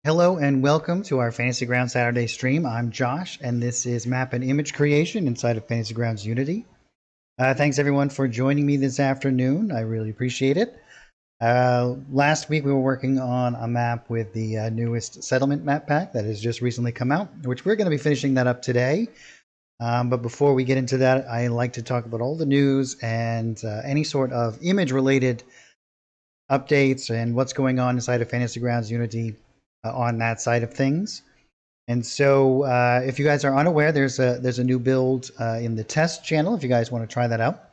Hello and welcome to our Fantasy Grounds Saturday stream. I'm Josh, and this is map and image creation inside of Fantasy Grounds Unity. Thanks everyone for joining me this afternoon. I really appreciate it. Last week we were working on a map with the newest settlement map pack that has just recently come out, which we're going to be finishing that up today. But before we get into that, I like to talk about all the news and any sort of image-related updates and what's going on inside of Fantasy Grounds Unity on that side of things. And so if you guys are unaware, there's a new build in the test channel if you guys want to try that out.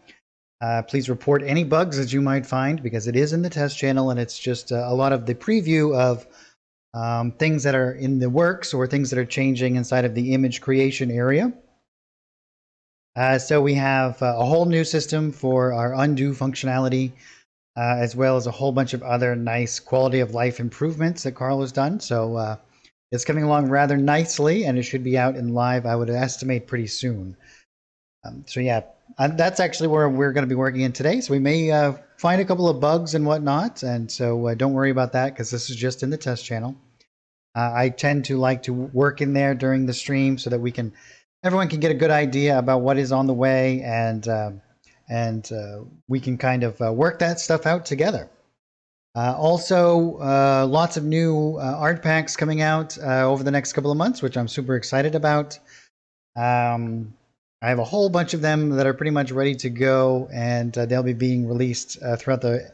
Please report any bugs that you might find because it is in the test channel and it's just a lot of the preview of things that are in the works or things that are changing inside of the image creation area. So we have a whole new system for our undo functionality, as well as a whole bunch of other nice quality of life improvements that Carl has done. So it's coming along rather nicely, and it should be out in live, I would estimate, pretty soon. So yeah, that's actually where we're going to be working in today. So we may find a couple of bugs and whatnot, and so don't worry about that because this is just in the test channel. I tend to like to work in there during the stream so that everyone can get a good idea about what is on the way, and we can kind of work that stuff out together. Also, lots of new art packs coming out over the next couple of months, which I'm super excited about. I have a whole bunch of them that are pretty much ready to go, and they'll be being released throughout the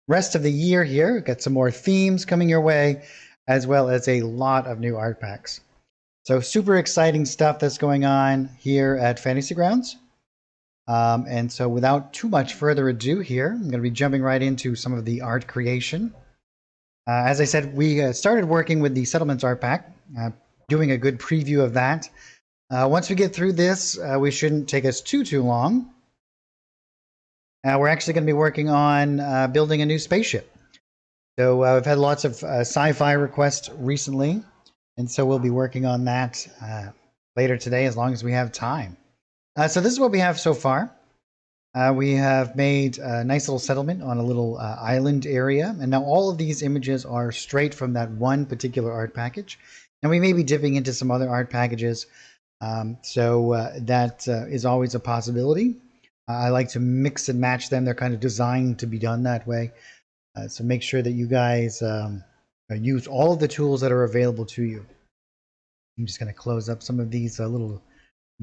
rest of the year here. We've got some more themes coming your way, as well as a lot of new art packs. So super exciting stuff that's going on here at Fantasy Grounds. And so without too much further ado here, I'm going to be jumping right into some of the art creation. As I said, we started working with the Settlements art pack, doing a good preview of that. Once we get through this, we shouldn't take us too long. We're actually going to be working on building a new spaceship. So we've had lots of sci-fi requests recently, and so we'll be working on that later today as long as we have time. So this is what we have so far. We have made a nice little settlement on a little island area. And now all of these images are straight from that one particular art package. And we may be dipping into some other art packages. That is always a possibility. I like to mix and match them. They're kind of designed to be done that way. So make sure that you guys use all of the tools that are available to you. I'm just going to close up some of these little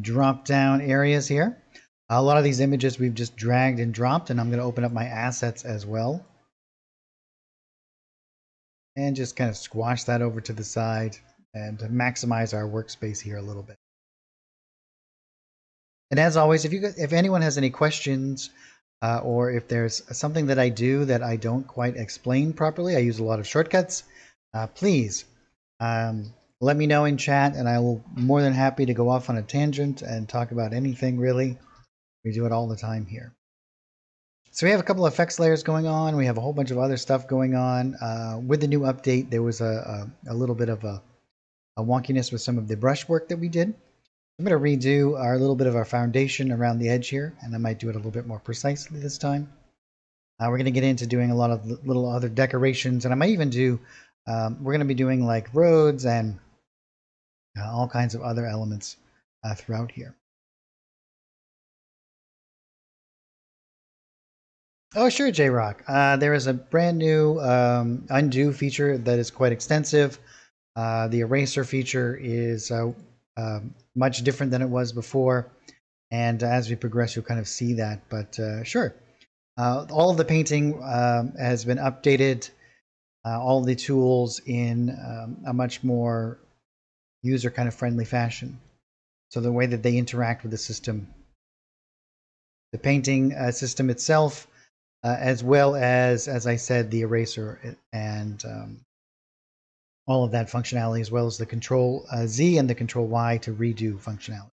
drop down areas here. A lot of these images we've just dragged and dropped, and I'm going to open up my assets as well and just kind of squash that over to the side and maximize our workspace here a little bit. And as always, if anyone has any questions or if there's something that I do that I don't quite explain properly, I use a lot of shortcuts, please let me know in chat, and I will be more than happy to go off on a tangent and talk about anything, really. We do it all the time here. So we have a couple of effects layers going on. We have a whole bunch of other stuff going on. With the new update, there was a little bit of a wonkiness with some of the brush work that we did. I'm going to redo our little bit of our foundation around the edge here, and I might do it a little bit more precisely this time. We're going to get into doing a lot of little other decorations, and I might even do, we're going to be doing like roads and all kinds of other elements throughout here. Oh, sure, J-Rock. There is a brand new undo feature that is quite extensive. The eraser feature is much different than it was before. And as we progress, you'll kind of see that. But sure. All of the painting has been updated. All of the tools in a much more user kind of friendly fashion. So the way that they interact with the system. The painting system itself, as well as I said, the eraser and all of that functionality, as well as the Control Z and the Control Y to redo functionality.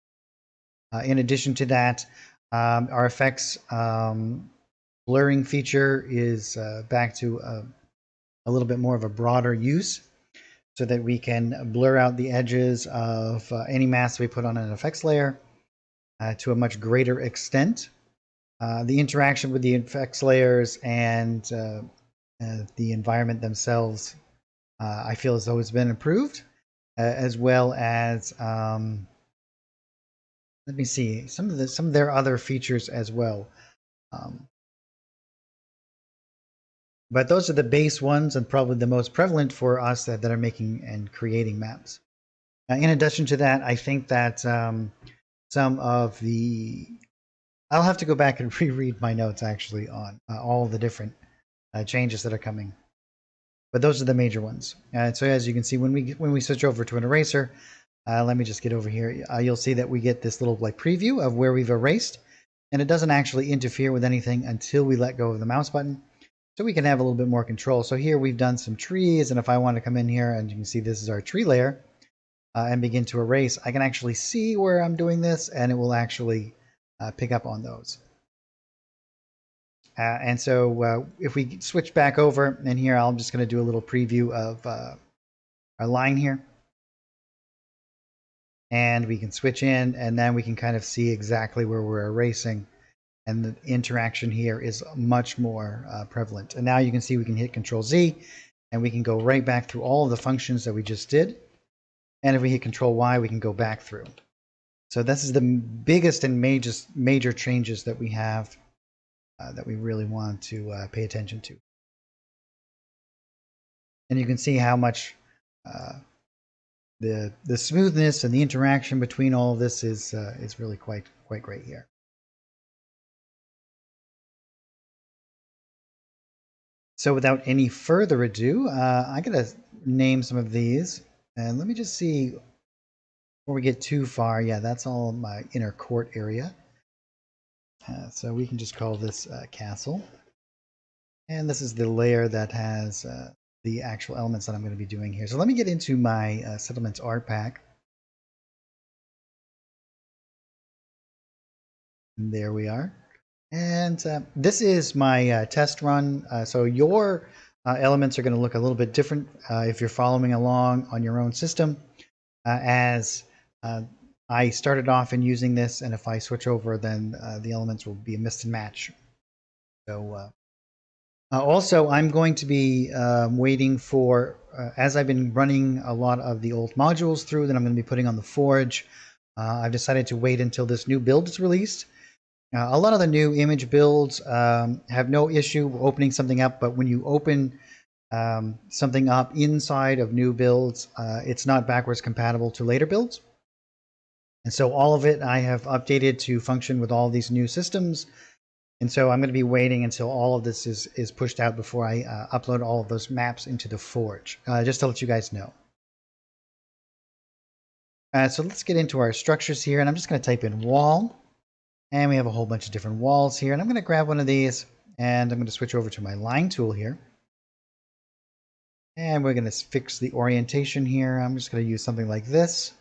In addition to that, our effects blurring feature is back to a little bit more of a broader use, so that we can blur out the edges of any mask we put on an effects layer to a much greater extent. The interaction with the effects layers and the environment themselves I feel as though it's been improved, as well as let me see some of their other features as well. Um, but those are the base ones and probably the most prevalent for us that are making and creating maps. In addition to that, I think that some of the I'll have to go back and reread my notes actually on all the different changes that are coming. But those are the major ones. So as you can see, when we switch over to an eraser, let me just get over here. You'll see that we get this little like preview of where we've erased, and it doesn't actually interfere with anything until we let go of the mouse button. So we can have a little bit more control. So here we've done some trees, and if I want to come in here, and you can see this is our tree layer, and begin to erase, I can actually see where I'm doing this, and it will actually pick up on those. And so if we switch back over, and here I'm just going to do a little preview of our line here. And we can switch in, and then we can kind of see exactly where we're erasing. And the interaction here is much more prevalent. And now you can see we can hit Control Z, and we can go right back through all of the functions that we just did. And if we hit Control Y, we can go back through. So this is the biggest and major changes that we have that we really want to pay attention to. And you can see how much the smoothness and the interaction between all of this is really quite great here. So without any further ado, I'm going to name some of these. And let me just see before we get too far. Yeah, that's all my inner court area. So we can just call this castle. And this is the layer that has the actual elements that I'm going to be doing here. So let me get into my Settlements art pack. And there we are. And this is my test run. So your elements are going to look a little bit different if you're following along on your own system. As I started off in using this, and if I switch over, then the elements will be a mix and match. So also, I'm going to be waiting for, as I've been running a lot of the old modules through that I'm going to be putting on the Forge, I've decided to wait until this new build is released. A lot of the new image builds have no issue opening something up, but when you open something up inside of new builds, it's not backwards compatible to later builds. And so all of it I have updated to function with all these new systems. And so I'm going to be waiting until all of this is pushed out before I upload all of those maps into the Forge, just to let you guys know. So let's get into our structures here, and I'm just going to type in wall. And we have a whole bunch of different walls here. And I'm going to grab one of these, and I'm going to switch over to my line tool here. And we're going to fix the orientation here. I'm just going to use something like this.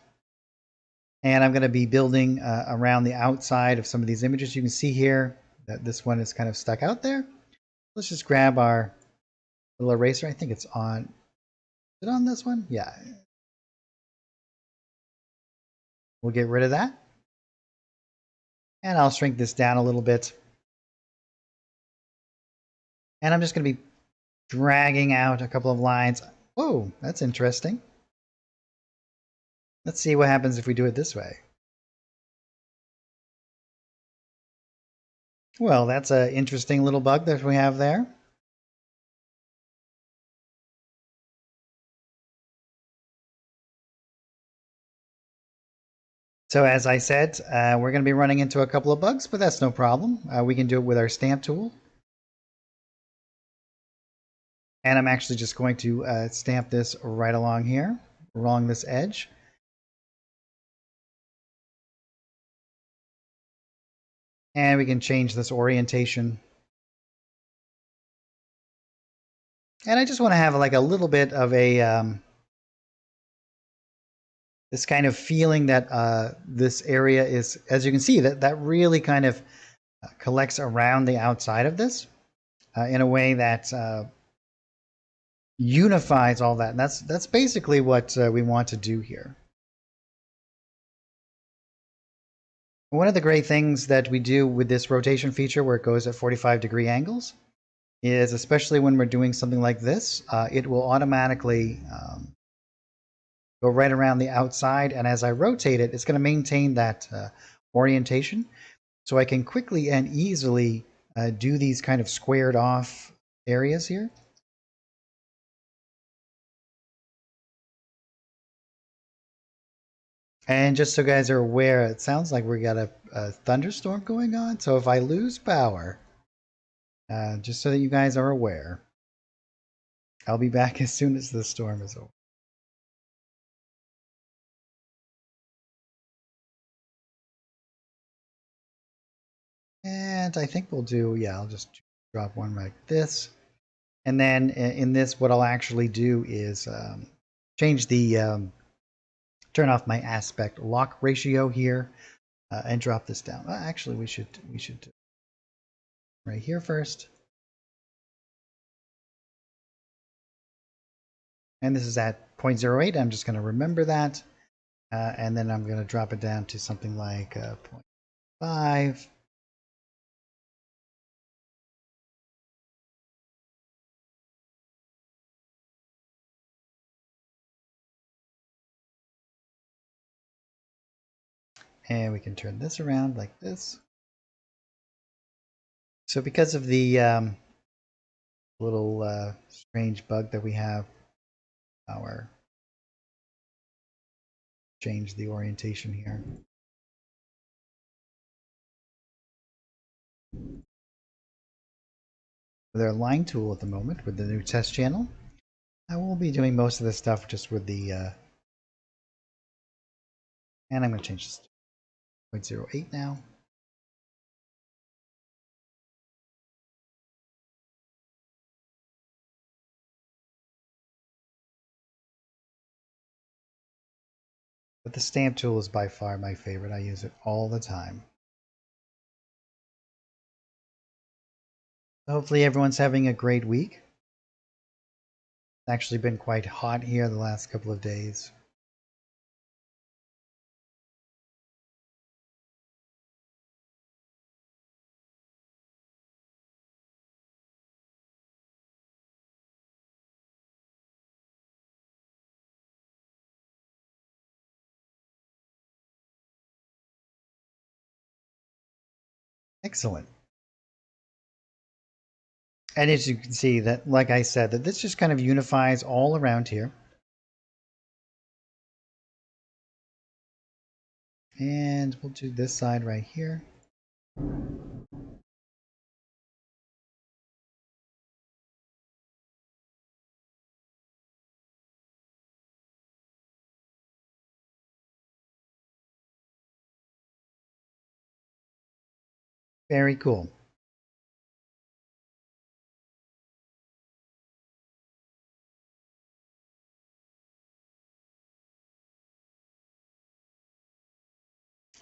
And I'm going to be building around the outside of some of these images. You can see here that this one is kind of stuck out there. Let's just grab our little eraser. I think it's on. Is it on this one? Yeah. We'll get rid of that. And I'll shrink this down a little bit. And I'm just going to be dragging out a couple of lines. Whoa, that's interesting. Let's see what happens if we do it this way. Well, that's an interesting little bug that we have there. So as I said, we're going to be running into a couple of bugs, but that's no problem. We can do it with our stamp tool. And I'm actually just going to stamp this right along here, along this edge. And we can change this orientation. And I just want to have like a little bit of a this kind of feeling that this area is, as you can see, that really kind of collects around the outside of this in a way that unifies all that. And that's basically what we want to do here. One of the great things that we do with this rotation feature where it goes at 45-degree angles is, especially when we're doing something like this, it will automatically go right around the outside, and as I rotate it, it's going to maintain that orientation, so I can quickly and easily do these kind of squared off areas here. And just so you guys are aware, it sounds like we got a thunderstorm going on, so if I lose power, just so that you guys are aware, I'll be back as soon as the storm is over. And I think we'll do, yeah, I'll just drop one like this. And then in this, what I'll actually do is change the, turn off my aspect lock ratio here and drop this down. Actually, we should do right here first. And this is at 0.08. I'm just going to remember that. And then I'm going to drop it down to something like 0.5. And we can turn this around like this. So because of the little strange bug that we have, our change the orientation here. With our line tool at the moment, with the new test channel, I will be doing most of this stuff just with the, and I'm going to change this to 0.08 now. But the stamp tool is by far my favorite. I use it all the time. Hopefully everyone's having a great week. It's actually been quite hot here the last couple of days. Excellent. And as you can see that, like I said, that this just kind of unifies all around here. And we'll do this side right here. Very cool.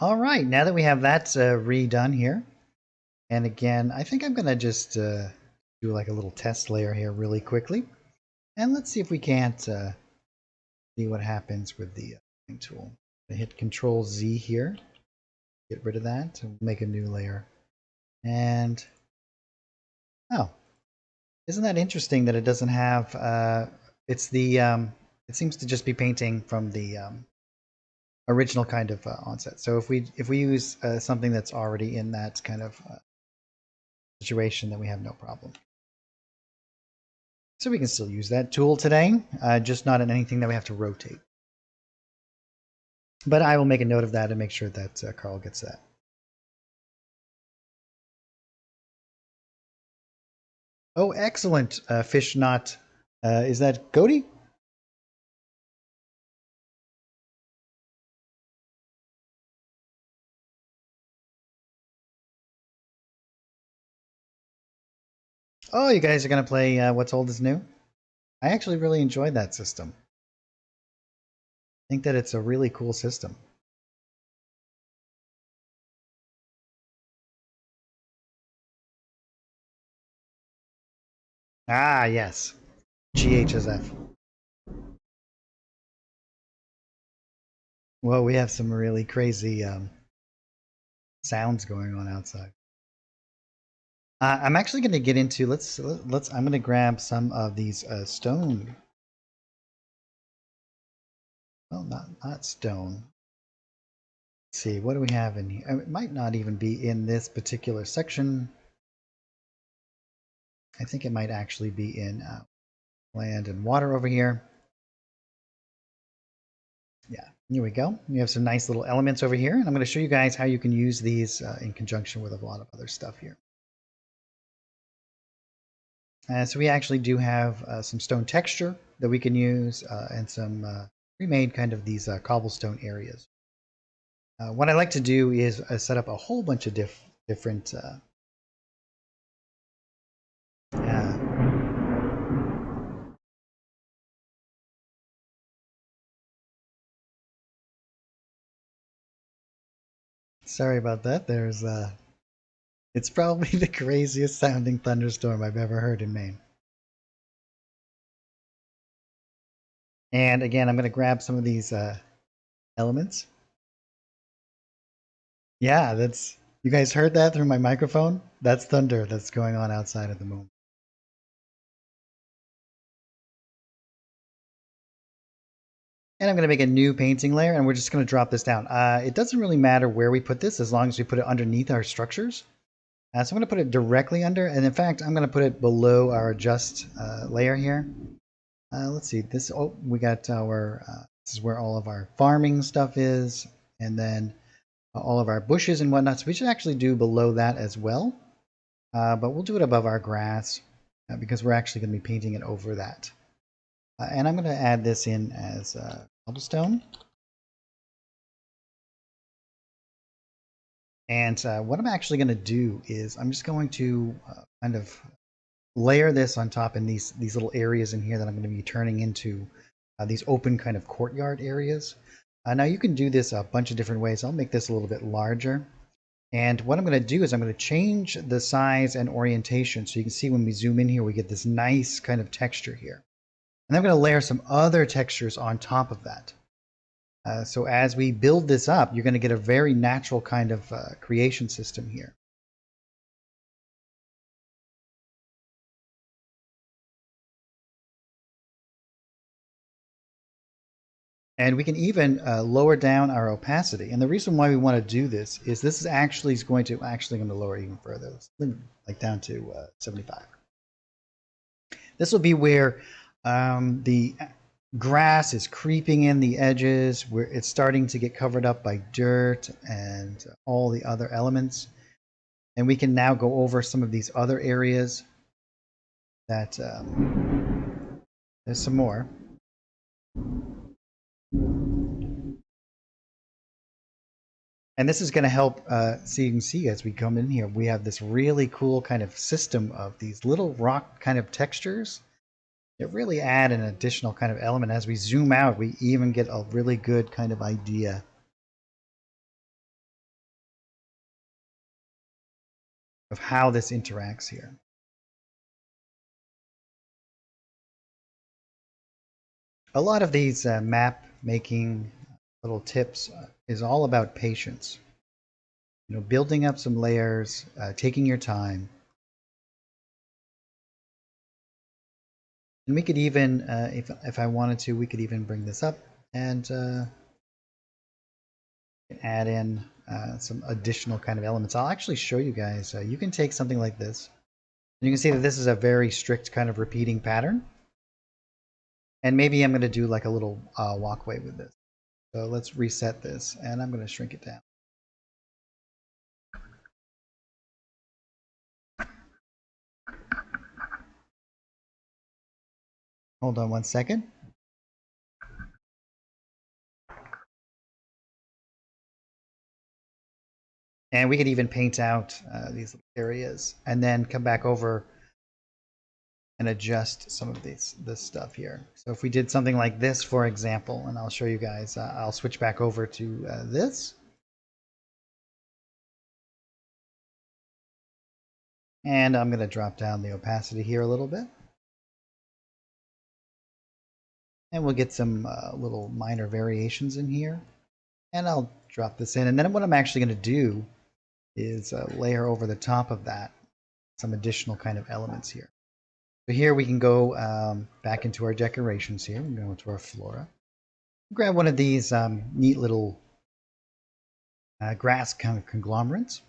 All right, now that we have that redone here, and again, I think I'm going to just do like a little test layer here really quickly. And let's see if we can't see what happens with the tool. I hit Control Z here, get rid of that, and make a new layer. And oh, isn't that interesting that it doesn't have? It's the it seems to just be painting from the original kind of onset. So if we use something that's already in that kind of situation, then we have no problem. So we can still use that tool today, just not in anything that we have to rotate. But I will make a note of that and make sure that Carl gets that. Oh, excellent, Fish Not. Is that Cody? Oh, you guys are going to play What's Old is New? I actually really enjoyed that system. I think that it's a really cool system. Ah, yes. GHSF. Well, we have some really crazy sounds going on outside. I'm actually going to get into, I'm going to grab some of these stone. Well, not stone. Let's see, what do we have in here? It might not even be in this particular section. I think it might actually be in land and water over here. Yeah, here we go. We have some nice little elements over here, and I'm going to show you guys how you can use these in conjunction with a lot of other stuff here. So we actually do have some stone texture that we can use and some pre-made kind of these cobblestone areas. What I like to do is set up a whole bunch of different sorry about that. It's probably the craziest sounding thunderstorm I've ever heard in Maine. And again, I'm going to grab some of these elements. Yeah, you guys heard that through my microphone? That's thunder that's going on outside at the moment. And I'm going to make a new painting layer, and we're just going to drop this down. It doesn't really matter where we put this as long as we put it underneath our structures. So I'm going to put it directly under, and in fact, I'm going to put it below our adjust layer here. Let's see, we got our, this is where all of our farming stuff is, and then all of our bushes and whatnot. So we should actually do below that as well, but we'll do it above our grass because we're actually going to be painting it over that. And I'm going to add this in as cobblestone. And what I'm actually going to do is I'm just going to kind of layer this on top in these little areas in here that I'm going to be turning into these open kind of courtyard areas. Now you can do this a bunch of different ways. I'll make this a little bit larger. And what I'm going to do is I'm going to change the size and orientation. So you can see when we zoom in here, we get this nice kind of texture here. And I'm going to layer some other textures on top of that. So as we build this up, you're going to get a very natural kind of creation system here. And we can even lower down our opacity. And the reason why we want to do this is going to lower even further. Let's like down to 75. This will be where the grass is creeping in the edges, where it's starting to get covered up by dirt and all the other elements. And we can now go over some of these other areas that there's some more. And this is going to help, so you can see as we come in here, we have this really cool kind of system of these little rock kind of textures that really add an additional kind of element. As we zoom out, we even get a really good kind of idea of how this interacts here. A lot of these map making little tips is all about patience. You know, building up some layers, taking your time. And we could even, if I wanted to, we could even bring this up and add in some additional kind of elements. I'll actually show you guys. You can take something like this. And you can see that this is a very strict kind of repeating pattern. And maybe I'm going to do like a little walkway with this. So let's reset this, and I'm going to shrink it down. Hold on one second. And we could even paint out these areas and then come back over and adjust some of this stuff here. So if we did something like this, for example, and I'll show you guys, I'll switch back over to this. And I'm going to drop down the opacity here a little bit. And we'll get some little minor variations in here. And I'll drop this in. And then what I'm actually going to do is layer over the top of that some additional kind of elements here. So here we can go back into our decorations here. We go into our flora. Grab one of these neat little grass kind of conglomerates.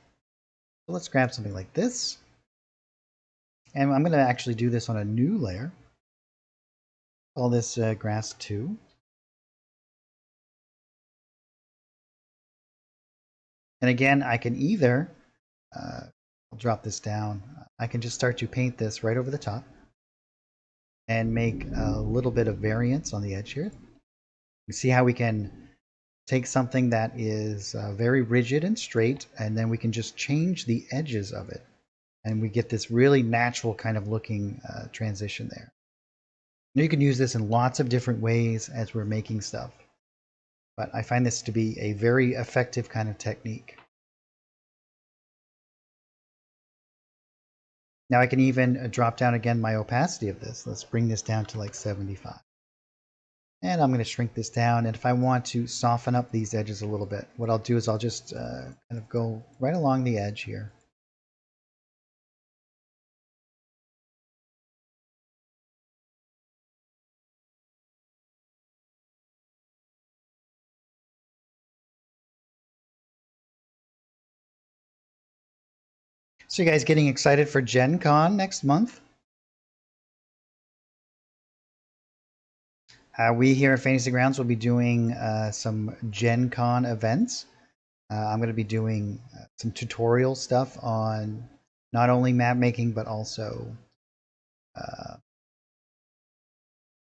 So let's grab something like this. And I'm going to actually do this on a new layer. Call this grass 2. And again, I can either, I'll drop this down, I can just start to paint this right over the top and make a little bit of variance on the edge here. You see how we can take something that is very rigid and straight, and then we can just change the edges of it. And we get this really natural kind of looking transition there. Now you can use this in lots of different ways as we're making stuff. But I find this to be a very effective kind of technique. Now I can even drop down again my opacity of this. Let's bring this down to like 75. And I'm going to shrink this down. And if I want to soften up these edges a little bit, what I'll do is I'll just kind of go right along the edge here. So you guys getting excited for Gen Con next month? We here at Fantasy Grounds will be doing some Gen Con events. I'm going to be doing some tutorial stuff on not only map making, but also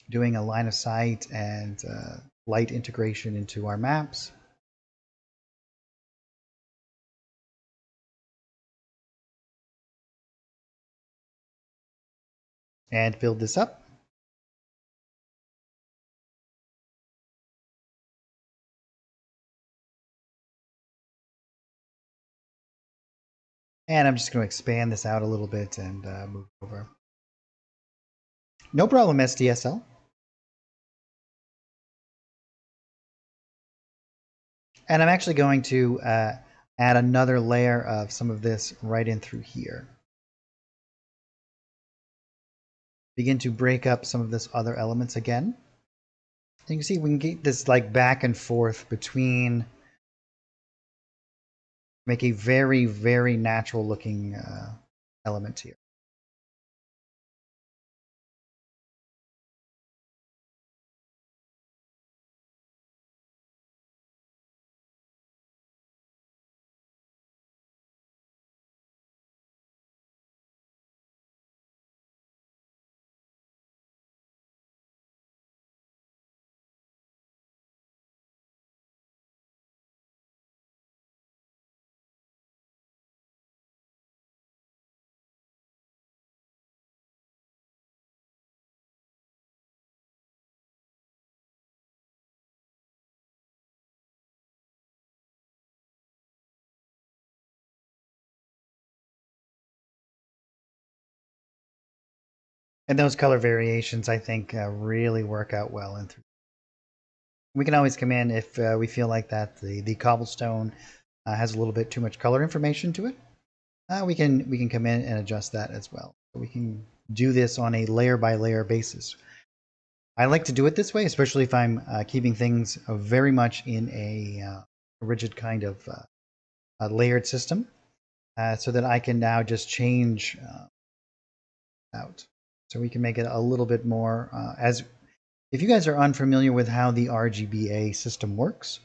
doing a line of sight and light integration into our maps. And build this up. And I'm just going to expand this out a little bit and move over. No problem, SDSL. And I'm actually going to add another layer of some of this right in through here. Begin to break up some of this other elements again. And you can see we can get this like back and forth between, make a very, very natural looking element here. And those color variations, I think, really work out well. And we can always come in if we feel like that the cobblestone has a little bit too much color information to it. We can come in and adjust that as well. We can do this on a layer by layer basis. I like to do it this way, especially if I'm keeping things very much in a rigid kind of layered system, so that I can now just change out. So we can make it a little bit more, if you guys are unfamiliar with how the RGBA system works,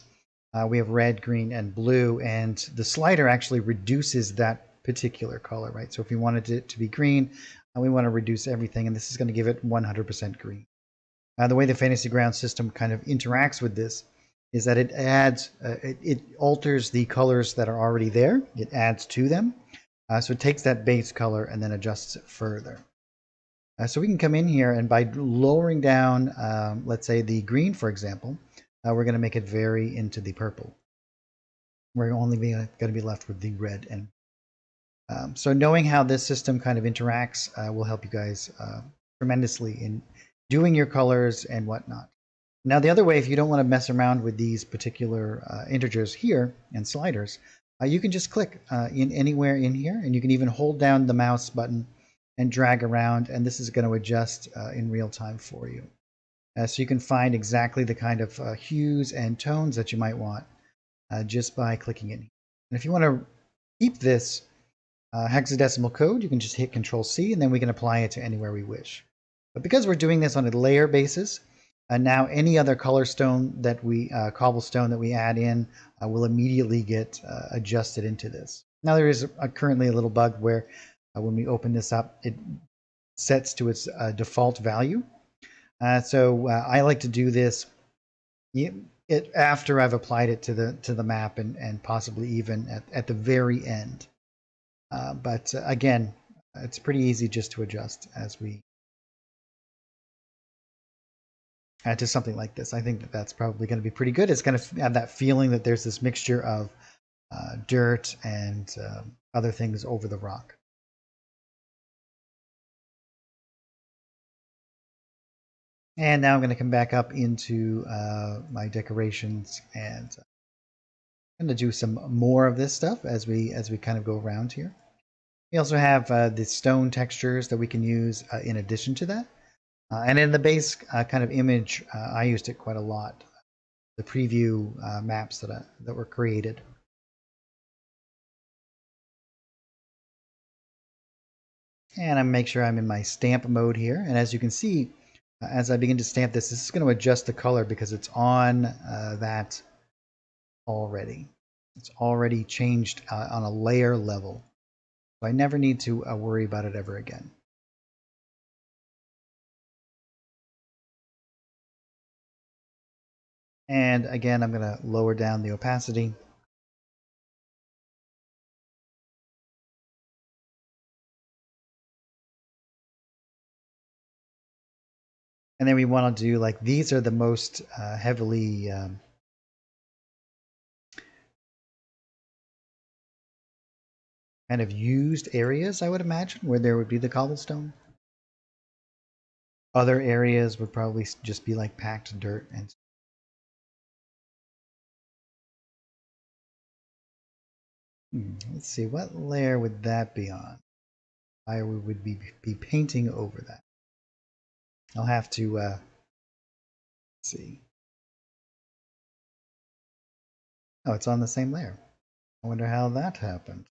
we have red, green, and blue, and the slider actually reduces that particular color, right? So if we wanted it to be green, we want to reduce everything, and this is going to give it 100% green. The way the Fantasy Grounds system kind of interacts with this is that it adds, it alters the colors that are already there. It adds to them. So it takes that base color and then adjusts it further. So we can come in here, and by lowering down, let's say the green, for example, we're going to make it vary into the purple. We're only going to be left with the red. And so knowing how this system kind of interacts will help you guys tremendously in doing your colors and whatnot. Now, the other way, if you don't want to mess around with these particular integers here and sliders, you can just click in anywhere in here, and you can even hold down the mouse button and drag around, and this is going to adjust in real time for you. So you can find exactly the kind of hues and tones that you might want just by clicking it. And if you want to keep this hexadecimal code, you can just hit Control-C, and then we can apply it to anywhere we wish. But because we're doing this on a layer basis, now any other color stone that we, cobblestone that we add in will immediately get adjusted into this. Now there is currently a little bug where when we open this up, it sets to its default value. So I like to do this after I've applied it to the map and possibly even at the very end. But again, it's pretty easy just to adjust as we add to something like this. I think that that's probably going to be pretty good. It's going to have that feeling that there's this mixture of dirt and other things over the rock. And now I'm going to come back up into my decorations, and I'm going to do some more of this stuff as we kind of go around here. We also have the stone textures that we can use in addition to that. And in the base kind of image, I used it quite a lot. The preview maps that were created. And I make sure I'm in my stamp mode here. And as you can see, as I begin to stamp this, this is going to adjust the color because it's on that already. It's already changed on a layer level. So I never need to worry about it ever again. And again, I'm going to lower down the opacity. And then we want to do like these are the most heavily kind of used areas, I would imagine, where there would be the cobblestone. Other areas would probably just be like packed dirt. And let's see, what layer would that be on? I would be painting over that. I'll have to see. Oh, it's on the same layer. I wonder how that happened.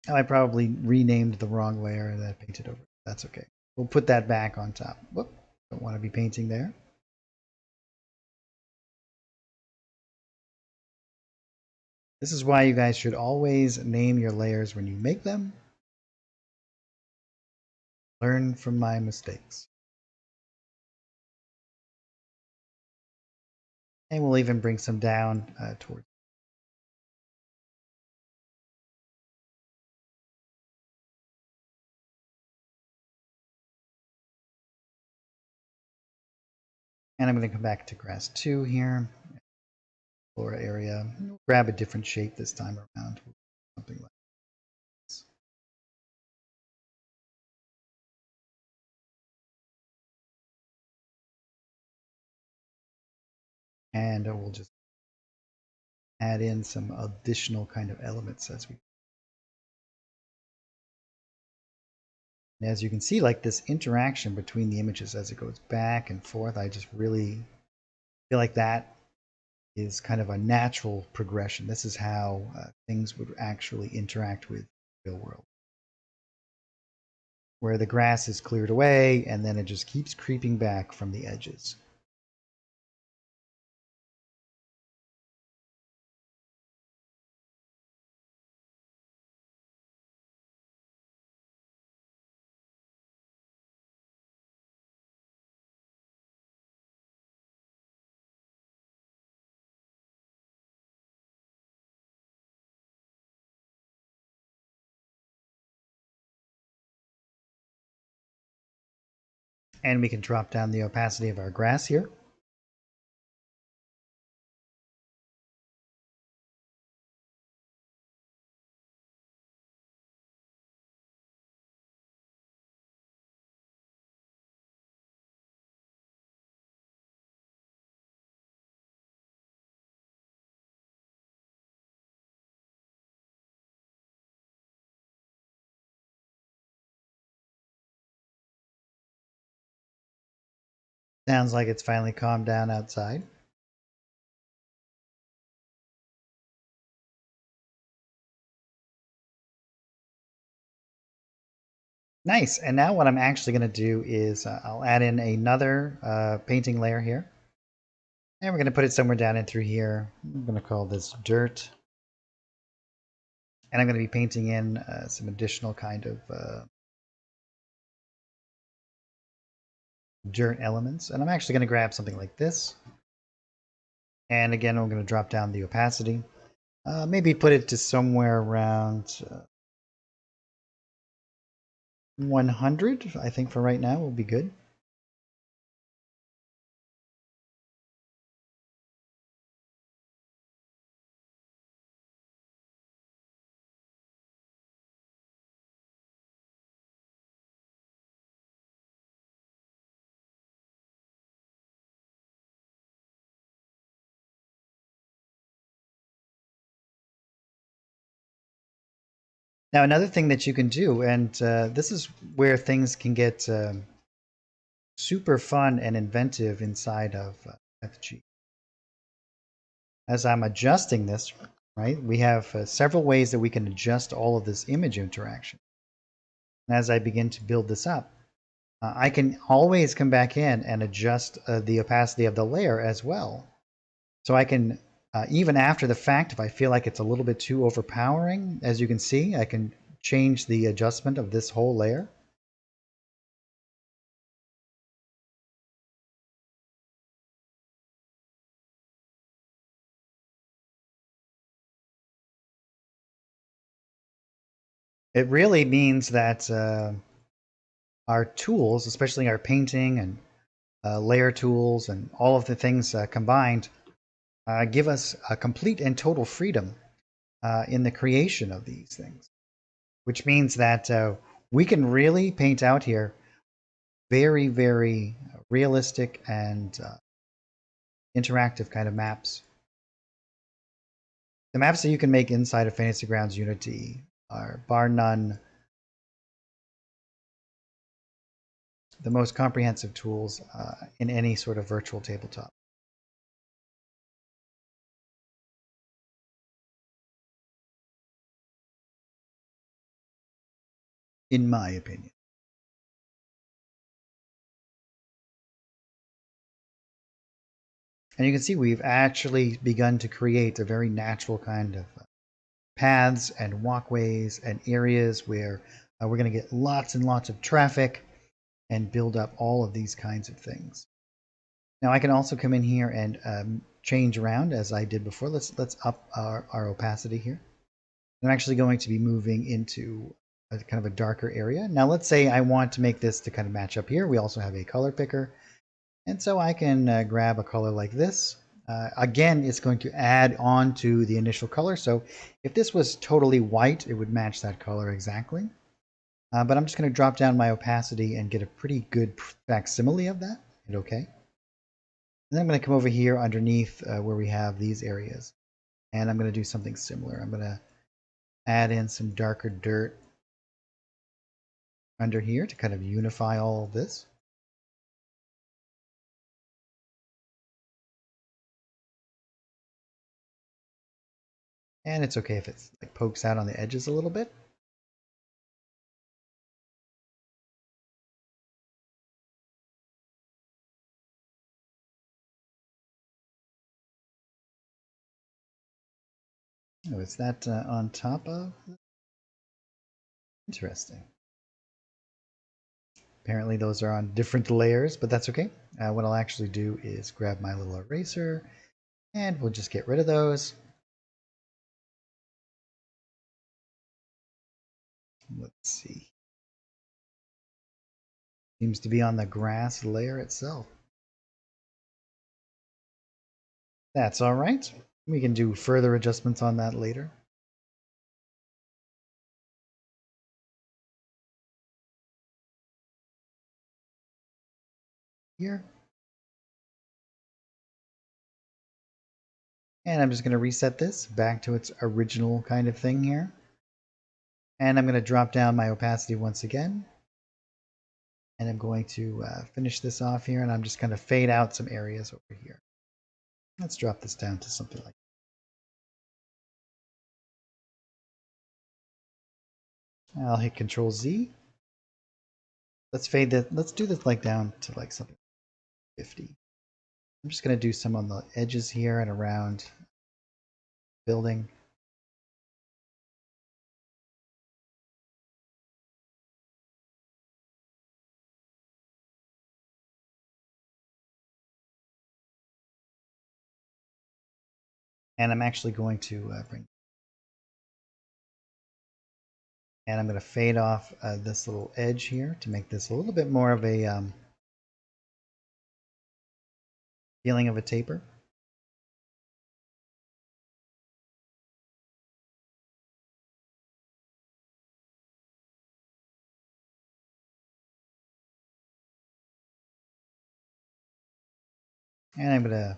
Oh, I probably renamed the wrong layer and I painted over. That's okay. We'll put that back on top. Whoop, don't want to be painting there. This is why you guys should always name your layers when you make them. Learn from my mistakes. And we'll even bring some down towards. And I'm going to come back to grass 2 here. Floor area. We'll grab a different shape this time around. Something like this. And we'll just add in some additional kind of elements as we. And as you can see, like this interaction between the images as it goes back and forth, I just really feel like that is kind of a natural progression. This is how things would actually interact with the real world. Where the grass is cleared away and then it just keeps creeping back from the edges. And we can drop down the opacity of our grass here. Sounds like it's finally calmed down outside. Nice. And now what I'm actually going to do is I'll add in another painting layer here. And we're going to put it somewhere down in through here. I'm going to call this dirt. And I'm going to be painting in some additional kind of dirt elements. And I'm actually going to grab something like this. And again, I'm going to drop down the opacity. Maybe put it to somewhere around 100, I think for right now will be good. Now, another thing that you can do, and this is where things can get super fun and inventive inside of FG. As I'm adjusting this, right, we have several ways that we can adjust all of this image interaction. And as I begin to build this up, I can always come back in and adjust the opacity of the layer as well. So I can, even after the fact, if I feel like it's a little bit too overpowering, as you can see, I can change the adjustment of this whole layer. It really means that our tools, especially our painting and layer tools and all of the things combined, give us a complete and total freedom in the creation of these things, which means that we can really paint out here very, very realistic and interactive kind of maps. The maps that you can make inside of Fantasy Grounds Unity are bar none the most comprehensive tools in any sort of virtual tabletop. In my opinion. And you can see we've actually begun to create a very natural kind of paths and walkways and areas where we're going to get lots and lots of traffic and build up all of these kinds of things. Now I can also come in here and change around as I did before. Let's up our opacity here. I'm actually going to be moving into a kind of a darker area. Now let's say I want to make this to kind of match up here. We also have a color picker. And so I can grab a color like this. Again, it's going to add on to the initial color. So if this was totally white, it would match that color exactly. But I'm just going to drop down my opacity and get a pretty good facsimile of that. Hit OK. And then I'm going to come over here underneath where we have these areas. And I'm going to do something similar. I'm going to add in some darker dirt under here to kind of unify all of this. And it's okay if it like pokes out on the edges a little bit. Oh, is that on top of? Interesting. Apparently those are on different layers, but that's okay. What I'll actually do is grab my little eraser and we'll just get rid of those. Let's see. Seems to be on the grass layer itself. That's all right. We can do further adjustments on that later. Here. And I'm just going to reset this back to its original kind of thing here. And I'm going to drop down my opacity once again. And I'm going to finish this off here, and I'm just going to fade out some areas over here. Let's drop this down to something like that. I'll hit Control Z. Let's fade that. Let's do this like down to like something 50. I'm just going to do some on the edges here and around the building. And I'm actually going to and I'm going to fade off this little edge here to make this a little bit more of a feeling of a taper. And I'm going to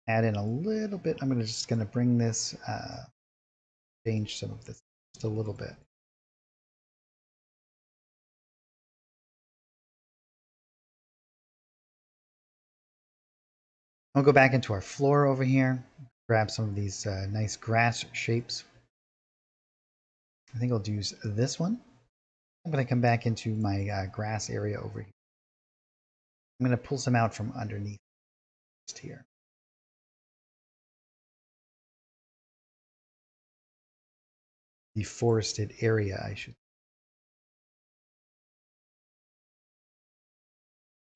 add in a little bit. I'm just going to bring this, change some of this just a little bit. We'll go back into our floor over here, grab some of these nice grass shapes. I think I'll use this one. I'm going to come back into my grass area over here. I'm going to pull some out from underneath just here. The forested area, I should.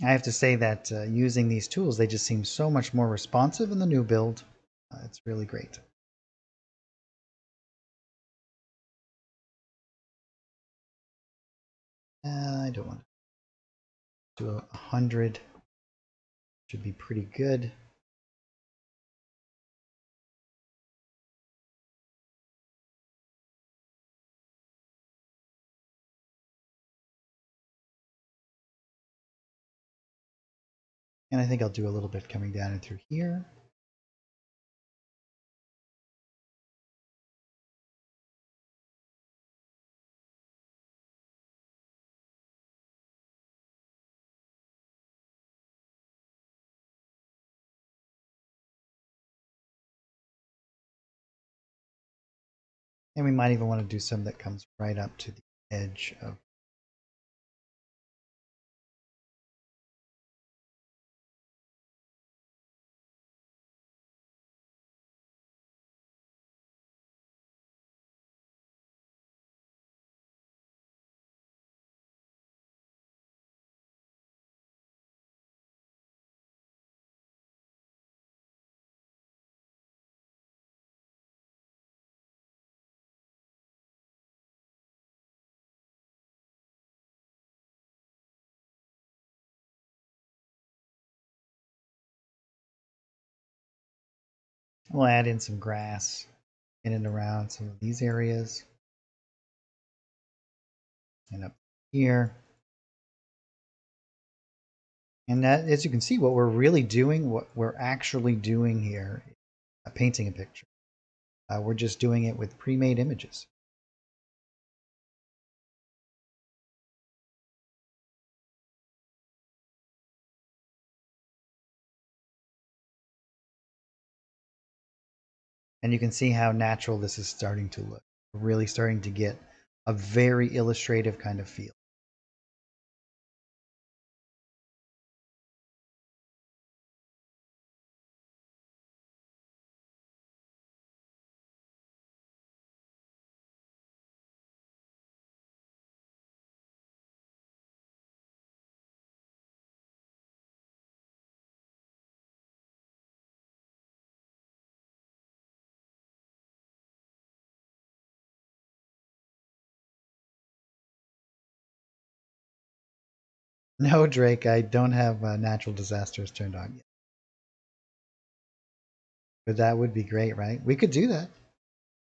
I have to say that using these tools, they just seem so much more responsive in the new build. It's really great. I don't want to do 100. Should be pretty good. And I think I'll do a little bit coming down and through here. And we might even want to do some that comes right up to the edge of. We'll add in some grass in and around some of these areas. And up here. And that, as you can see, what we're really doing, what we're actually doing here, painting a picture. We're just doing it with pre-made images. And you can see how natural this is starting to look. We're really starting to get a very illustrative kind of feel. No, Drake, I don't have natural disasters turned on yet. But that would be great, right? We could do that.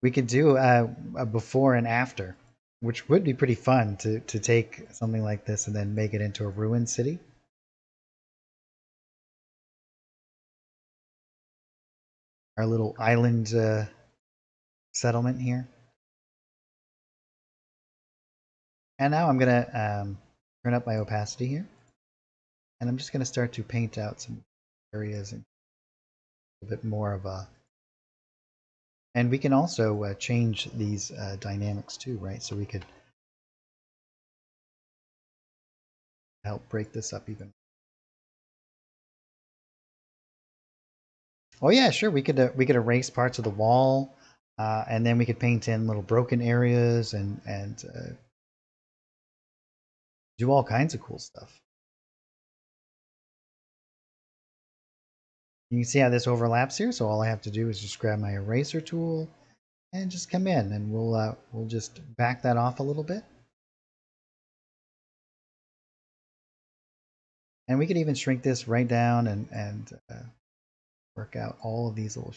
We could do a before and after, which would be pretty fun to take something like this and then make it into a ruined city. Our little island settlement here. And now I'm gonna turn up my opacity here. And I'm just going to start to paint out some areas and a bit more of a... And we can also change these dynamics too, right? So we could help break this up even. Oh yeah, sure. We could erase parts of the wall, and then we could paint in little broken areas and do all kinds of cool stuff. You can see how this overlaps here. So all I have to do is just grab my eraser tool and just come in, and we'll just back that off a little bit. And we could even shrink this right down and work out all of these little.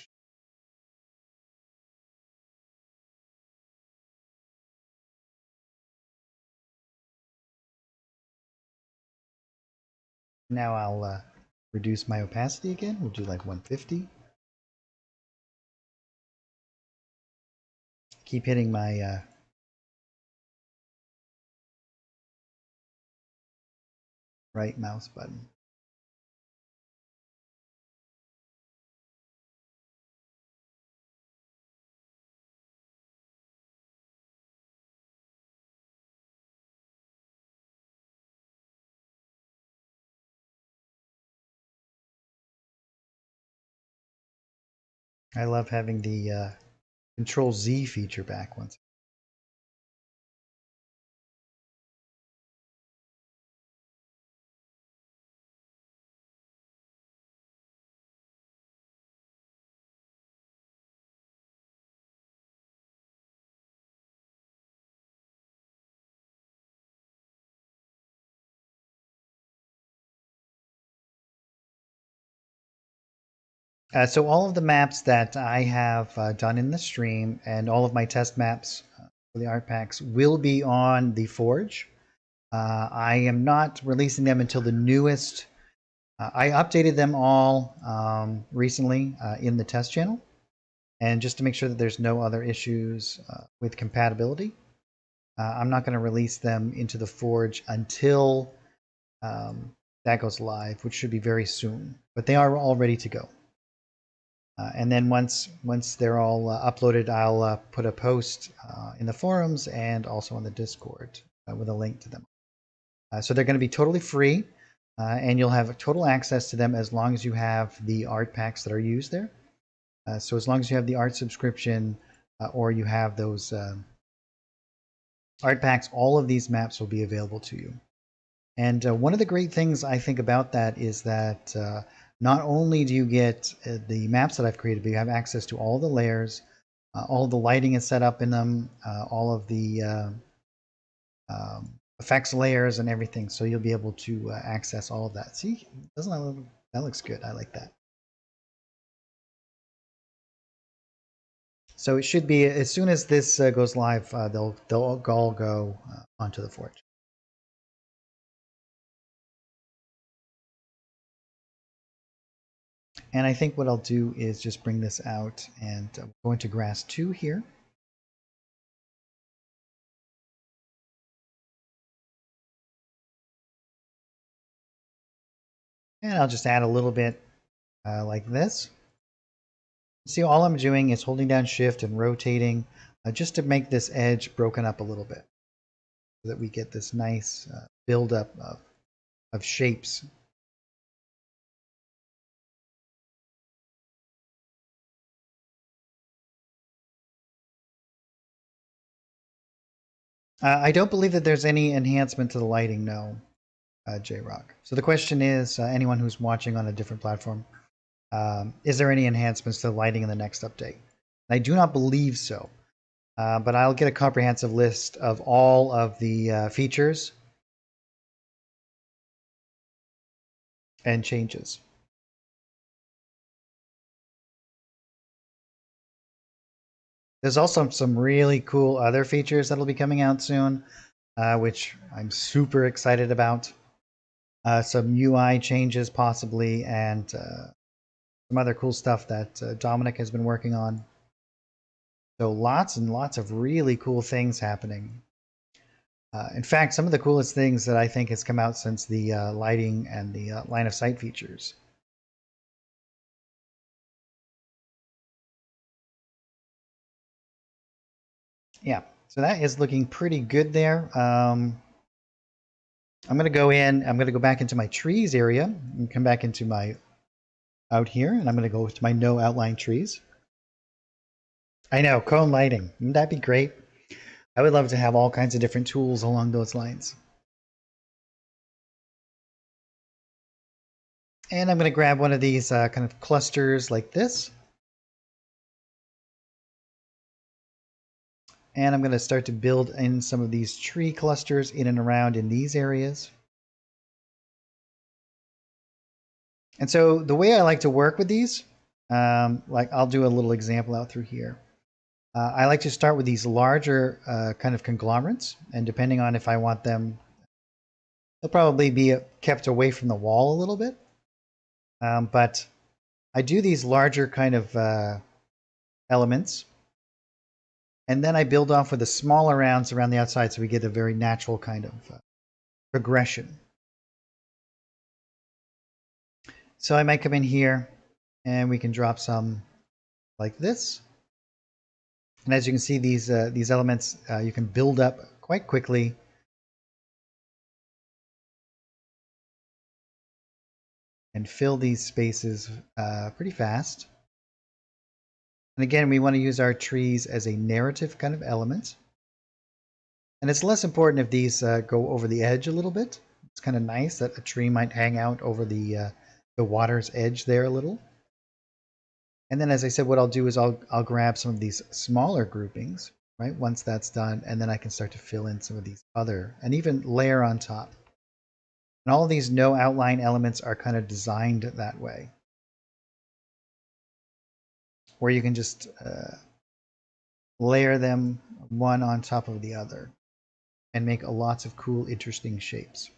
Now I'll reduce my opacity again. We'll do like 150. Keep hitting my right mouse button. I love having the Control Z feature back once. So all of the maps that I have done in the stream and all of my test maps for the art packs will be on the Forge. I am not releasing them until the newest. I updated them all recently in the test channel, and just to make sure that there's no other issues with compatibility, I'm not going to release them into the Forge until that goes live, which should be very soon. But they are all ready to go. And then once they're all uploaded, I'll put a post in the forums and also on the Discord with a link to them. So they're going to be totally free, and you'll have total access to them as long as you have the art packs that are used there. So as long as you have the art subscription or you have those art packs, all of these maps will be available to you. And one of the great things I think about that is that not only do you get the maps that I've created, but you have access to all the layers, all the lighting is set up in them, all of the effects layers and everything. So you'll be able to access all of that. See, doesn't that look, that looks good? I like that. So it should be, as soon as this goes live, they'll all go onto the Forge. And I think what I'll do is just bring this out and go into Grass 2 here. And I'll just add a little bit like this. See, all I'm doing is holding down Shift and rotating just to make this edge broken up a little bit so that we get this nice buildup of shapes. I don't believe that there's any enhancement to the lighting, no, J-Rock. So the question is, anyone who's watching on a different platform, is there any enhancements to the lighting in the next update? I do not believe so, but I'll get a comprehensive list of all of the features and changes. There's also some really cool other features that'll be coming out soon, which I'm super excited about. Some UI changes possibly, and some other cool stuff that Dominic has been working on. So lots and lots of really cool things happening. In fact, some of the coolest things that I think has come out since the lighting and the line of sight features. Yeah, so that is looking pretty good there. I'm going to go in, I'm going to go back into my trees area and come back into my out here, and I'm going to go to my no outline trees. I know, cone lighting. Wouldn't that be great? I would love to have all kinds of different tools along those lines. And I'm going to grab one of these kind of clusters like this. And I'm going to start to build in some of these tree clusters in and around in these areas. And so the way I like to work with these, like I'll do a little example out through here. I like to start with these larger kind of conglomerates, and depending on if I want them, they'll probably be kept away from the wall a little bit. But I do these larger kind of elements, and then I build off with the smaller rounds around the outside, so we get a very natural kind of progression. So I might come in here, and we can drop some like this. And as you can see, these elements you can build up quite quickly. And fill these spaces pretty fast. And again, we want to use our trees as a narrative kind of element. And it's less important if these go over the edge a little bit. It's kind of nice that a tree might hang out over the water's edge there a little. And then, as I said, what I'll do is I'll grab some of these smaller groupings, right? Once that's done, and then I can start to fill in some of these other, and even layer on top. And all of these no outline elements are kind of designed that way, where you can just layer them one on top of the other and make lots of cool, interesting shapes.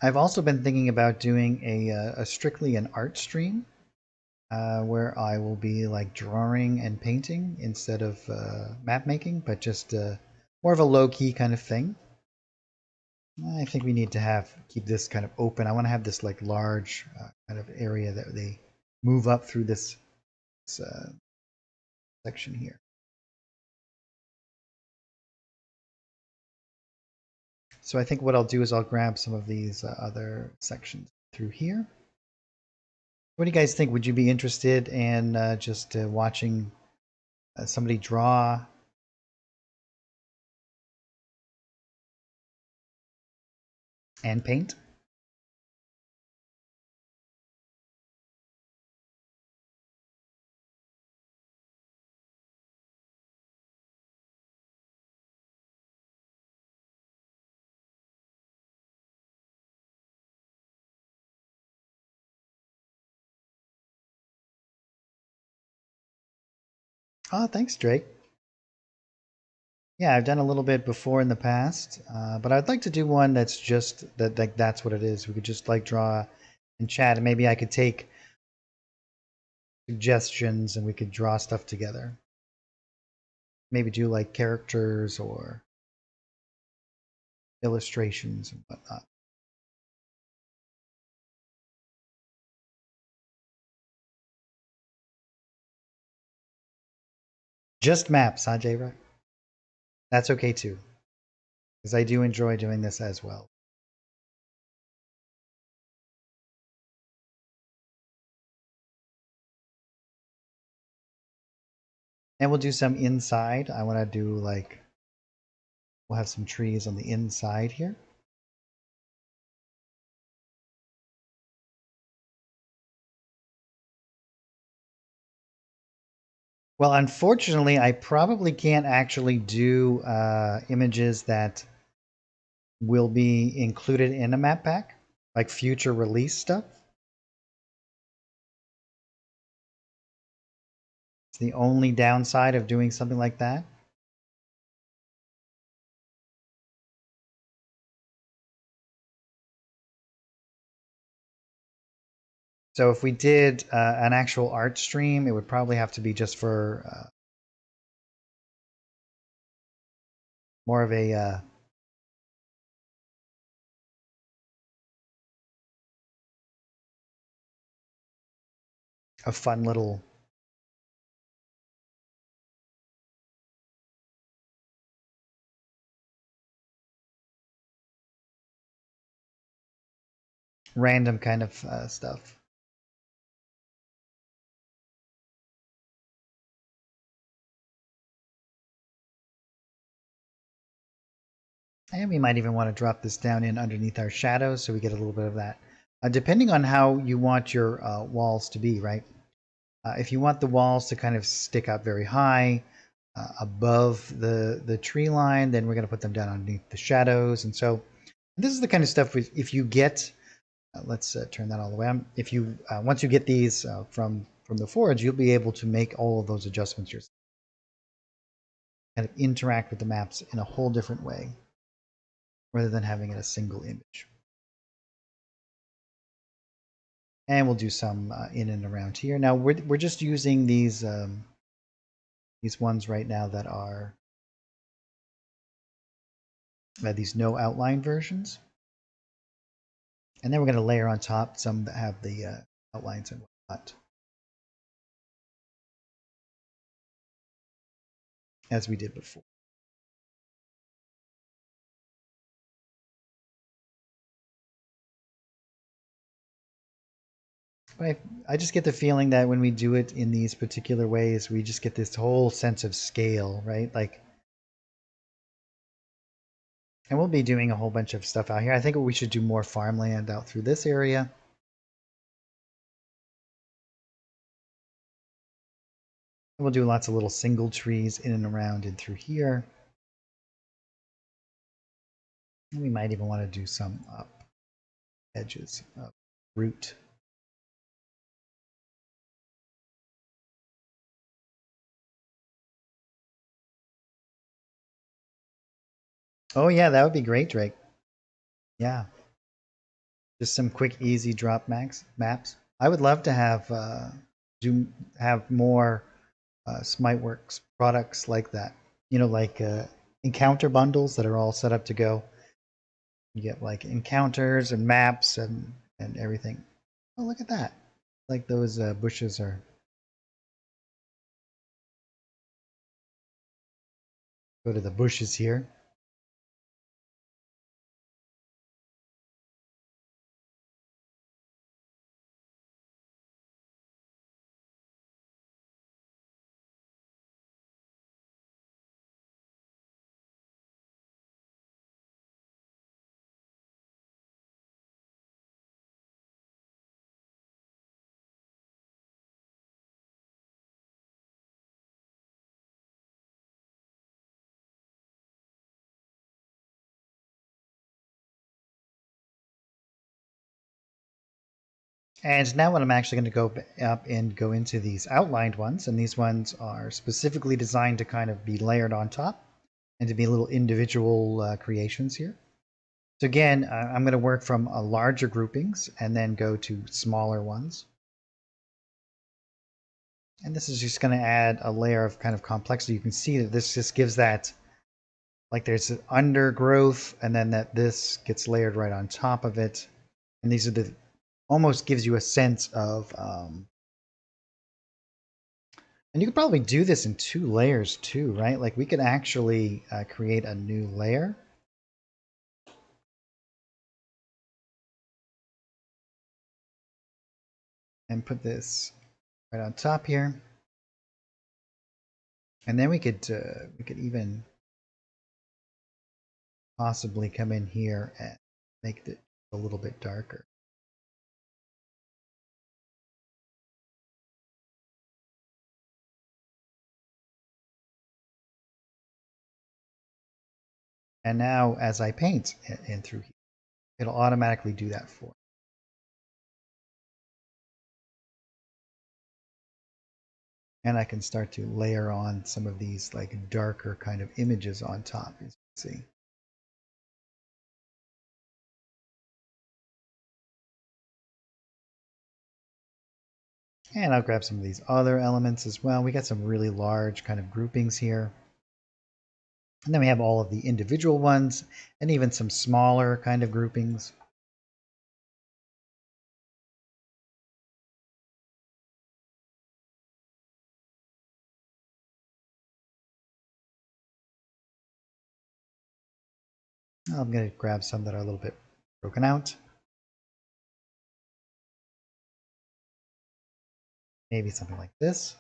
I've also been thinking about doing a strictly an art stream where I will be like drawing and painting instead of map making, but just more of a low key kind of thing. I think we need to keep this kind of open. I want to have this like large kind of area that they move up through this section here. So I think what I'll do is I'll grab some of these other sections through here. What do you guys think? Would you be interested in just watching somebody draw and paint? Oh, thanks, Drake. Yeah, I've done a little bit before in the past, but I'd like to do one that's just that, like that's what it is. We could just like draw and chat, and maybe I could take suggestions and we could draw stuff together. Maybe do like characters or illustrations and whatnot. Just maps, huh, J-Rock? That's okay too, because I do enjoy doing this as well. And we'll do some inside. I want to do like, we'll have some trees on the inside here. Well, unfortunately, I probably can't actually do images that will be included in a map pack. like future release stuff. It's the only downside of doing something like that. So if we did an actual art stream, it would probably have to be just for more of a fun little random kind of stuff. And we might even want to drop this down in underneath our shadows so we get a little bit of that. Depending on how you want your walls to be, right? If you want the walls to kind of stick up very high above the tree line, then we're going to put them down underneath the shadows. And so this is the kind of stuff if you get, let's turn that all the way on. If you once you get these from the forge, you'll be able to make all of those adjustments yourself. Kind of interact with the maps in a whole different way rather than having it a single image. And we'll do some in and around here. Now we're just using these ones right now that are these no outline versions. And then we're going to layer on top some that have the outlines and whatnot, as we did before. But I just get the feeling that when we do it in these particular ways, we just get this whole sense of scale, right? Like, and we'll be doing a whole bunch of stuff out here. I think we should do more farmland out through this area. And we'll do lots of little single trees in and around and through here. And we might even want to do some up edges of root. Oh yeah, that would be great, Drake. Yeah. Just some quick, easy drop maps. I would love to have have more Smiteworks products like that. You know, like encounter bundles that are all set up to go. You get like encounters and maps and everything. Oh, look at that! Like those bushes are. Go to the bushes here. And now what I'm actually going to go up and go into these outlined ones, and these ones are specifically designed to kind of be layered on top and to be little individual creations here. So again, I'm going to work from larger groupings and then go to smaller ones. And this is just going to add a layer of kind of complexity. You can see that this just gives that, like there's an undergrowth and then that this gets layered right on top of it. And these are the, almost gives you a sense of, and you could probably do this in 2 layers too, right? Like we could actually create a new layer. And put this right on top here. And then we could even possibly come in here and make it a little bit darker. And now as I paint in through here, it'll automatically do that for me. And I can start to layer on some of these like darker kind of images on top, as you can see. And I'll grab some of these other elements as well. We got some really large kind of groupings here. And then we have all of the individual ones and even some smaller kind of groupings. I'm going to grab some that are a little bit broken out. Maybe something like this.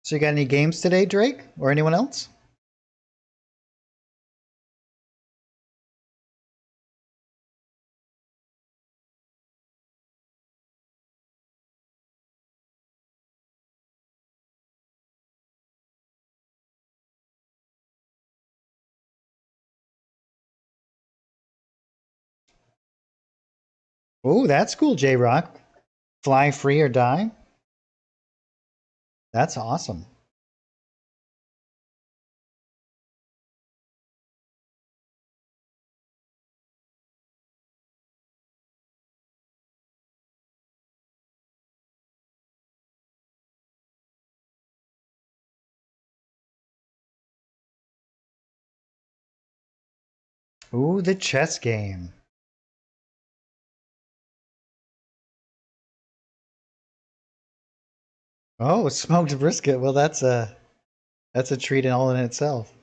So you got any games today, Drake, or anyone else? Oh, that's cool, J-Rock. Fly free or die. That's awesome. Ooh, the chess game. Oh, smoked brisket. Well, that's a treat in all in itself.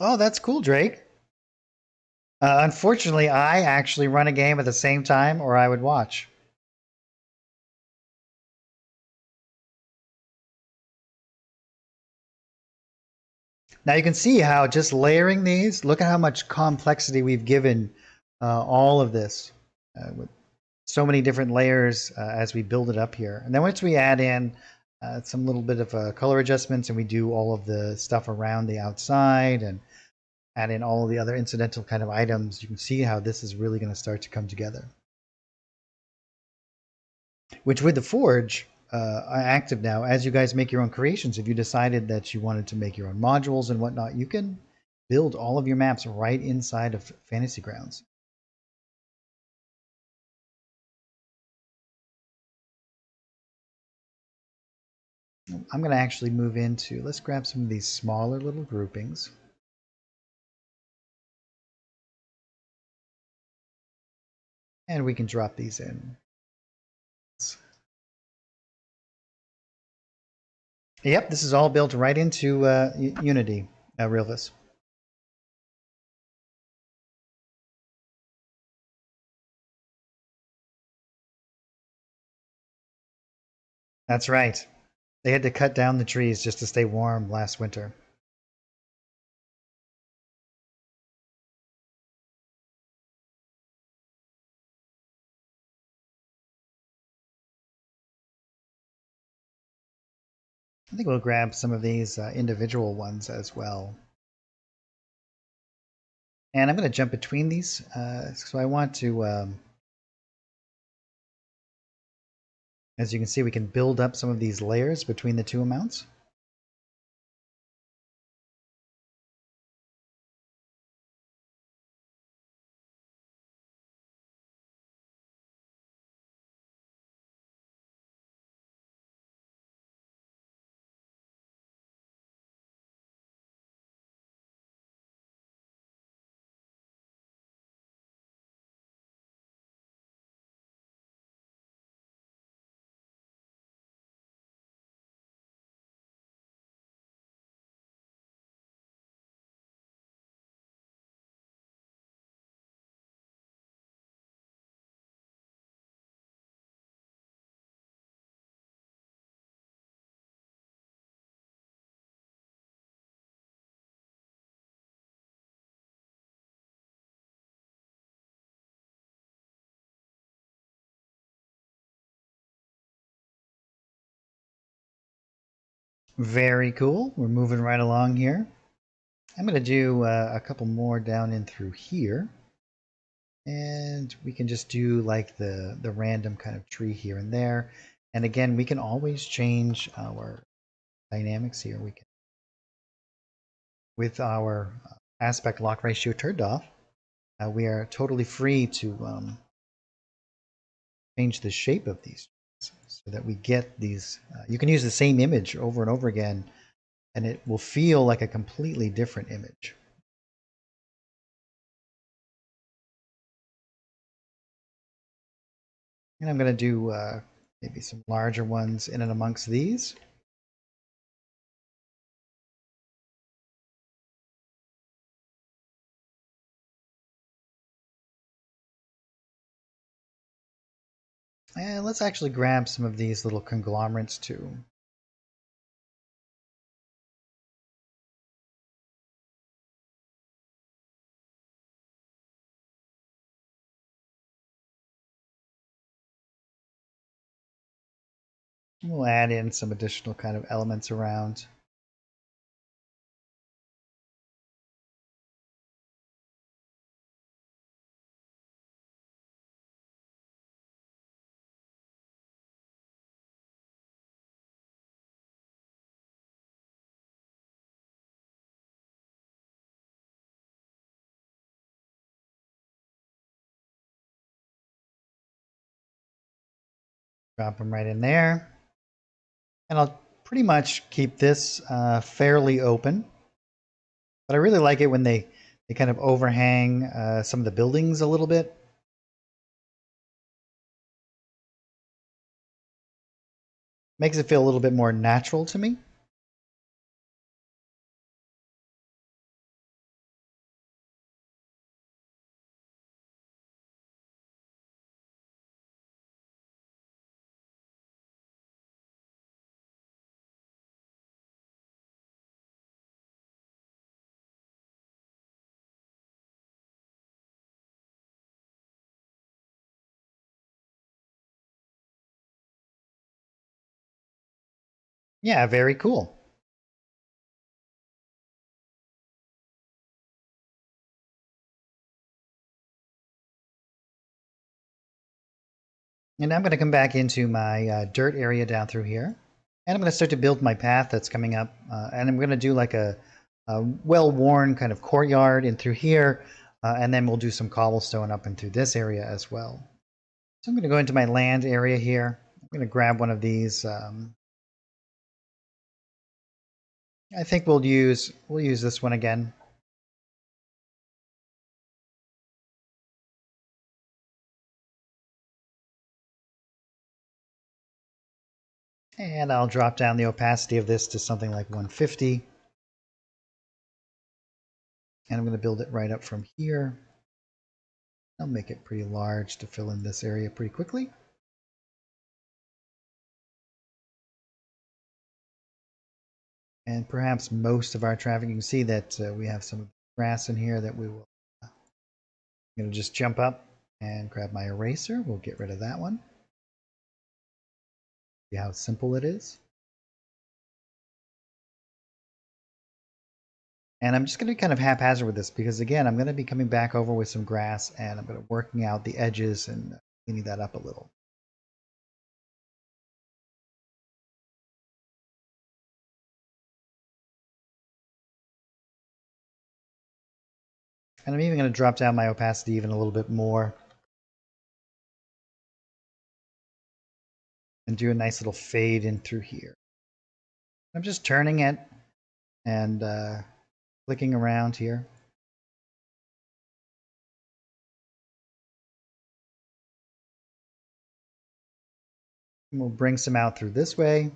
Oh, that's cool, Drake. Unfortunately, I actually run a game at the same time, or I would watch. Now you can see how just layering these, look at how much complexity we've given all of this with so many different layers as we build it up here. And then once we add in some little bit of color adjustments and we do all of the stuff around the outside and add in all of the other incidental kind of items, you can see how this is really going to start to come together. Which with the Forge active now, as you guys make your own creations, if you decided that you wanted to make your own modules and whatnot, you can build all of your maps right inside of Fantasy Grounds. I'm going to actually move into, let's grab some of these smaller little groupings. And we can drop these in. Yep, this is all built right into Unity, Realvis. That's right. They had to cut down the trees just to stay warm last winter. I think we'll grab some of these individual ones as well. And I'm going to jump between these. So I want to, as you can see, we can build up some of these layers between the two amounts. Very cool. We're moving right along here. I'm going to do a couple more down in through here. And we can just do like the random kind of tree here and there. And again, we can always change our dynamics here. We can, with our aspect lock ratio turned off, we are totally free to change the shape of these so that we get these. You can use the same image over and over again, and it will feel like a completely different image. And I'm going to do maybe some larger ones in and amongst these. And let's actually grab some of these little conglomerates too. We'll add in some additional kind of elements around. Drop them right in there. And I'll pretty much keep this fairly open. But I really like it when they kind of overhang some of the buildings a little bit. Makes it feel a little bit more natural to me. Yeah, very cool. And I'm going to come back into my dirt area down through here. And I'm going to start to build my path that's coming up. And I'm going to do like a well-worn kind of courtyard in through here. And then we'll do some cobblestone up and through this area as well. So I'm going to go into my land area here. I'm going to grab one of these. I think we'll use this one again. And I'll drop down the opacity of this to something like 150. And I'm going to build it right up from here. I'll make it pretty large to fill in this area pretty quickly. And perhaps most of our traffic, you can see that we have some grass in here that we will. I'm going to just jump up and grab my eraser. We'll get rid of that one. See how simple it is. And I'm just going to be kind of haphazard with this because, again, I'm going to be coming back over with some grass and I'm going to be working out the edges and cleaning that up a little. And I'm even going to drop down my opacity even a little bit more. And do a nice little fade in through here. I'm just turning it and clicking around here. And we'll bring some out through this way.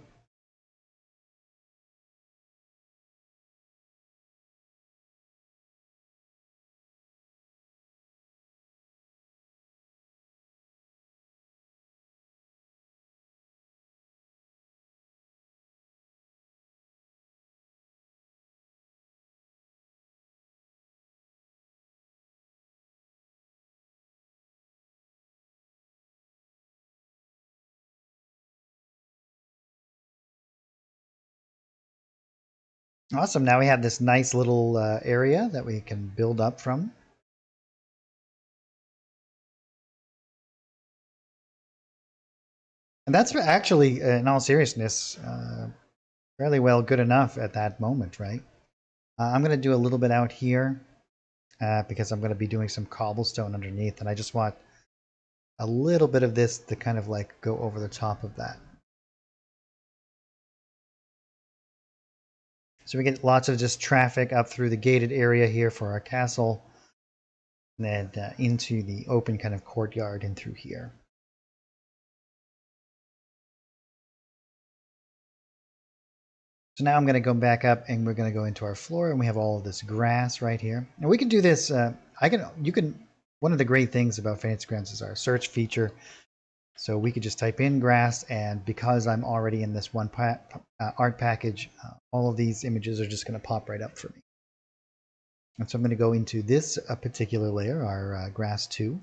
Awesome. Now we have this nice little area that we can build up from. And that's actually, in all seriousness, fairly well good enough at that moment, right? I'm going to do a little bit out here because I'm going to be doing some cobblestone underneath, and I just want a little bit of this to kind of like go over the top of that. So we get lots of just traffic up through the gated area here for our castle, and then into the open kind of courtyard and through here. So now I'm going to go back up and we're going to go into our floor, and we have all of this grass right here. And we can do this. One of the great things about Fantasy Grounds is our search feature. So we could just type in grass, and because I'm already in this one art package, all of these images are just going to pop right up for me. And so I'm going to go into this particular layer, our grass 2.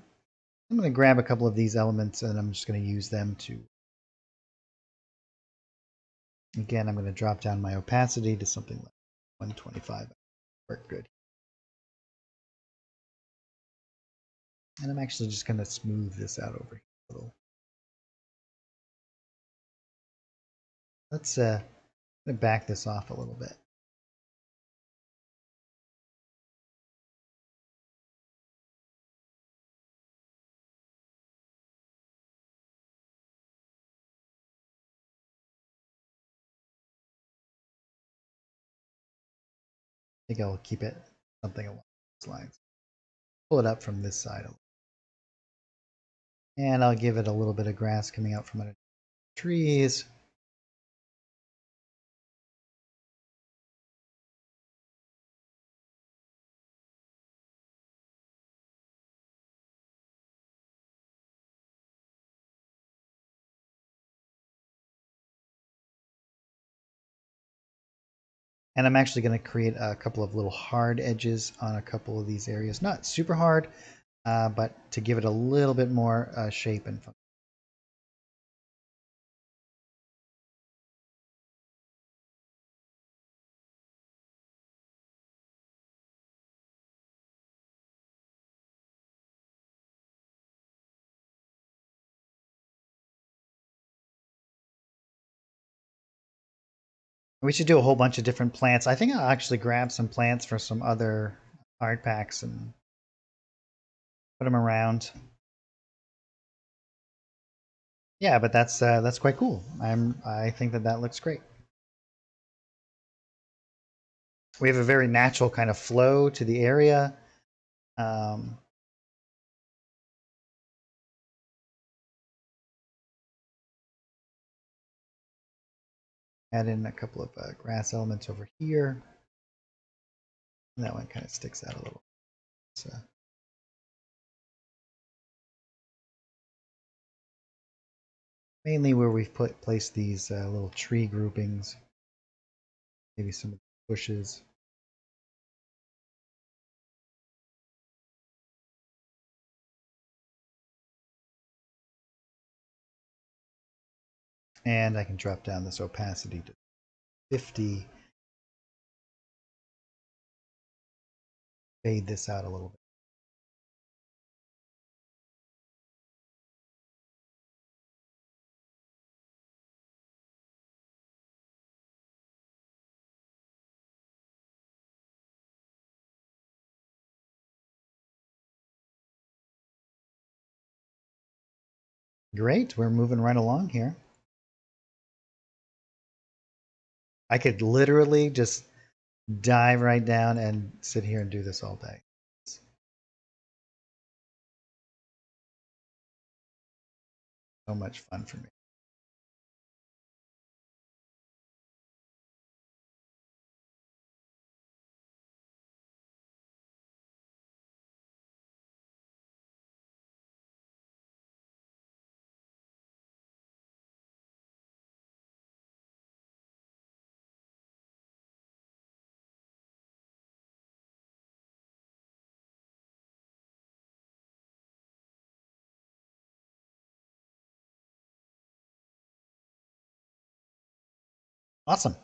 I'm going to grab a couple of these elements and I'm just going to use them to, again, I'm going to drop down my opacity to something like 125. Work good. And I'm actually just going to smooth this out over here a little. Let's back this off a little bit. I think I'll keep it something along those lines. Pull it up from this side. And I'll give it a little bit of grass coming out from under the trees. And I'm actually going to create a couple of little hard edges on a couple of these areas. Not super hard, but to give it a little bit more shape and function. We should do a whole bunch of different plants. I think I'll actually grab some plants for some other art packs and put them around. Yeah, but that's quite cool. I think that looks great. We have a very natural kind of flow to the area. Um, add in a couple of grass elements over here. And that one kind of sticks out a little. So mainly where we've placed these little tree groupings, maybe some bushes. And I can drop down this opacity to 50. Fade this out a little bit. Great, we're moving right along here. I could literally just dive right down and sit here and do this all day. So much fun for me. Awesome.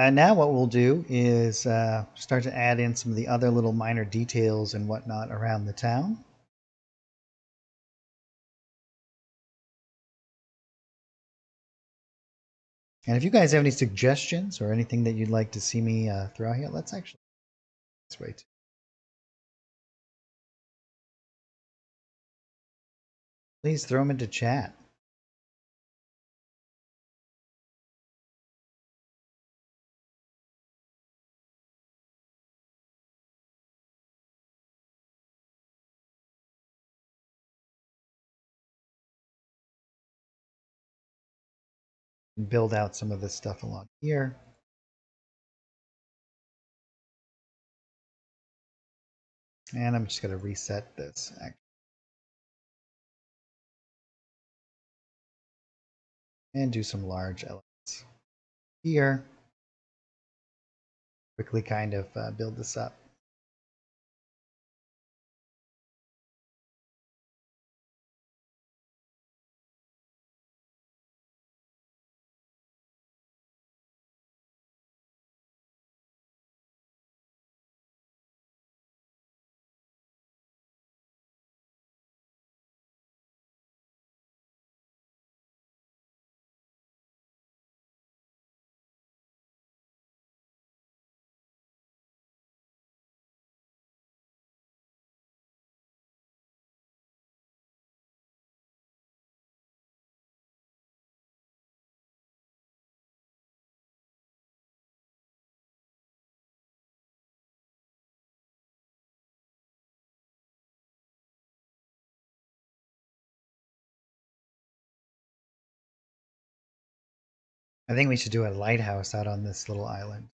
Now what we'll do is start to add in some of the other little minor details and whatnot around the town. And if you guys have any suggestions or anything that you'd like to see me throw out here, let's actually this way too. Please throw them into chat. And build out some of this stuff along here. And I'm just going to reset this actually. And do some large elements here. Quickly kind of build this up. I think we should do a lighthouse out on this little island.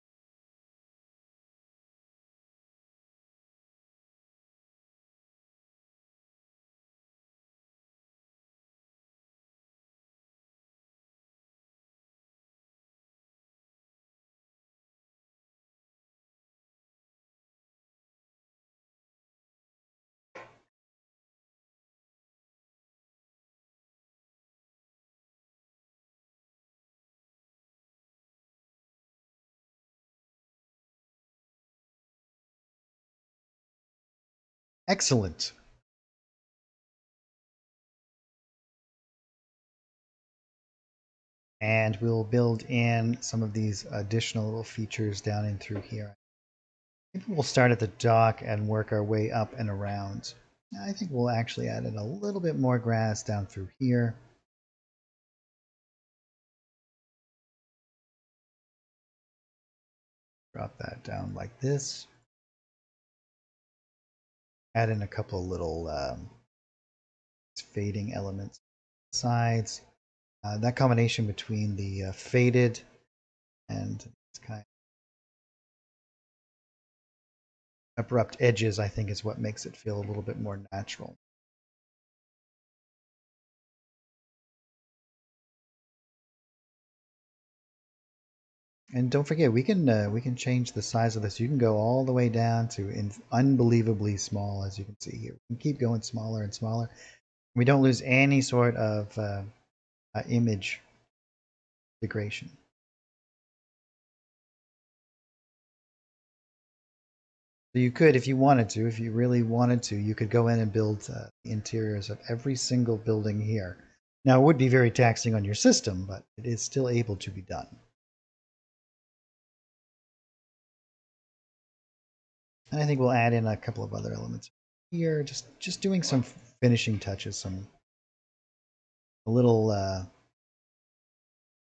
Excellent. And we'll build in some of these additional little features down in through here. Maybe we'll start at the dock and work our way up and around. I think we'll actually add in a little bit more grass down through here. Drop that down like this. Add in a couple of little fading elements sides. That combination between the faded and this kind of abrupt edges, I think, is what makes it feel a little bit more natural. And don't forget, we can change the size of this. You can go all the way down to unbelievably small, as you can see here. We can keep going smaller and smaller. We don't lose any sort of image integration. So you could, if you wanted to, if you really wanted to, you could go in and build the interiors of every single building here. Now, it would be very taxing on your system, but it is still able to be done. And I think we'll add in a couple of other elements here, just doing some finishing touches, some little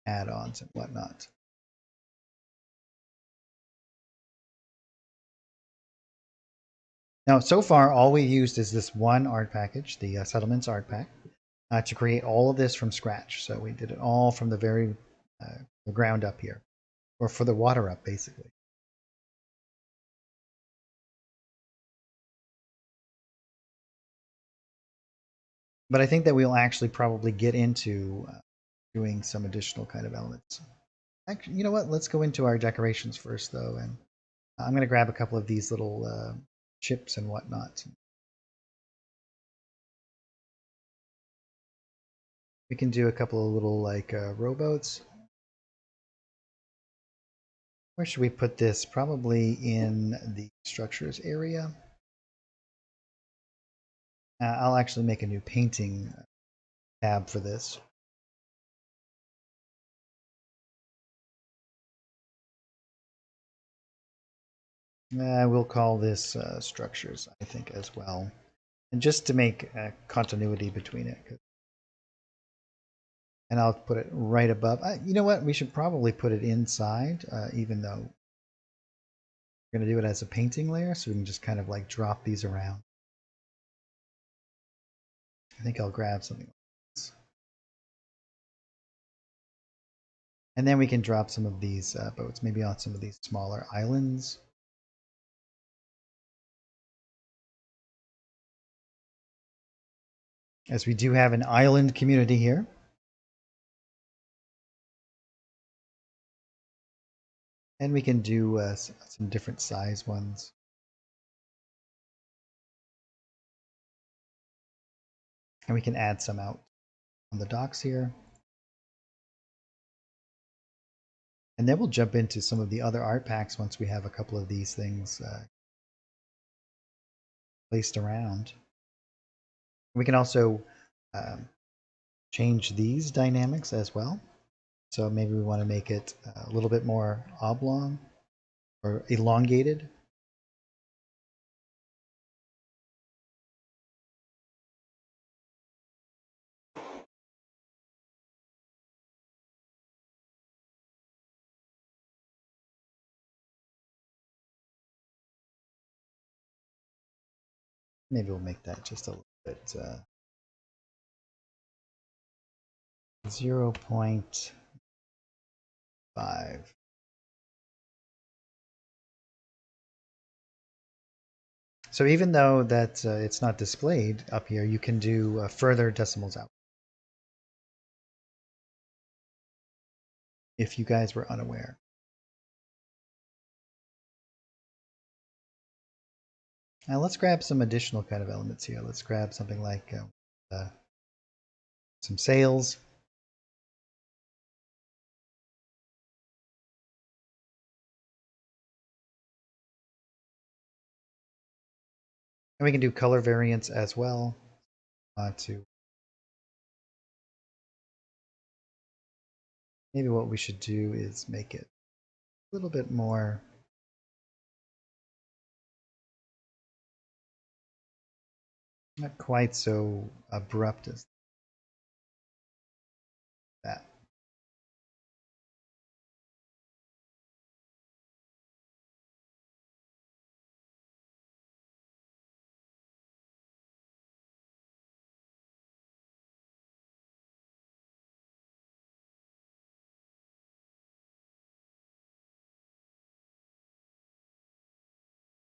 add-ons and whatnot. Now, so far, all we used is this one art package, the Settlements art pack, to create all of this from scratch. So we did it all from the very the ground up here, or for the water up, basically. But I think that we'll actually probably get into doing some additional kind of elements. Actually, you know what? Let's go into our decorations first, though, and I'm going to grab a couple of these little chips and whatnot. We can do a couple of little like rowboats. Where should we put this? Probably in the structures area. I'll actually make a new painting tab for this. We'll call this structures, I think, as well. And just to make continuity between it. And I'll put it right above. You know what? We should probably put it inside, even though we're going to do it as a painting layer, so we can just kind of like drop these around. I think I'll grab something like this. And then we can drop some of these boats, maybe on some of these smaller islands. As we do have an island community here. And we can do some different size ones. And we can add some out on the docks here. And then we'll jump into some of the other art packs once we have a couple of these things placed around. We can also change these dynamics as well. So maybe we want to make it a little bit more oblong or elongated. Maybe we'll make that just a little bit 0.5. So even though that it's not displayed up here, you can do further decimals out. If you guys were unaware. Now let's grab some additional kind of elements here. Let's grab something like some sails. And we can do color variants as well. Maybe what we should do is make it a little bit more not quite so abrupt as that.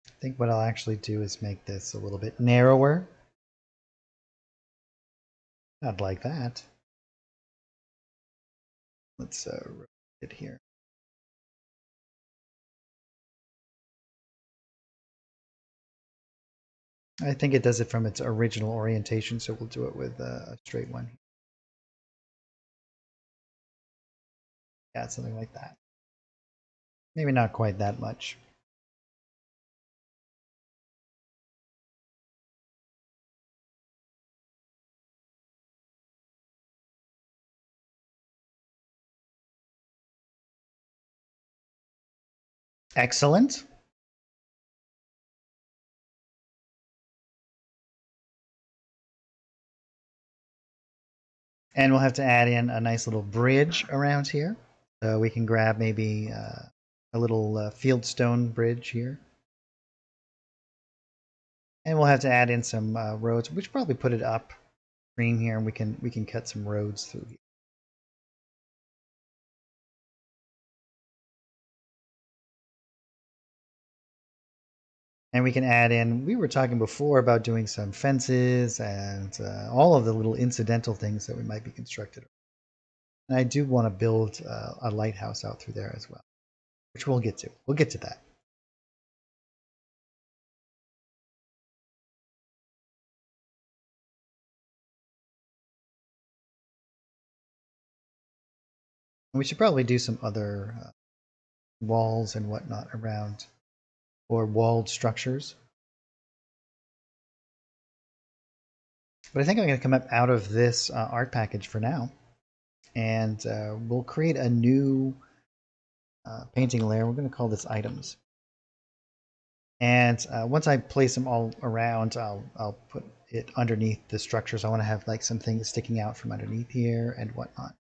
I think what I'll actually do is make this a little bit narrower. Not like that. Let's rotate it here. I think it does it from its original orientation, so we'll do it with a straight one. Yeah, something like that. Maybe not quite that much. Excellent. And we'll have to add in a nice little bridge around here. So we can grab maybe a little fieldstone bridge here. And we'll have to add in some roads. We should probably put it up screen here, and we can cut some roads through here. And we can add in, we were talking before about doing some fences and all of the little incidental things that we might be constructed. And I do want to build a lighthouse out through there as well, which we'll get to. We'll get to that. And we should probably do some other walls and whatnot around, or walled structures. But I think I'm going to come up out of this art package for now, and we'll create a new painting layer. We're going to call this items. And once I place them all around, I'll put it underneath the structures. I want to have like some things sticking out from underneath here and whatnot.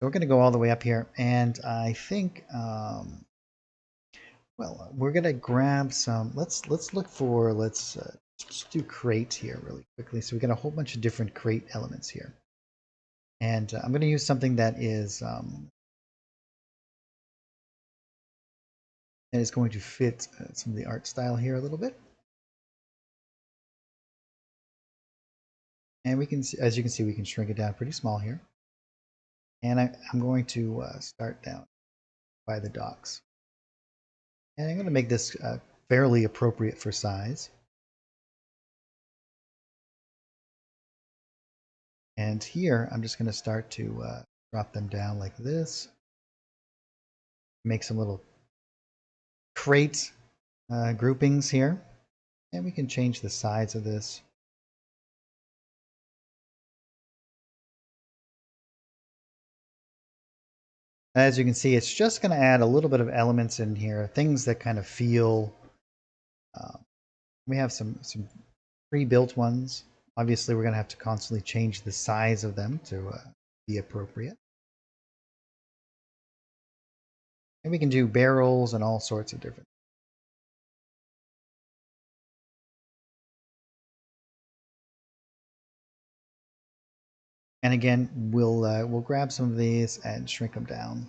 So we're going to go all the way up here, and I think, well, we're going to grab some. Let's look for. Let's just do crate here really quickly. So we got a whole bunch of different crate elements here, and I'm going to use something that is going to fit some of the art style here a little bit. And we can, as you can see, we can shrink it down pretty small here. And I'm going to start down by the docks. And I'm going to make this fairly appropriate for size. And here, I'm just going to start to drop them down like this. Make some little crate groupings here. And we can change the size of this. As you can see, it's just going to add a little bit of elements in here, things that kind of feel. We have some pre-built ones. Obviously, we're going to have to constantly change the size of them to be appropriate. And we can do barrels and all sorts of different. And again, we'll grab some of these and shrink them down.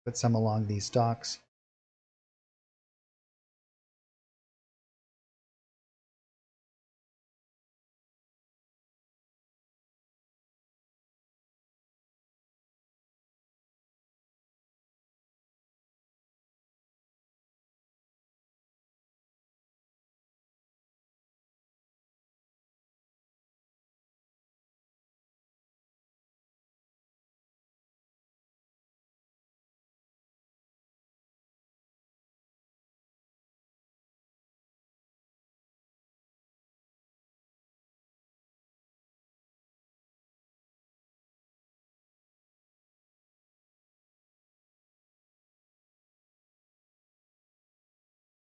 Put some along these docks.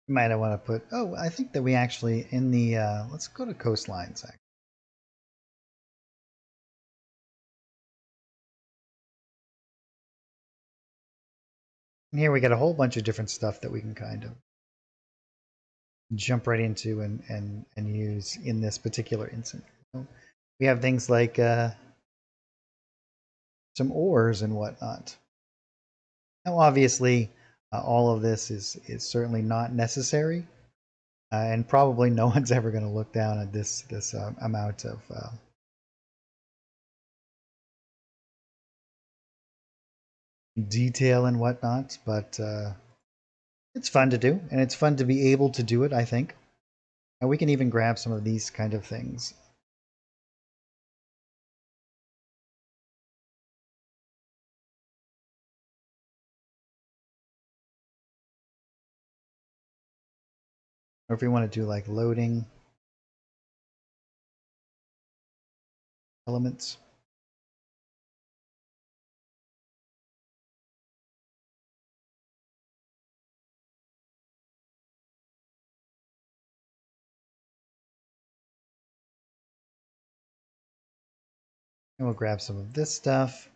You might want to put, oh, I think that we actually, in the, let's go to coastlines. And here we got a whole bunch of different stuff that we can kind of jump right into and use in this particular instance. So we have things like some oars and whatnot. Now, obviously, all of this is certainly not necessary, and probably no one's ever going to look down at this amount of detail and whatnot. But it's fun to do, and it's fun to be able to do it, I think. And we can even grab some of these kind of things. Or if we want to do like loading elements. And we'll grab some of this stuff.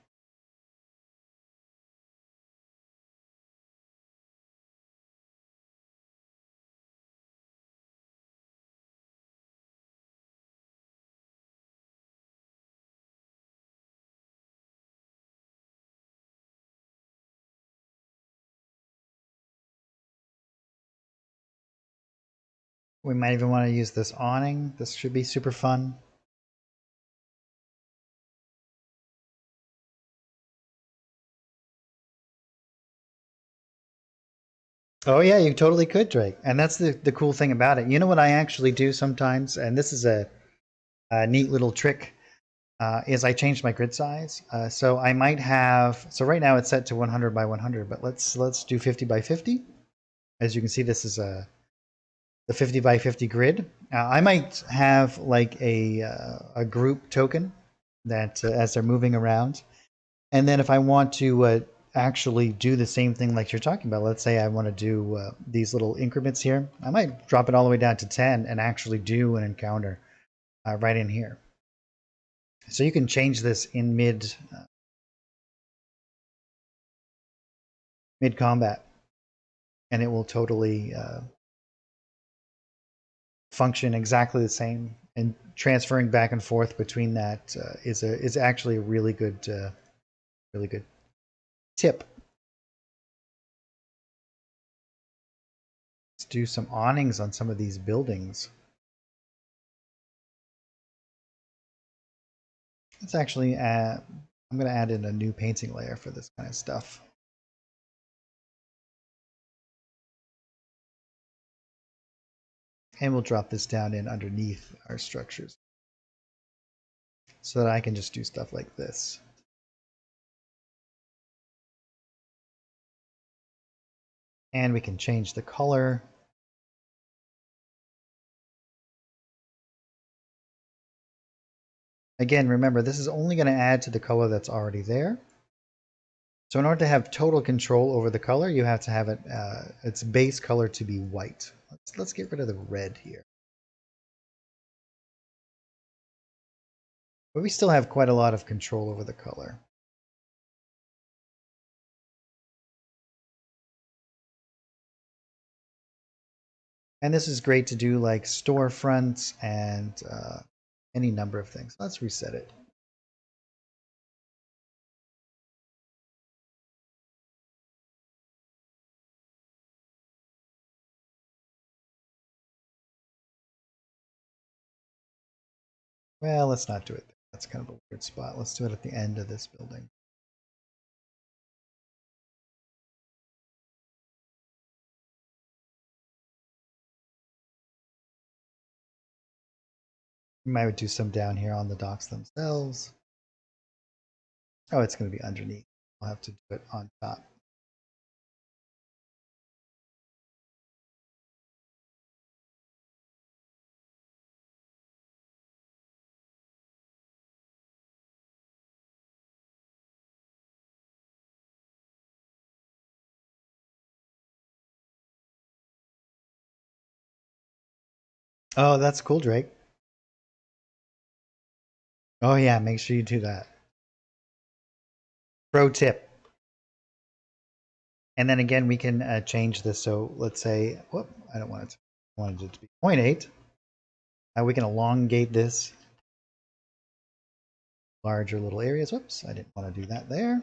We might even want to use this awning. This should be super fun. Oh yeah, you totally could, Drake. And that's the cool thing about it. You know what I actually do sometimes, and this is a neat little trick is I changed my grid size. So I might have, so right now it's set to 100 by 100, but let's do 50 by 50. As you can see, this is the 50 by 50 grid. I might have like a group token that as they're moving around. And then if I want to actually do the same thing like you're talking about, let's say I want to do these little increments here, I might drop it all the way down to 10 and actually do an encounter right in here. So you can change this in mid combat, and it will totally function exactly the same. And transferring back and forth between that is actually a really good tip. Let's do some awnings on some of these buildings. Let's actually add, I'm going to add in a new painting layer for this kind of stuff. And we'll drop this down in underneath our structures so that I can just do stuff like this. And we can change the color. Again, remember, this is only going to add to the color that's already there. So in order to have total control over the color, you have to have it its base color to be white. Let's get rid of the red here. But we still have quite a lot of control over the color. And this is great to do like storefronts and any number of things. Let's reset it. Well, let's not do it there. That's kind of a weird spot. Let's do it at the end of this building. We might do some down here on the docks themselves. Oh, it's going to be underneath. I'll have to do it on top. Oh, that's cool, Drake. Oh yeah, make sure you do that. Pro tip. And then again, we can change this. So let's say, whoop, I don't want it to, I wanted it to be 0.8. We can elongate this larger little areas. Whoops, I didn't want to do that there.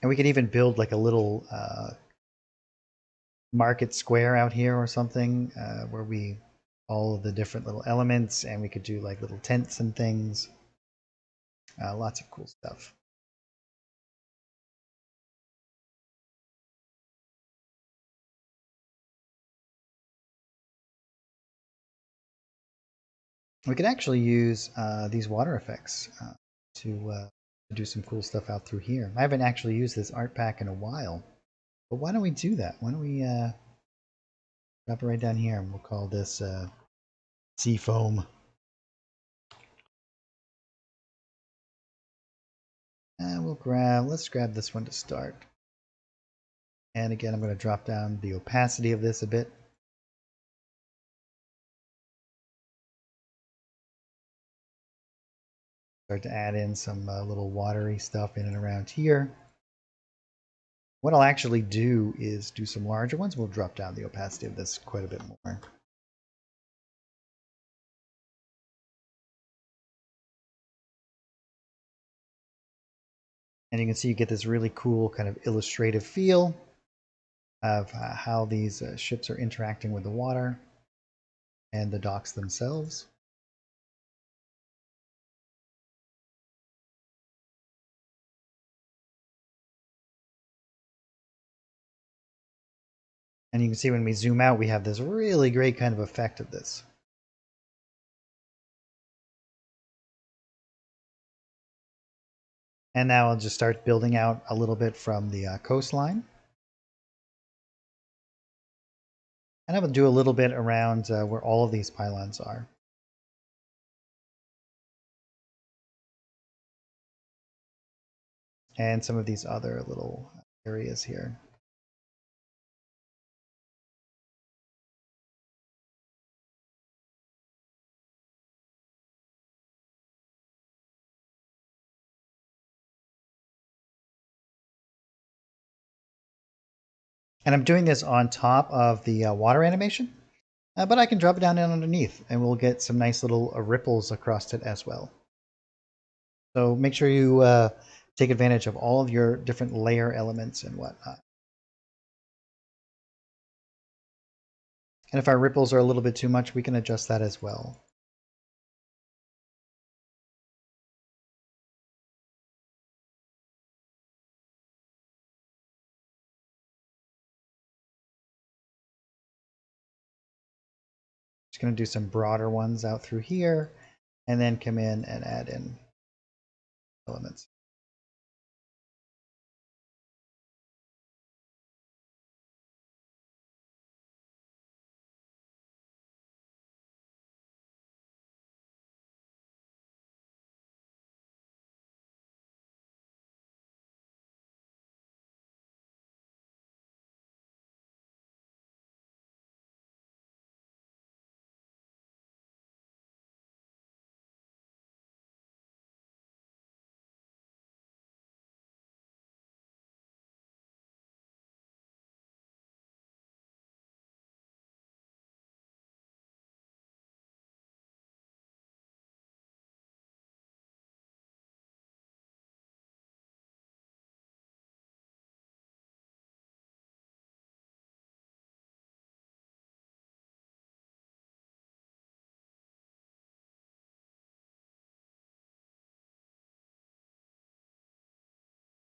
And we could even build like a little market square out here or something where we all of the different little elements, and we could do like little tents and things. Lots of cool stuff. We could actually use these water effects to do some cool stuff out through here. I haven't actually used this art pack in a while, but why don't we do that? Why don't we drop it right down here, and we'll call this sea foam. And let's grab this one to start. And again, I'm going to drop down the opacity of this a bit. Start to add in some little watery stuff in and around here. What I'll actually do is do some larger ones. We'll drop down the opacity of this quite a bit more. And you can see you get this really cool kind of illustrative feel of how these ships are interacting with the water and the docks themselves. And you can see when we zoom out, we have this really great kind of effect of this. And now I'll just start building out a little bit from the coastline. And I will do a little bit around where all of these pylons are. And some of these other little areas here. And I'm doing this on top of the water animation, but I can drop it down underneath and we'll get some nice little ripples across it as well. So make sure you take advantage of all of your different layer elements and whatnot. And if our ripples are a little bit too much, we can adjust that as well. Just going to do some broader ones out through here and then come in and add in elements.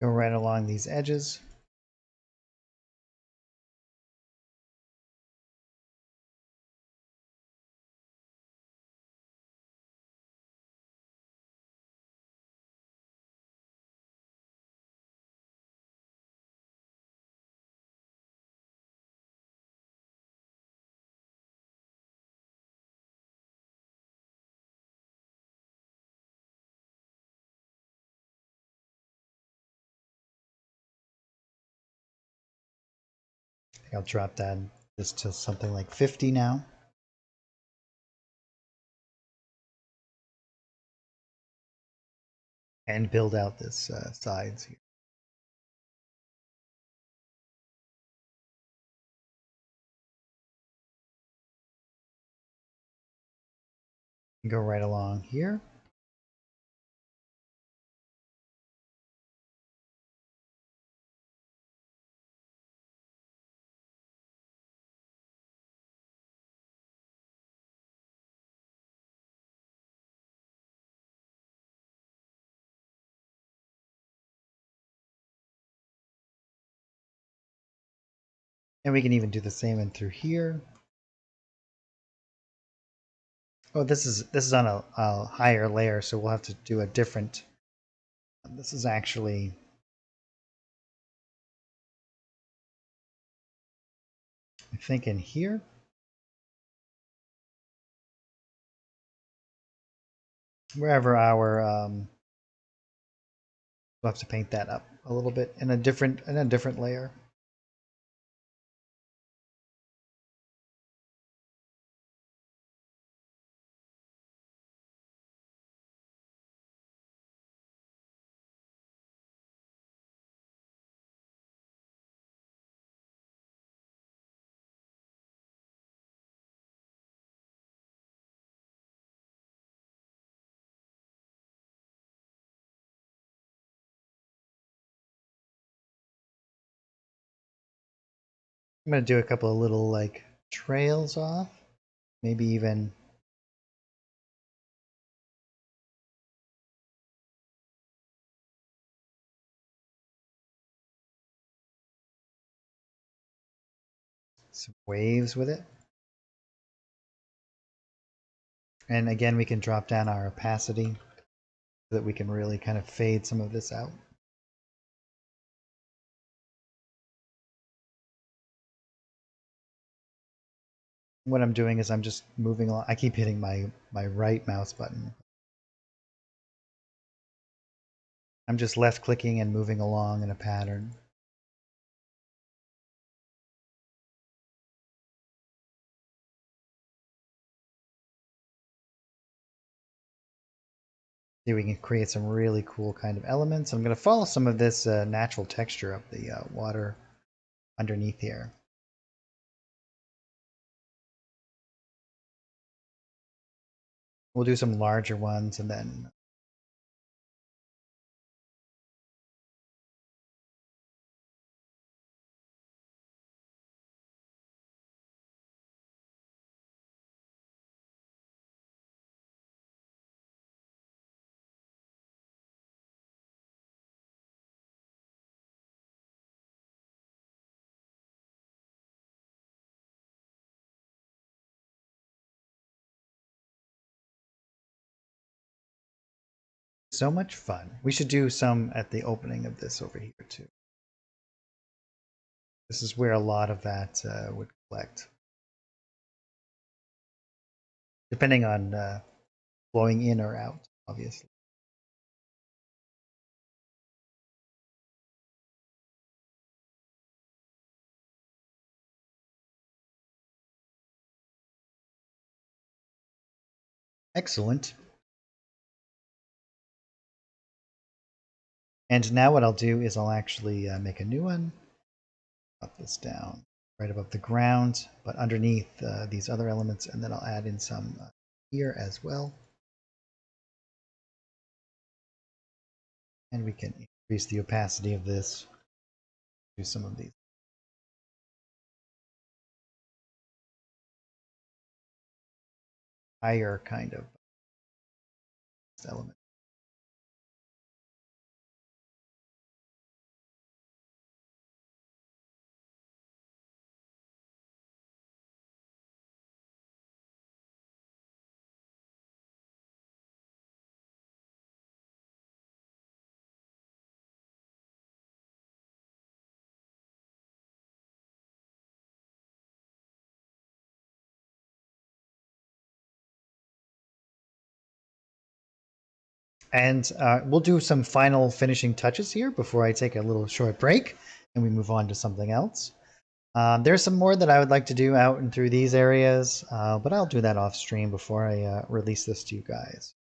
Go right along these edges. I'll drop that just to something like 50 now. And build out this sides here. Go right along here. And we can even do the same in through here. Oh, this is on a higher layer, so we'll have to do a different. This is actually I think in here. Wherever our we'll have to paint that up a little bit in a different layer. I'm gonna do a couple of little like trails off, maybe even some waves with it. And again, we can drop down our opacity so that we can really kind of fade some of this out. What I'm doing is I'm just moving along. I keep hitting my right mouse button. I'm just left clicking and moving along in a pattern. See, we can create some really cool kind of elements. I'm going to follow some of this natural texture of the water underneath here. We'll do some larger ones and then so much fun. We should do some at the opening of this over here too. This is where a lot of that would collect. Depending on flowing in or out, obviously. Excellent. And now what I'll do is I'll actually make a new one. Drop this down right above the ground, but underneath these other elements, and then I'll add in some here as well. And we can increase the opacity of this. Do some of these. Higher kind of element. And we'll do some final finishing touches here before I take a little short break and we move on to something else. There's some more that I would like to do out and through these areas, but I'll do that off stream before I release this to you guys.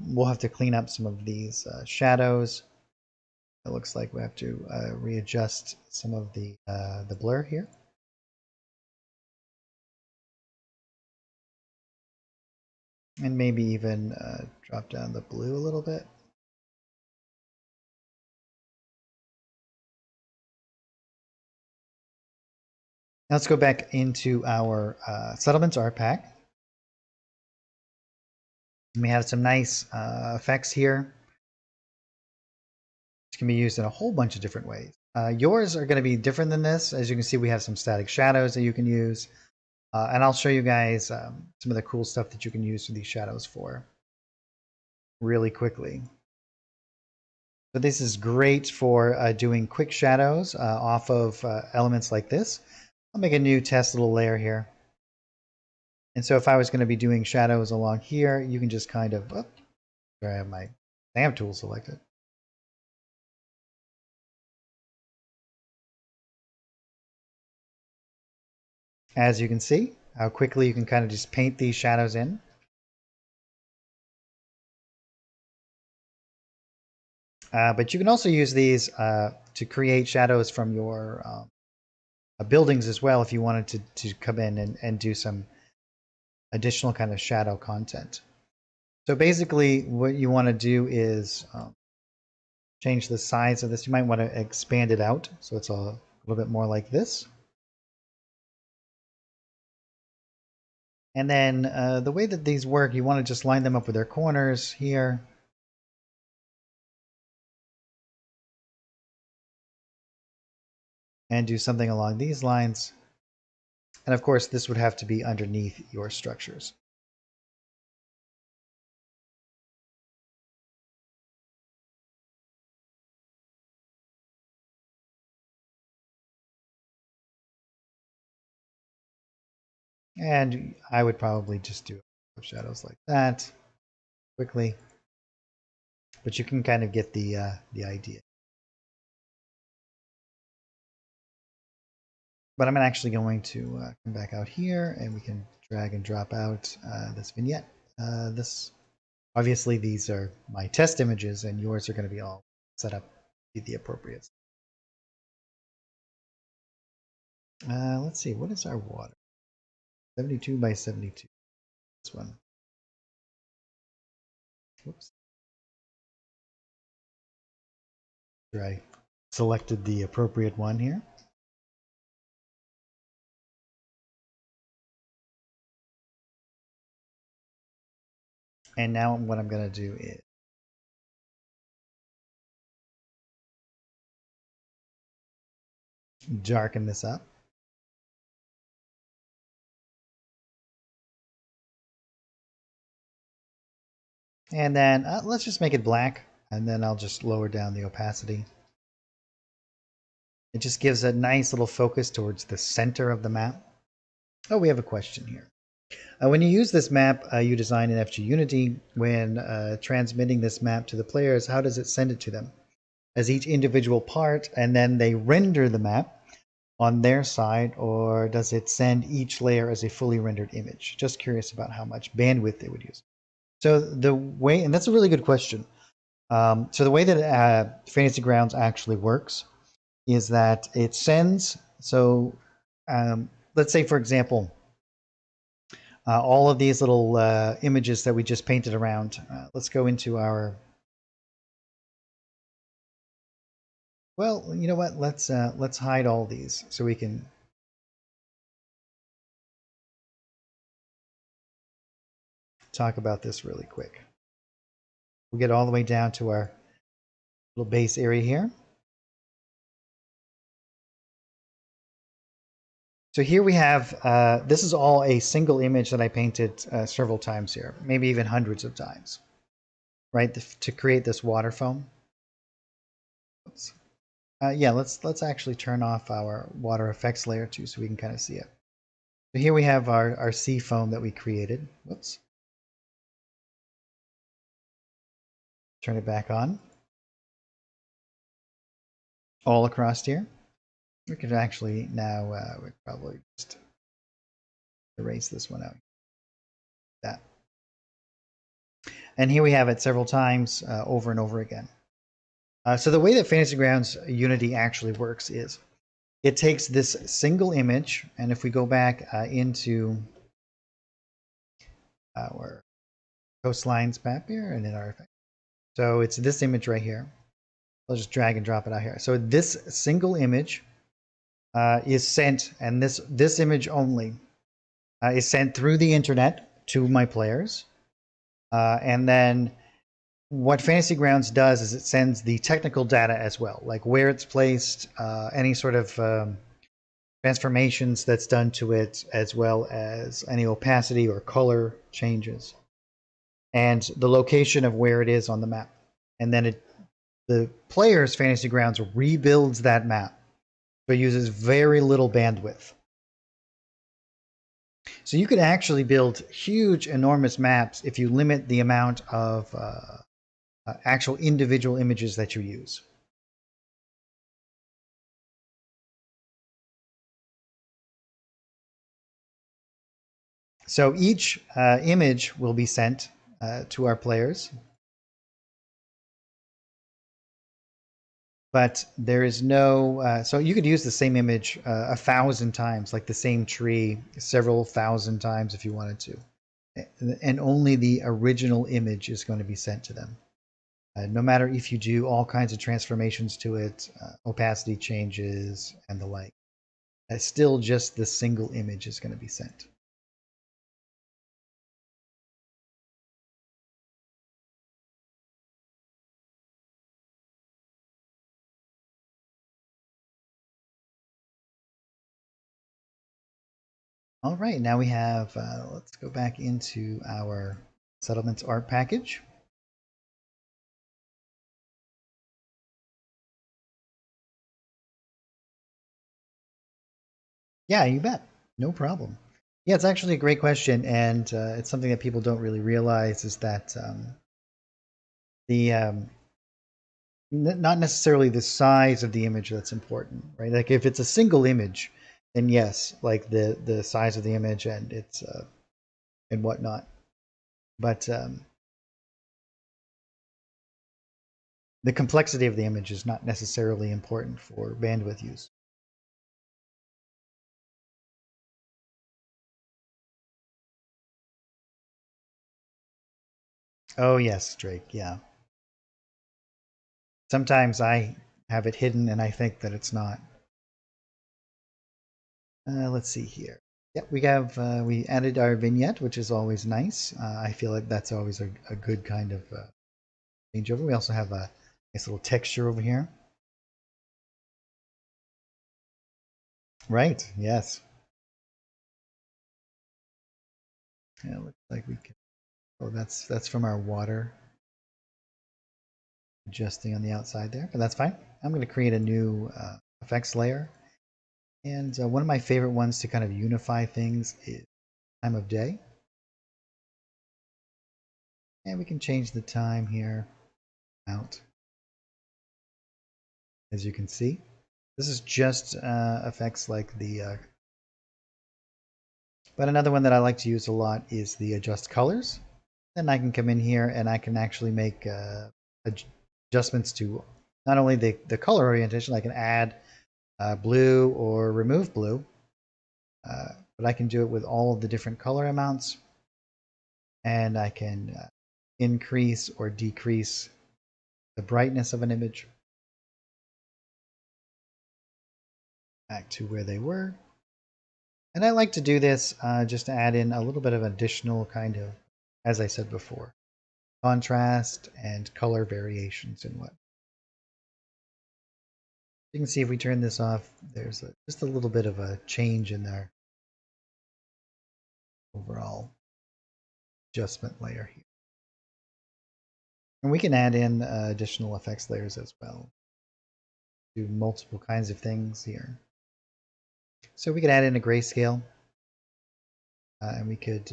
We'll have to clean up some of these shadows. It looks like we have to readjust some of the blur here. And maybe even drop down the blue a little bit. Now let's go back into our settlements art pack. And we have some nice effects here, which can be used in a whole bunch of different ways. Yours are going to be different than this. As you can see, we have some static shadows that you can use. And I'll show you guys some of the cool stuff that you can use these shadows for really quickly. But this is great for doing quick shadows off of elements like this. I'll make a new test little layer here. And so if I was going to be doing shadows along here, you can just kind of, oh, there I have my stamp tool selected. As you can see, how quickly you can kind of just paint these shadows in. But you can also use these to create shadows from your buildings as well if you wanted to come in and do some additional kind of shadow content. So basically what you want to do is change the size of this. You might want to expand it out so it's a little bit more like this. And then the way that these work, you want to just line them up with their corners here. And do something along these lines. And of course, this would have to be underneath your structures. And I would probably just do shadows like that quickly, but you can kind of get the idea. But I'm actually going to come back out here, and we can drag and drop out this vignette. This obviously these are my test images, and yours are going to be all set up to be the appropriate. Let's see, what is our water? 72 by 72. This one. Whoops. I selected the appropriate one here. And now what I'm going to do is darken this up. And then let's just make it black, and then I'll just lower down the opacity. It just gives a nice little focus towards the center of the map. Oh, we have a question here. When you use this map you design in FG Unity, when transmitting this map to the players, how does it send it to them? As each individual part, and then they render the map on their side, or does it send each layer as a fully rendered image? Just curious about how much bandwidth they would use. So the way, and that's a really good question. So the way that Fantasy Grounds actually works is that it sends, so let's say, for example, all of these little images that we just painted around. Let's go into our, well, you know what? Let's hide all these so we can talk about this really quick. We'll get all the way down to our little base area here. So here we have, this is all a single image that I painted several times here, maybe even hundreds of times, right, to create this water foam. Yeah, let's actually turn off our water effects layer too, so we can kind of see it. So here we have our sea foam that we created. Whoops. Turn it back on. All across here. We could actually now, we'd probably just erase this one out. That. And here we have it several times over and over again. So the way that Fantasy Grounds Unity actually works is it takes this single image, and if we go back into our coastlines map here and in our effect. So it's this image right here. I'll just drag and drop it out here. So this single image is sent, and this image only is sent through the internet to my players. And then what Fantasy Grounds does is it sends the technical data as well, like where it's placed, any sort of transformations that's done to it, as well as any opacity or color changes, and the location of where it is on the map. And then the player's Fantasy Grounds rebuilds that map. So it uses very little bandwidth. So you could actually build huge, enormous maps if you limit the amount of actual individual images that you use. So each image will be sent to our players. But there is no, so you could use the same image 1,000 times, like the same tree, several thousand times if you wanted to. And only the original image is going to be sent to them. No matter if you do all kinds of transformations to it, opacity changes, and the like. Still just the single image is going to be sent. All right, now we have, let's go back into our settlements art package. Yeah, you bet. No problem. Yeah, it's actually a great question, and it's something that people don't really realize is that the not necessarily the size of the image that's important, right? Like if it's a single image, then yes, like the size of the image and its and whatnot. But the complexity of the image is not necessarily important for bandwidth use. Oh yes, Drake. Yeah. Sometimes I have it hidden and I think that it's not. Let's see here. Yeah, we added our vignette, which is always nice. I feel like that's always a good kind of changeover. We also have a nice little texture over here. Right. Yes. Yeah, looks like we can. Oh, that's from our water adjusting on the outside there, but that's fine. I'm going to create a new effects layer, and one of my favorite ones to kind of unify things is time of day, and we can change the time here out. As you can see, this is just effects like the. But another one that I like to use a lot is the adjust colors. Then I can come in here and I can actually make adjustments to not only the color orientation. I can add blue or remove blue, but I can do it with all of the different color amounts, and I can increase or decrease the brightness of an image back to where they were. And I like to do this just to add in a little bit of additional kind of, as I said before, contrast and color variations and what. You can see if we turn this off, there's just a little bit of a change in their overall adjustment layer here. And we can add in additional effects layers as well. Do multiple kinds of things here. So we could add in a grayscale, and we could,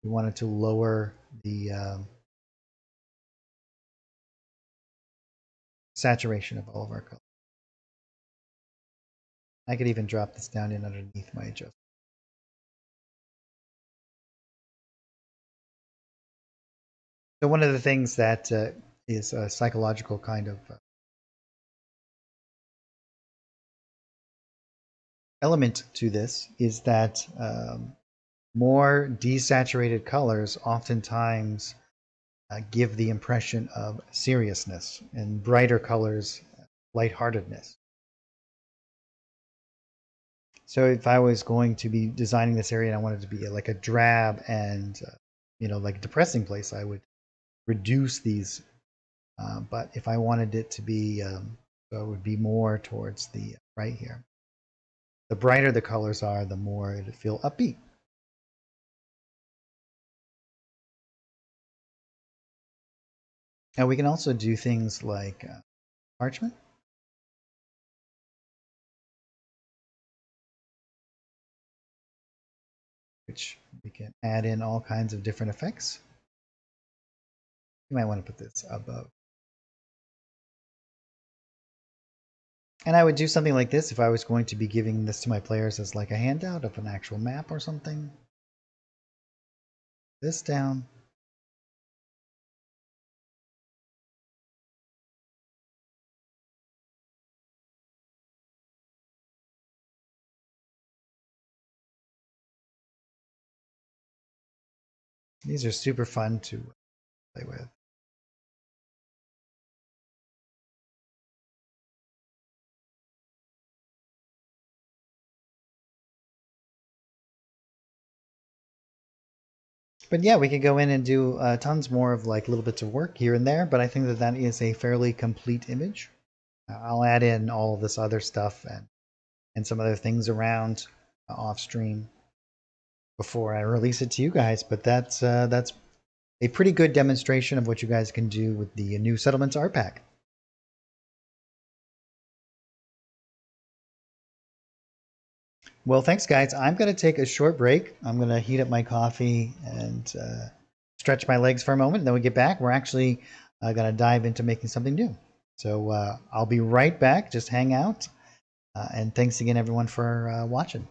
we wanted to lower the saturation of all of our colors. I could even drop this down in underneath my adjustment. So one of the things that is a psychological kind of element to this is that more desaturated colors oftentimes give the impression of seriousness, and brighter colors, lightheartedness. So if I was going to be designing this area and I wanted it to be like a drab and like a depressing place, I would reduce these. But if I wanted it to be, so it would be more towards the right here. The brighter the colors are, the more it'll feel upbeat. And we can also do things like parchment. Which we can add in all kinds of different effects. You might want to put this above. And I would do something like this if I was going to be giving this to my players as like a handout of an actual map or something. This down. These are super fun to play with. But yeah, we could go in and do tons more of like little bits of work here and there, but I think that that is a fairly complete image. I'll add in all of this other stuff and some other things around off stream before I release it to you guys. But that's a pretty good demonstration of what you guys can do with the new Settlements art pack. Well, thanks, guys. I'm going to take a short break. I'm going to heat up my coffee and stretch my legs for a moment. And then we get back. We're actually going to dive into making something new. So I'll be right back. Just hang out. And thanks again, everyone, for watching.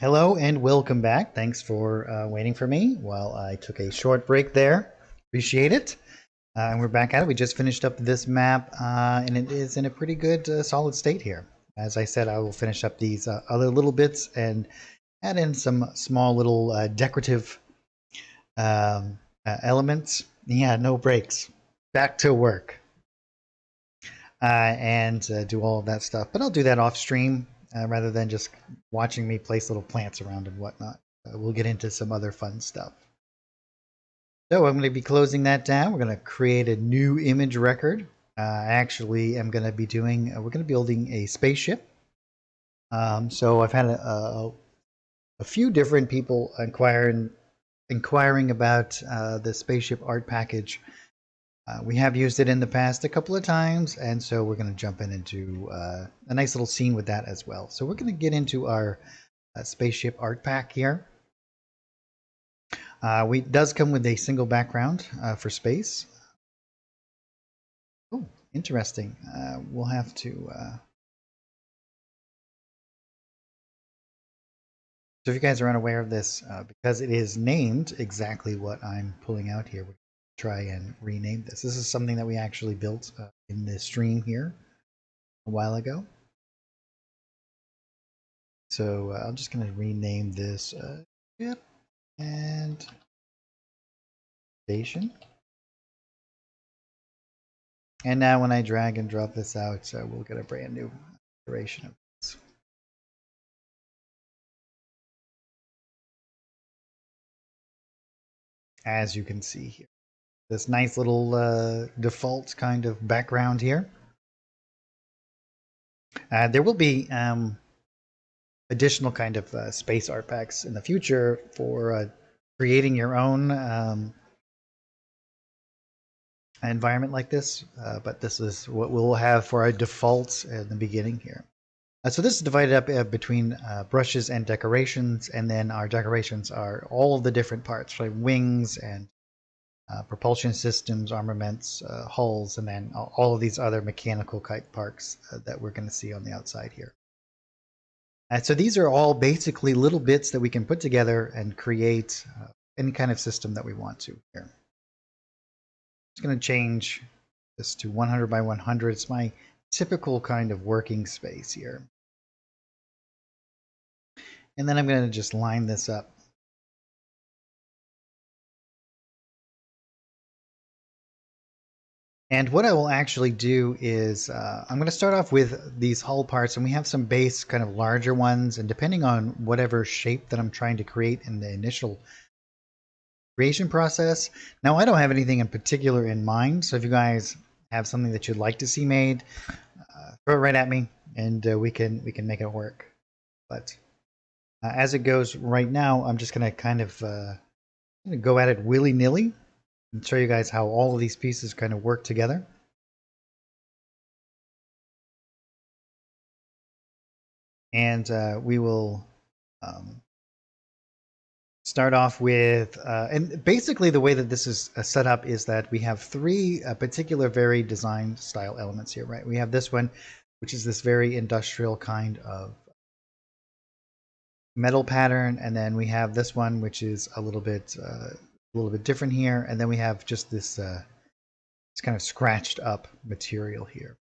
Hello and welcome back. Thanks for waiting for me while I took a short break there. Appreciate it. And we're back at it. We just finished up this map, and it is in a pretty good, solid state here. As I said, I will finish up these other little bits and add in some small little decorative elements. Yeah, no breaks. Back to work. And do all of that stuff. But I'll do that off stream rather than just watching me place little plants around and whatnot. We'll get into some other fun stuff. So I'm going to be closing that down. We're going to create a new image record. I actually am going to be doing, we're going to be building a spaceship. So I've had a few different people inquiring about the spaceship art package. We have used it in the past a couple of times, and so we're going to jump into a nice little scene with that as well. So we're going to get into our spaceship art pack here. It does come with a single background for space. Oh, interesting. We'll have to... So if you guys are unaware of this, because it is named exactly what I'm pulling out here, we'll try and rename this. This is something that we actually built in the stream here a while ago. So I'm just going to rename this ship and station. And now when I drag and drop this out, we'll get a brand new iteration of this. As you can see here, this nice little default kind of background here. There will be additional kind of space art packs in the future for creating your own environment like this, but this is what we'll have for our defaults in the beginning here. So this is divided up between brushes and decorations, and then our decorations are all of the different parts, like wings and propulsion systems, armaments, hulls, and then all of these other mechanical type parts that we're going to see on the outside here. And so these are all basically little bits that we can put together and create any kind of system that we want to here. Just going to change this to 100 by 100. It's my typical kind of working space here. And then I'm going to just line this up. And what I will actually do is I'm going to start off with these hull parts, and we have some base kind of larger ones, and depending on whatever shape that I'm trying to create in the initial creation process. Now, I don't have anything in particular in mind, so if you guys have something that you'd like to see made, throw it right at me, and we can make it work. But as it goes right now, I'm just going to kind of go at it willy-nilly and show you guys how all of these pieces kind of work together. And we will start off with, and basically the way that this is set up is that we have three particular very design style elements here, right? We have this one, which is this very industrial kind of metal pattern, and then we have this one, which is a little bit different here, and then we have just this kind of scratched up material here.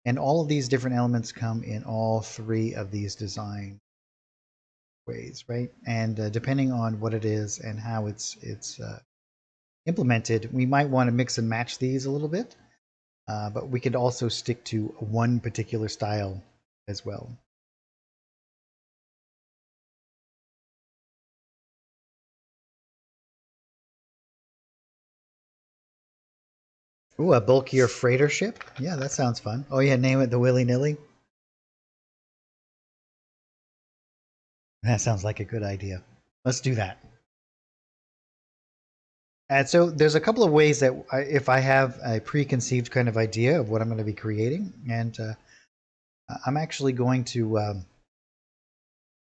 And all of these different elements come in all three of these design ways, right? And depending on what it is and how it's implemented, we might want to mix and match these a little bit, but we could also stick to one particular style as well. Ooh, a bulkier freighter ship? Yeah, that sounds fun. Oh yeah, name it the willy-nilly. That sounds like a good idea. Let's do that. And so there's a couple of ways that if I have a preconceived kind of idea of what I'm going to be creating, and I'm actually going to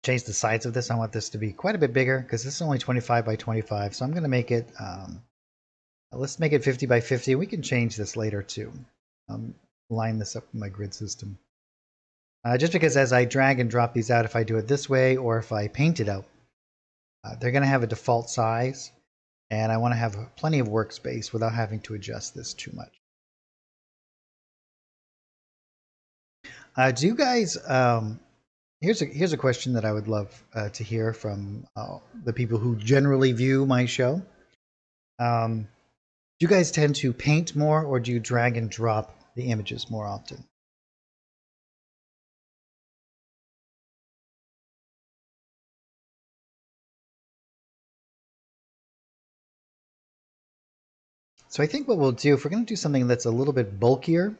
change the size of this. I want this to be quite a bit bigger because this is only 25 by 25. So I'm going to make it, let's make it 50 by 50. We can change this later too. Line this up with my grid system. Just because as I drag and drop these out, if I do it this way or if I paint it out, they're going to have a default size, and I want to have plenty of workspace without having to adjust this too much. Do you guys? Here's a question that I would love to hear from the people who generally view my show. Do you guys tend to paint more, or do you drag and drop the images more often? So I think what we'll do, if we're going to do something that's a little bit bulkier,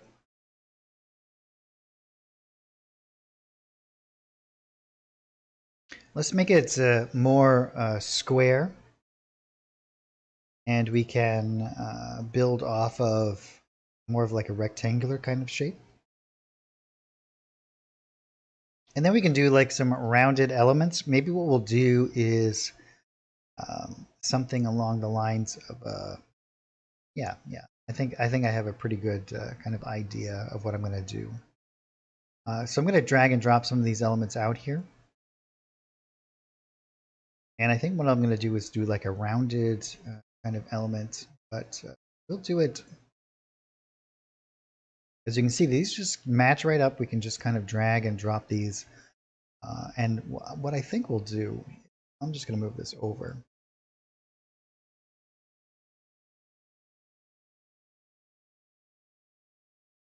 let's make it more square, and we can build off of more of like a rectangular kind of shape. And then we can do like some rounded elements. Maybe what we'll do is something along the lines of yeah. I think I have a pretty good kind of idea of what I'm going to do. So I'm going to drag and drop some of these elements out here. And I think what I'm going to do is do like a rounded kind of element, but we'll do it. As you can see, these just match right up. We can just kind of drag and drop these. And what I think we'll do, I'm just going to move this over.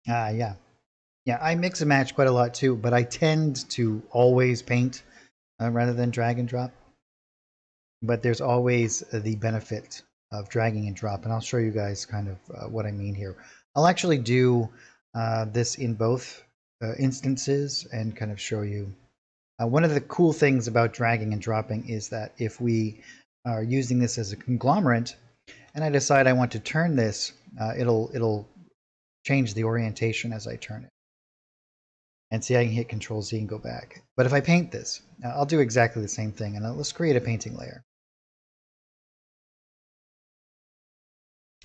Yeah. Yeah, I mix and match quite a lot too, but I tend to always paint rather than drag and drop. But there's always the benefit of dragging and drop, and I'll show you guys kind of what I mean here. I'll actually do this in both instances and kind of show you. One of the cool things about dragging and dropping is that if we are using this as a conglomerate, and I decide I want to turn this, it'll change the orientation as I turn it. And see, I can hit Control Z and go back. But if I paint this, I'll do exactly the same thing. And let's create a painting layer.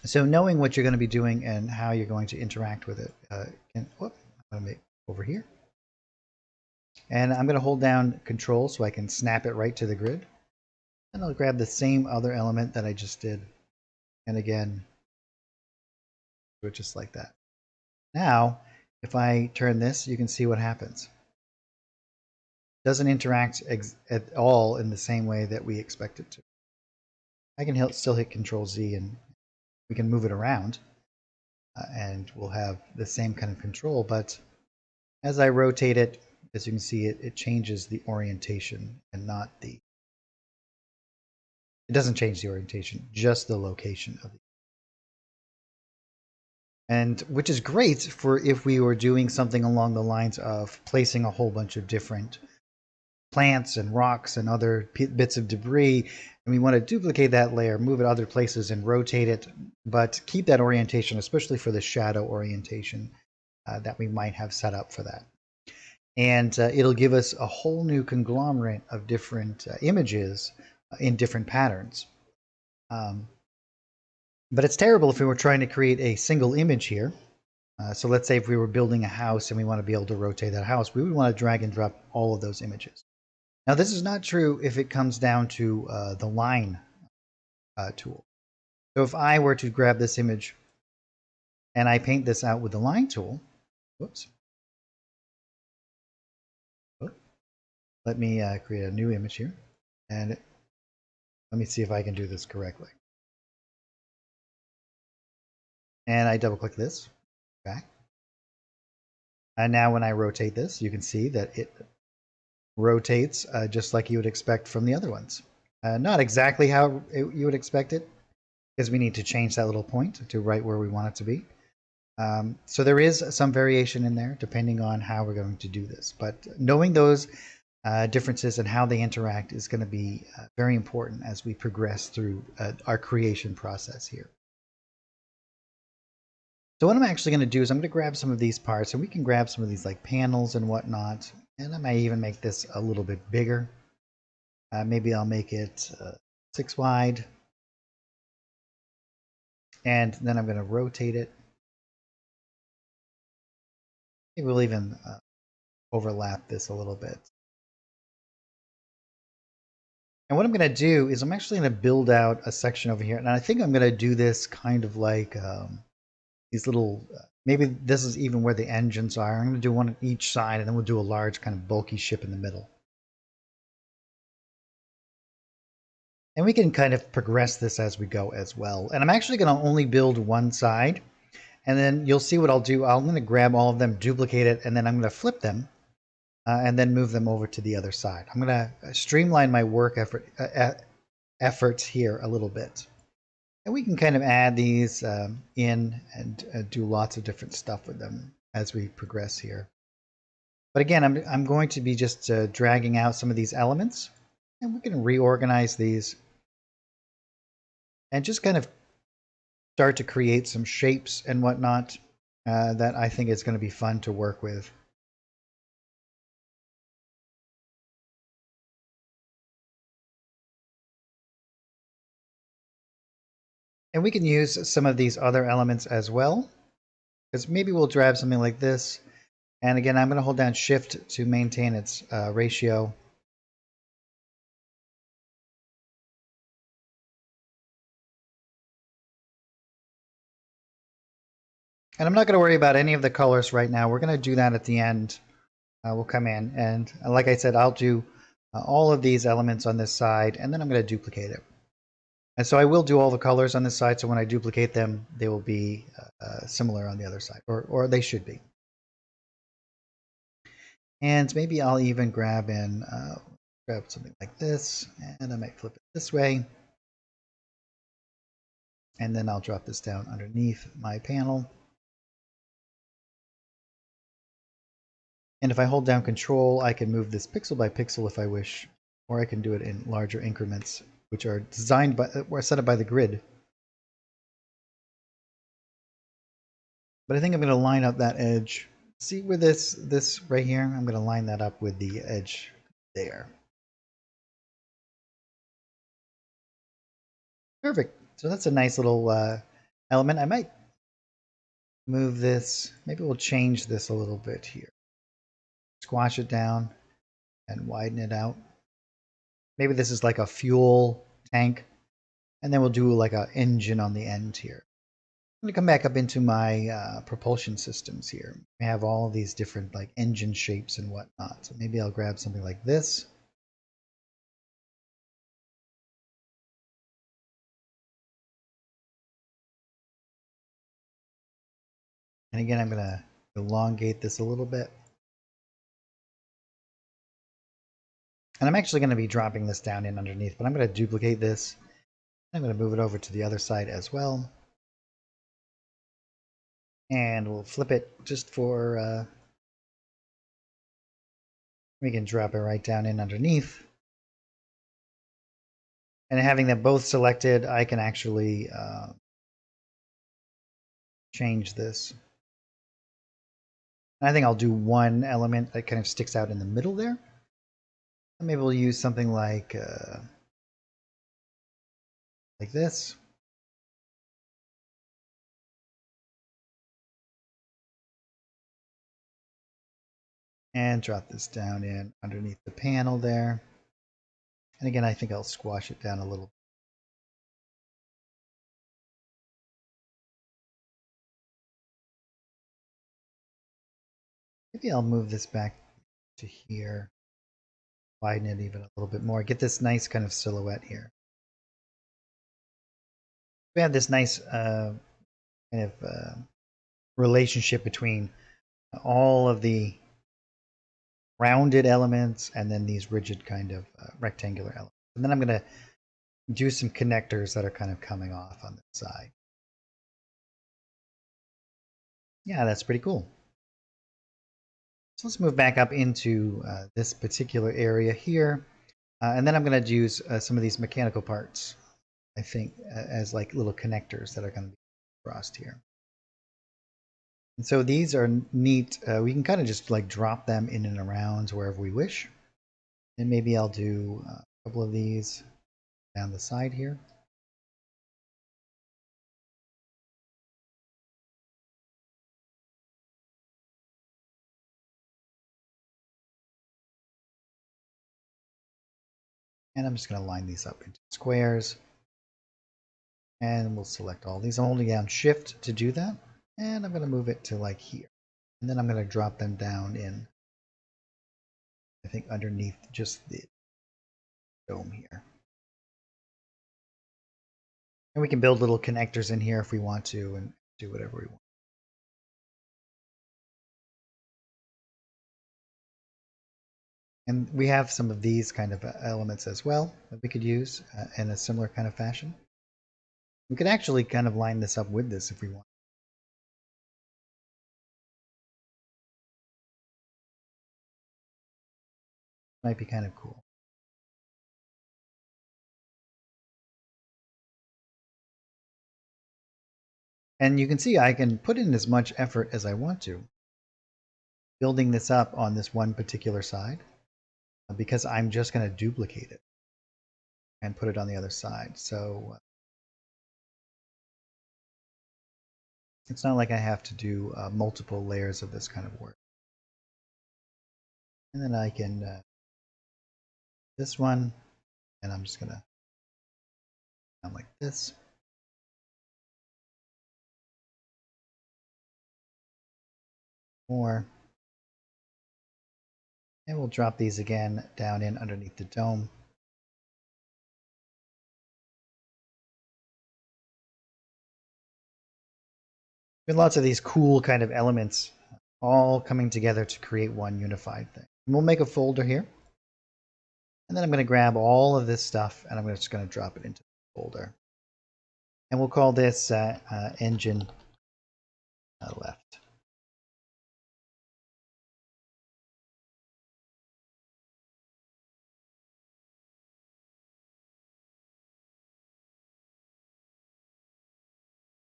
So knowing what you're going to be doing and how you're going to interact with it, I'm going to make over here. And I'm going to hold down Control so I can snap it right to the grid. And I'll grab the same other element that I just did. And again, do it just like that. Now, if I turn this, you can see what happens. It doesn't interact at all in the same way that we expect it to. I can still hit Control Z and we can move it around and we'll have the same kind of control, but as I rotate it, as you can see, it changes the orientation and not the, it doesn't change the orientation, just the location of it. And which is great for if we were doing something along the lines of placing a whole bunch of different plants and rocks and other bits of debris, and we want to duplicate that layer, move it other places and rotate it, but keep that orientation, especially for the shadow orientation that we might have set up for that. And it'll give us a whole new conglomerate of different images in different patterns. But it's terrible if we were trying to create a single image here. So let's say if we were building a house and we want to be able to rotate that house, we would want to drag and drop all of those images. Now, this is not true if it comes down to the line tool. So if I were to grab this image and I paint this out with the line tool, whoops. Let me create a new image here. And let me see if I can do this correctly. And I double click this, back. And now when I rotate this, you can see that it rotates just like you would expect from the other ones. Not exactly how you would expect it, because we need to change that little point to right where we want it to be. So there is some variation in there depending on how we're going to do this. But knowing those differences and how they interact is going to be very important as we progress through our creation process here. So what I'm actually going to do is I'm going to grab some of these parts, and we can grab some of these like panels and whatnot, and I might even make this a little bit bigger. Maybe I'll make it 6 wide, and then I'm going to rotate it. Maybe we'll even overlap this a little bit. And what I'm going to do is I'm actually going to build out a section over here. And I think I'm going to do this kind of like these little, maybe this is even where the engines are. I'm going to do one on each side, and then we'll do a large kind of bulky ship in the middle. And we can kind of progress this as we go as well. And I'm actually going to only build one side. And then you'll see what I'll do. I'm going to grab all of them, duplicate it, and then I'm going to flip them. And then move them over to the other side. I'm going to streamline my work efforts here a little bit. And we can kind of add these in and do lots of different stuff with them as we progress here. But again, I'm going to be just dragging out some of these elements, and we can reorganize these and just kind of start to create some shapes and whatnot that I think is going to be fun to work with. And we can use some of these other elements as well, because maybe we'll grab something like this. And again, I'm going to hold down Shift to maintain its ratio. And I'm not going to worry about any of the colors right now. We're going to do that at the end. We'll come in, and like I said, I'll do all of these elements on this side, and then I'm going to duplicate it. And so I will do all the colors on this side, so when I duplicate them, they will be similar on the other side, or they should be. And maybe I'll even grab something like this, and I might flip it this way. And then I'll drop this down underneath my panel. And if I hold down Control, I can move this pixel by pixel if I wish, or I can do it in larger increments, which are designed by or set up by the grid. But I think I'm going to line up that edge. See where this right here? I'm going to line that up with the edge there. Perfect. So that's a nice little element. I might move this. Maybe we'll change this a little bit here. Squash it down and widen it out. Maybe this is like a fuel tank. And then we'll do like an engine on the end here. I'm going to come back up into my propulsion systems here. I have all of these different like engine shapes and whatnot. So maybe I'll grab something like this. And again, I'm going to elongate this a little bit. And I'm actually going to be dropping this down in underneath, but I'm going to duplicate this. I'm going to move it over to the other side as well. And we'll flip it just for, we can drop it right down in underneath. And having them both selected, I can actually change this. And I think I'll do one element that kind of sticks out in the middle there. And maybe we'll use something like this. And drop this down in underneath the panel there. And again, I think I'll squash it down a little. Maybe I'll move this back to here. Widen it even a little bit more. Get this nice kind of silhouette here. We have this nice kind of relationship between all of the rounded elements and then these rigid kind of rectangular elements. And then I'm going to do some connectors that are kind of coming off on the side. Yeah, that's pretty cool. So let's move back up into this particular area here. And then I'm going to use some of these mechanical parts, I think, as like little connectors that are going to be crossed here. And so these are neat. We can kind of just like drop them in and around wherever we wish. And maybe I'll do a couple of these down the side here. And I'm just going to line these up into squares. And we'll select all these. I'm holding down Shift to do that. And I'm going to move it to like here. And then I'm going to drop them down in, I think, underneath just the dome here. And we can build little connectors in here if we want to and do whatever we want. And we have some of these kind of elements as well that we could use in a similar kind of fashion. We could actually kind of line this up with this if we want. Might be kind of cool. And you can see I can put in as much effort as I want to building this up on this one particular side because I'm just going to duplicate it and put it on the other side. So it's not like I have to do multiple layers of this kind of work. And then I can this one, and I'm just going to down like this. More. And we'll drop these again down in underneath the dome. With lots of these cool kind of elements all coming together to create one unified thing. And we'll make a folder here. And then I'm going to grab all of this stuff and I'm just going to drop it into the folder. And we'll call this engine left.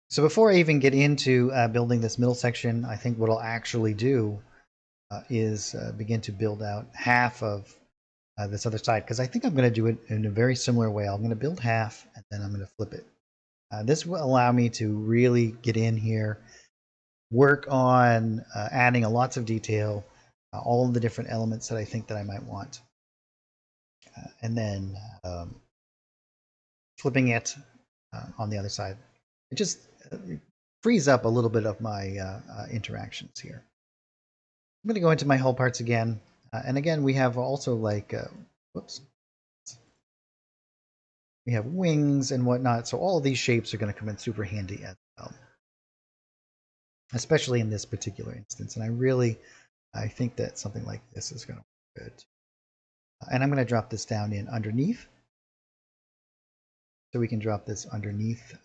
So before I even get into building this middle section, I think what I'll actually do is begin to build out half of this other side, because I think I'm going to do it in a very similar way. I'm going to build half and then I'm going to flip it. This will allow me to really get in here, work on adding lots of detail, all of the different elements that I think that I might want. And then flipping it on the other side. It just frees up a little bit of my interactions here. I'm going to go into my hull parts again. And again, we have also like, whoops. We have wings and whatnot. So all of these shapes are going to come in super handy as well. Especially in this particular instance. And I think that something like this is going to work good. And I'm going to drop this down in underneath. So we can drop this underneath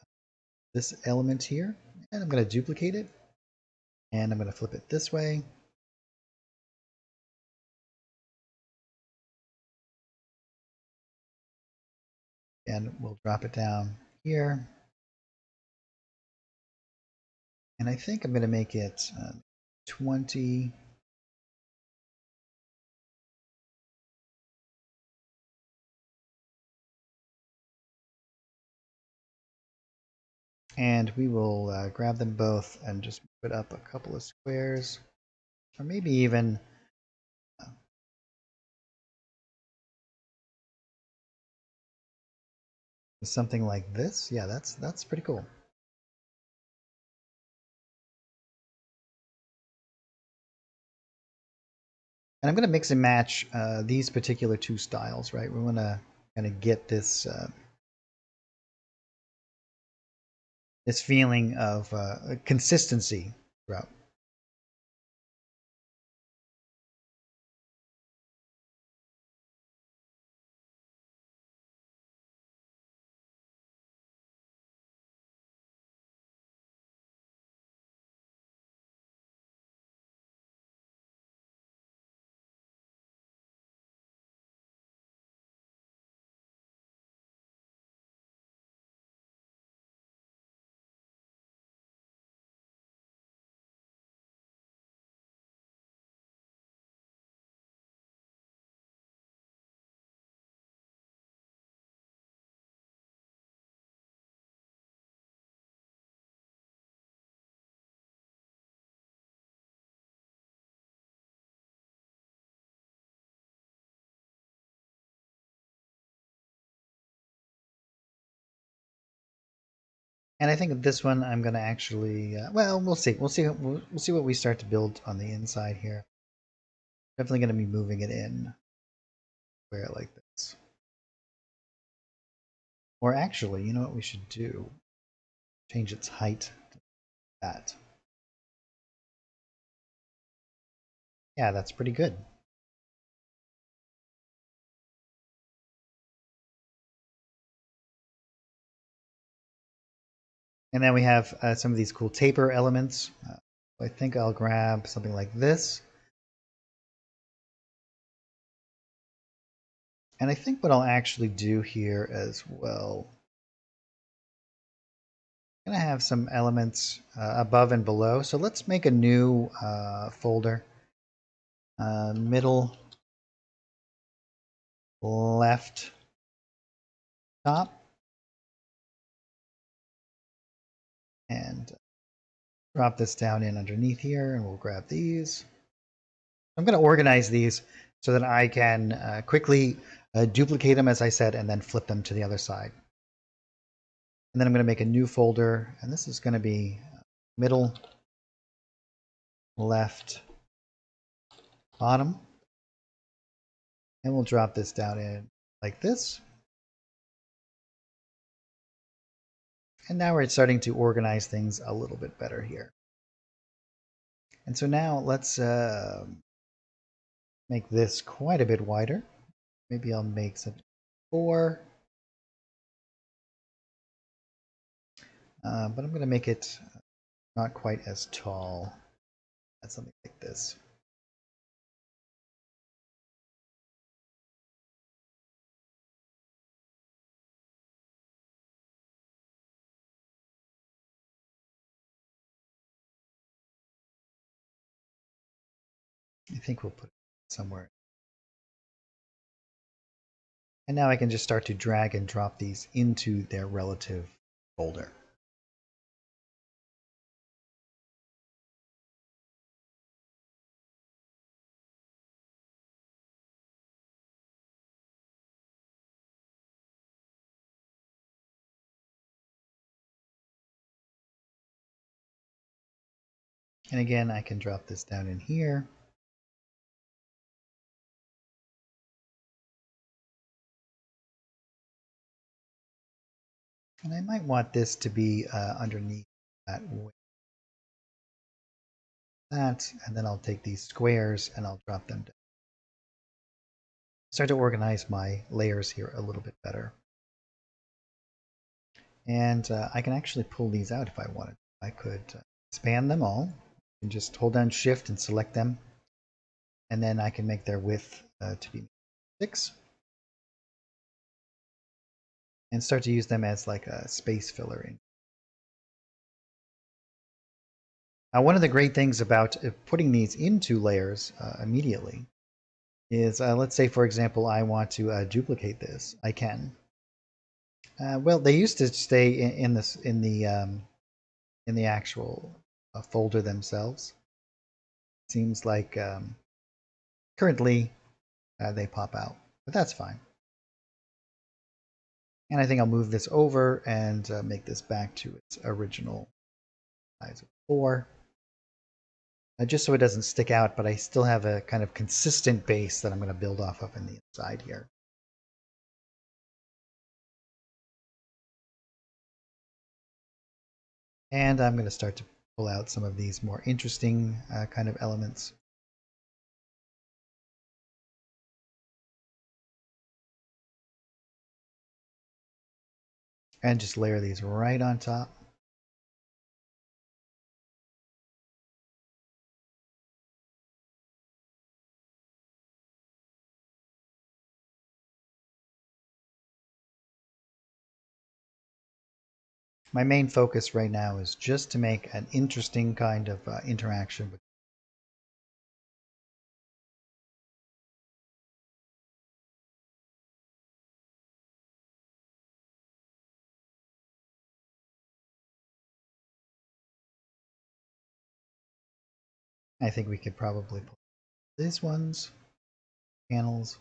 this element here. And I'm going to duplicate it. And I'm going to flip it this way. And we'll drop it down here. And I think I'm going to make it 20. And we will grab them both and just put up a couple of squares. Or maybe even something like this. Yeah, that's pretty cool. And I'm going to mix and match these particular two styles, right? We want to kind of get this this feeling of consistency throughout. And I think this one I'm going to actually, well, we'll see. We'll see what we start to build on the inside here. Definitely going to be moving it in where like this. Or actually, you know what we should do? Change its height to that. Yeah, that's pretty good. And then we have some of these cool taper elements. I think I'll grab something like this. And I think what I'll actually do here as well, I'm going to have some elements above and below. So let's make a new folder. Middle left top. And drop this down in underneath here, and we'll grab these. I'm going to organize these so that I can quickly duplicate them, as I said, and then flip them to the other side. And then I'm going to make a new folder, and this is going to be middle, left, bottom. And we'll drop this down in like this. And now we're starting to organize things a little bit better here. And so now let's make this quite a bit wider. Maybe I'll make some 4. But I'm going to make it not quite as tall as something like this. I think we'll put it somewhere. And now I can just start to drag and drop these into their relative folder. And again, I can drop this down in here. And I might want this to be underneath that way. That, and then I'll take these squares and I'll drop them down. Start to organize my layers here a little bit better. And I can actually pull these out if I wanted. I could expand them all and just hold down Shift and select them. And then I can make their width to be 6. And start to use them as like a space filler in. Now, one of the great things about putting these into layers immediately is, let's say, for example, I want to duplicate this. I can. Well, they used to stay in the actual folder themselves. Seems like currently they pop out, but that's fine. And I think I'll move this over and make this back to its original size of 4. Just so it doesn't stick out, but I still have a kind of consistent base that I'm going to build off of in the inside here. And I'm going to start to pull out some of these more interesting kind of elements. And just layer these right on top. My main focus right now is just to make an interesting kind of interaction with. I think we could probably put these ones, panels.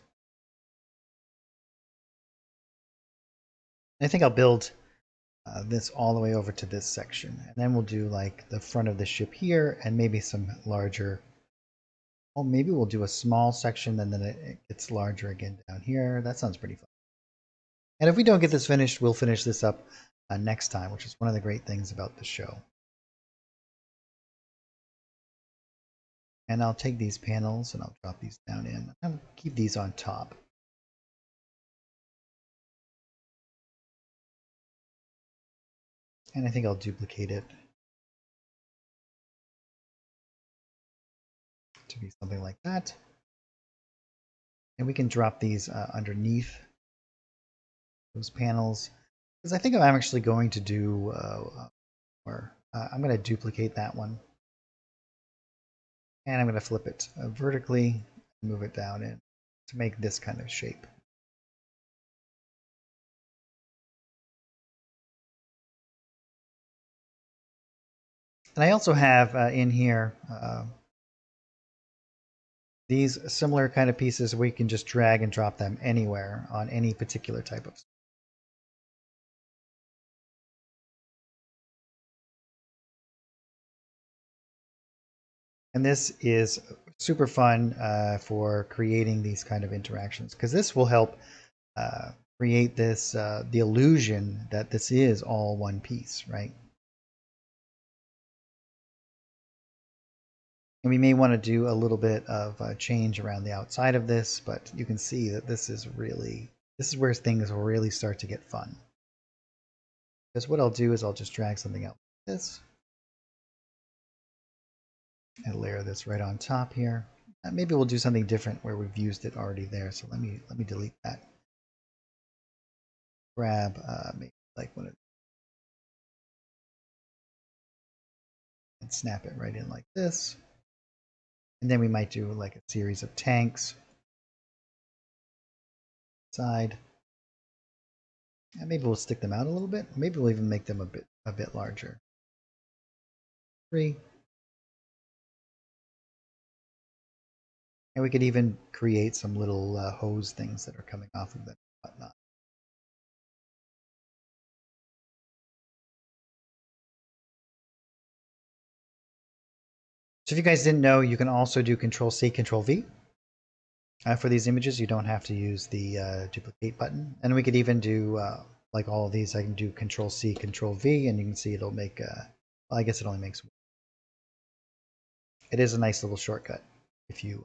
I think I'll build this all the way over to this section. And then we'll do like the front of the ship here and maybe some larger, well, maybe we'll do a small section and then it gets larger again down here. That sounds pretty fun. And if we don't get this finished, we'll finish this up next time, which is one of the great things about the show. And I'll take these panels and I'll drop these down in. I'll keep these on top. And I think I'll duplicate it to be something like that. And we can drop these underneath those panels. Because I think I'm actually going to do, I'm going to duplicate that one. And I'm going to flip it vertically, move it down in to make this kind of shape. And I also have in here these similar kind of pieces where you can just drag and drop them anywhere on any particular type of. And this is super fun for creating these kind of interactions, because this will help create this the illusion that this is all one piece, right? And we may want to do a little bit of change around the outside of this, but you can see that this is where things will really start to get fun. Because what I'll do is I'll just drag something out like this and layer this right on top here. Maybe we'll do something different where we've used it already there. So let me delete that. Grab maybe like one of, and snap it right in like this. And then we might do like a series of tanks side. And maybe we'll stick them out a little bit. Maybe we'll even make them a bit larger. 3. And we could even create some little hose things that are coming off of them, whatnot. So if you guys didn't know, you can also do Control-C, Control-V. For these images, you don't have to use the duplicate button. And we could even do, like all of these, I can do Control-C, Control-V, and you can see it'll make, well, I guess it only makes one. It is a nice little shortcut if you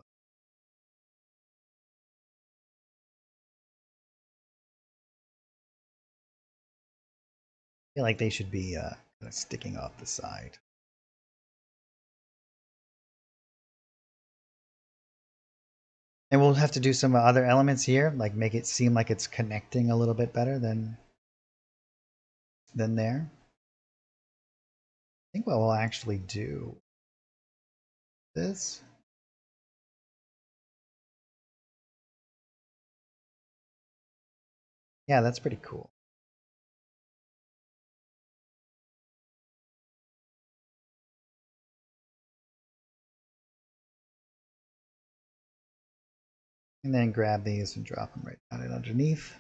feel like they should be kind of sticking off the side. And we'll have to do some other elements here, like make it seem like it's connecting a little bit better than there. I think what we'll actually do this. Yeah, that's pretty cool. And then grab these and drop them right down and underneath.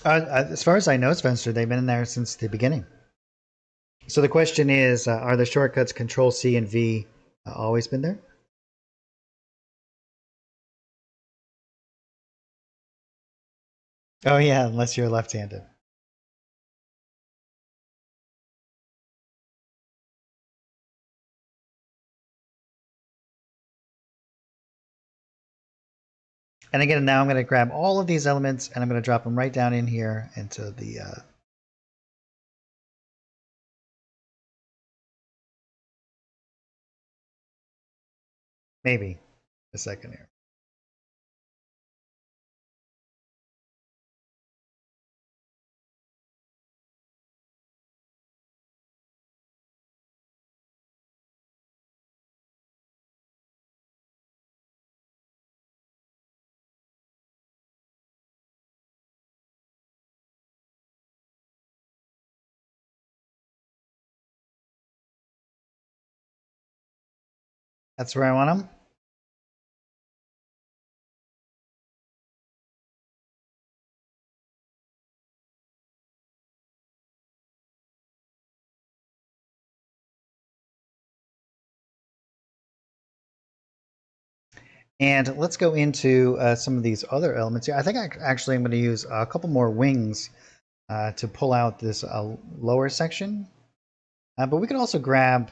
As far as I know, Spencer, they've been in there since the beginning. So the question is, are the shortcuts Control-C and V always been there? Oh yeah, unless you're left-handed. And again, now I'm going to grab all of these elements and I'm going to drop them right down in here into the maybe a second here. That's where I want them. And let's go into some of these other elements here. I think actually I'm going to use a couple more wings to pull out this lower section. But we could also grab...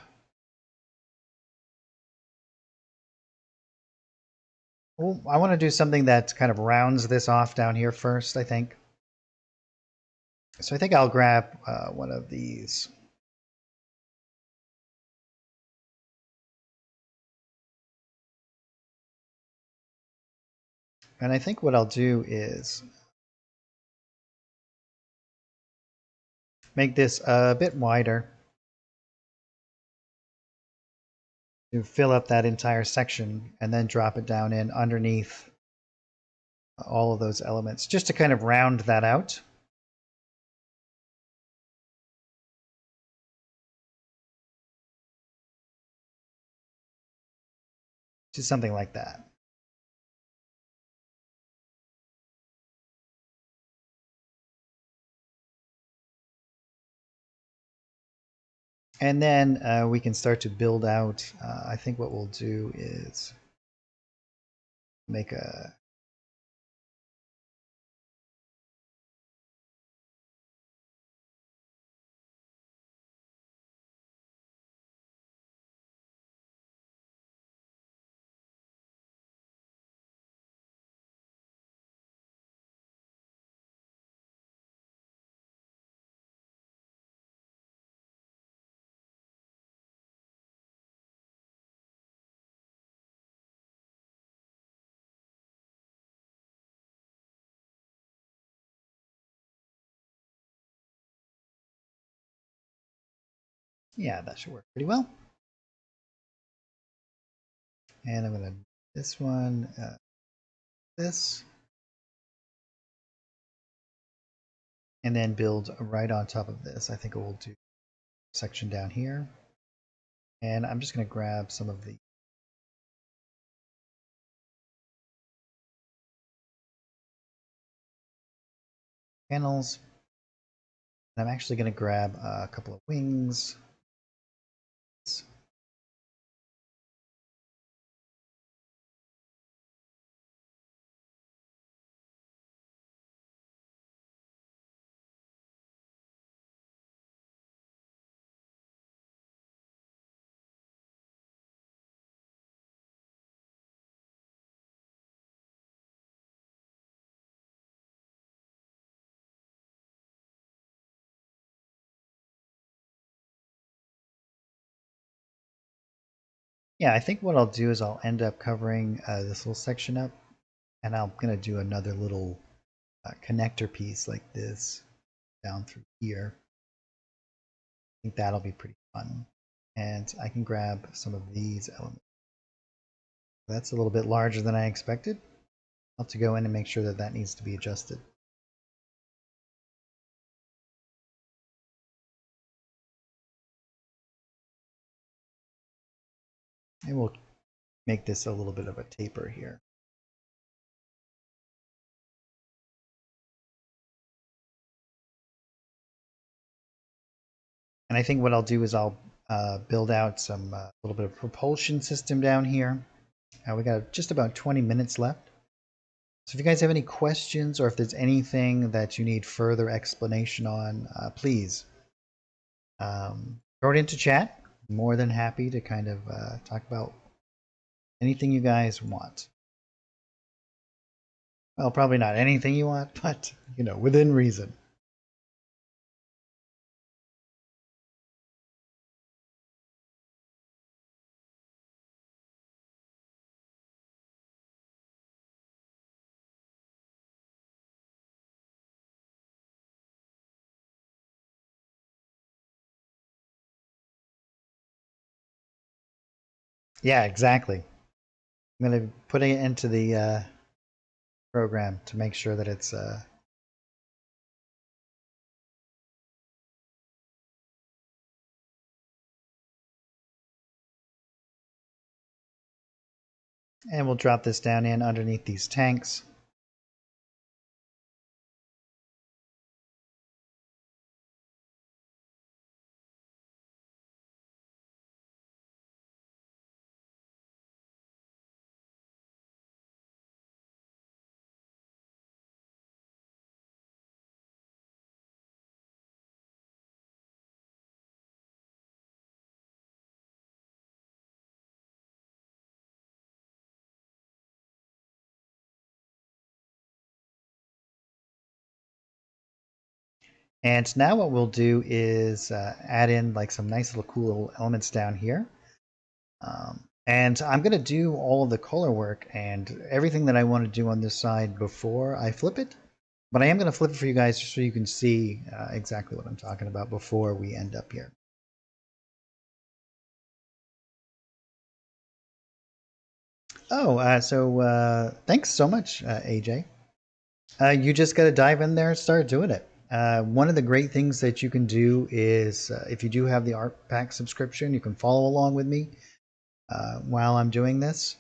Well, I want to do something that kind of rounds this off down here first, I think. So I think I'll grab one of these. And I think what I'll do is make this a bit wider to fill up that entire section and then drop it down in underneath all of those elements, just to kind of round that out. Just something like that. And then we can start to build out. I think what we'll do is make a... Yeah, that should work pretty well. And I'm going to this one, this, and then build right on top of this. I think we'll do a section down here. And I'm just going to grab some of the panels. And I'm actually going to grab a couple of wings. Yeah, I think what I'll do is I'll end up covering this little section up, and I'm going to do another little connector piece like this down through here. I think that'll be pretty fun. And I can grab some of these elements. That's a little bit larger than I expected. I'll have to go in and make sure that that needs to be adjusted. And we'll make this a little bit of a taper here. And I think what I'll do is I'll build out some little bit of propulsion system down here. We got just about 20 minutes left. So if you guys have any questions or if there's anything that you need further explanation on, please throw it into chat. More than happy to kind of talk about anything you guys want. Well, probably not anything you want, but you know, within reason. Yeah, exactly. I'm going to put it into the program to make sure that it's And we'll drop this down in underneath these tanks. And now what we'll do is add in like some nice little cool little elements down here. And I'm going to do all of the color work and everything that I want to do on this side before I flip it. But I am going to flip it for you guys just so you can see exactly what I'm talking about before we end up here. Oh, so thanks so much, AJ. You just got to dive in there and start doing it. One of the great things that you can do is if you do have the Art Pack subscription, you can follow along with me while I'm doing this.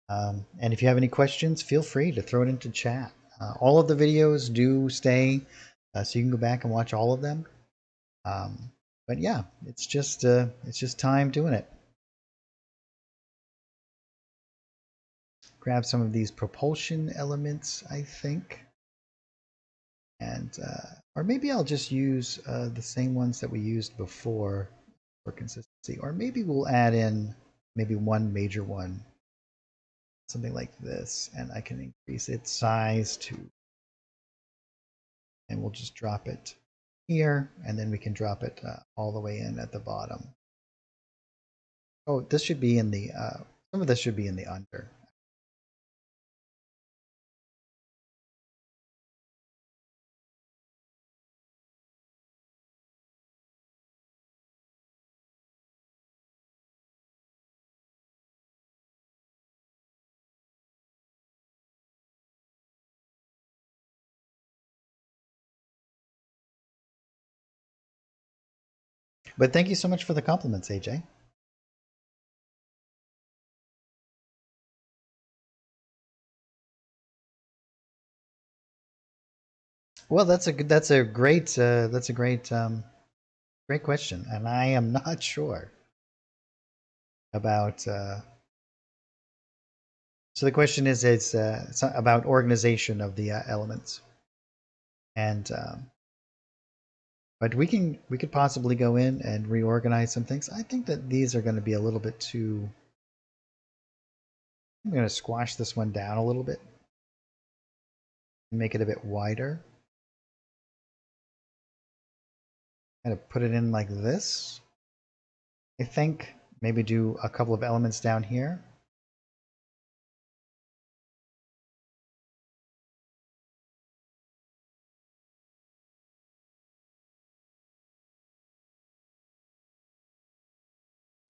And if you have any questions, feel free to throw it into chat. All of the videos do stay, so you can go back and watch all of them. But yeah, it's just time doing it. Grab some of these propulsion elements, I think, and or maybe I'll just use the same ones that we used before for consistency, or maybe we'll add in maybe one major one, something like this, and I can increase its size to, and we'll just drop it here, and then we can drop it all the way in at the bottom. Oh, this should be in the, some of this should be in the under. But thank you so much for the compliments, AJ. Well, that's a great question, and I am not sure about. So the question is, it's about organization of the elements, and but we could possibly go in and reorganize some things. I think that these are going to be a little bit too. I'm going to squash this one down a little bit, and make it a bit wider. Kind of put it in like this. I think maybe do a couple of elements down here.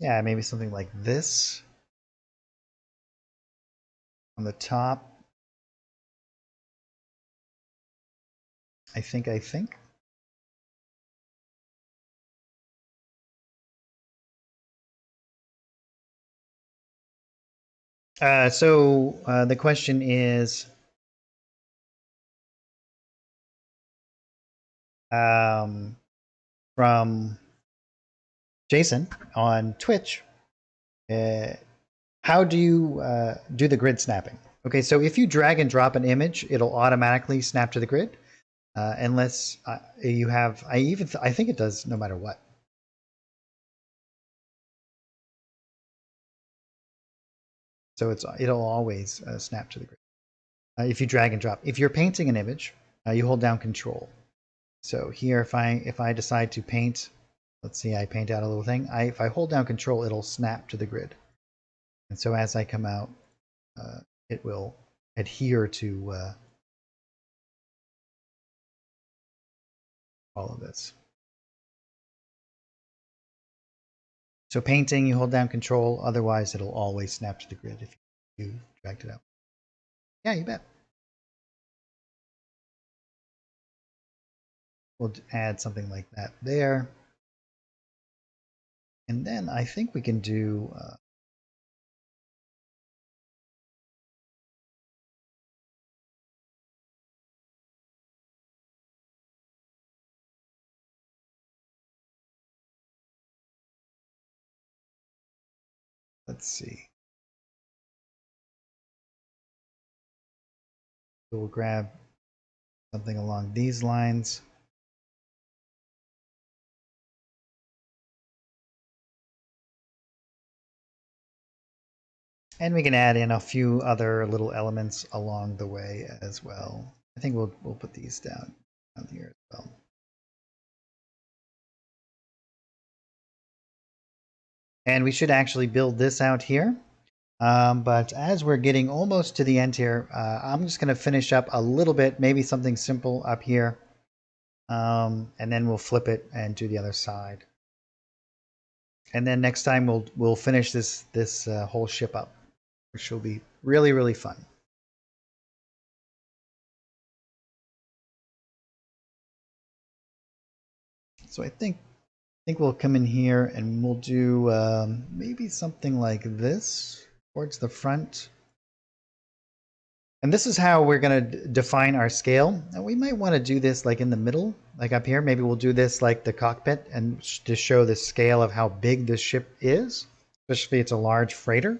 Yeah, maybe something like this on the top. I think. So the question is, um, from Jason on Twitch. Uh, how do you do the grid snapping? Okay, so if you drag and drop an image, it'll automatically snap to the grid, unless you have. I think it does no matter what. So it'll always snap to the grid if you drag and drop. If you're painting an image, you hold down Control. So here, if I decide to paint, let's see, I paint out a little thing. If I hold down Control, it'll snap to the grid. And so as I come out, it will adhere to all of this. So painting, you hold down Control. Otherwise, it'll always snap to the grid if you dragged it out. Yeah, you bet. We'll add something like that there. And then I think we can do let's see. We'll grab something along these lines. And we can add in a few other little elements along the way as well. I think we'll put these down here as well. And we should actually build this out here. But as we're getting almost to the end here, I'm just going to finish up a little bit, maybe something simple up here. And then we'll flip it and do the other side. And then next time we'll finish this whole ship up, which will be really, really fun. So I think we'll come in here and we'll do maybe something like this towards the front. And this is how we're going to define our scale. And we might want to do this like in the middle, like up here. Maybe we'll do this like the cockpit and to show the scale of how big this ship is, especially if it's a large freighter.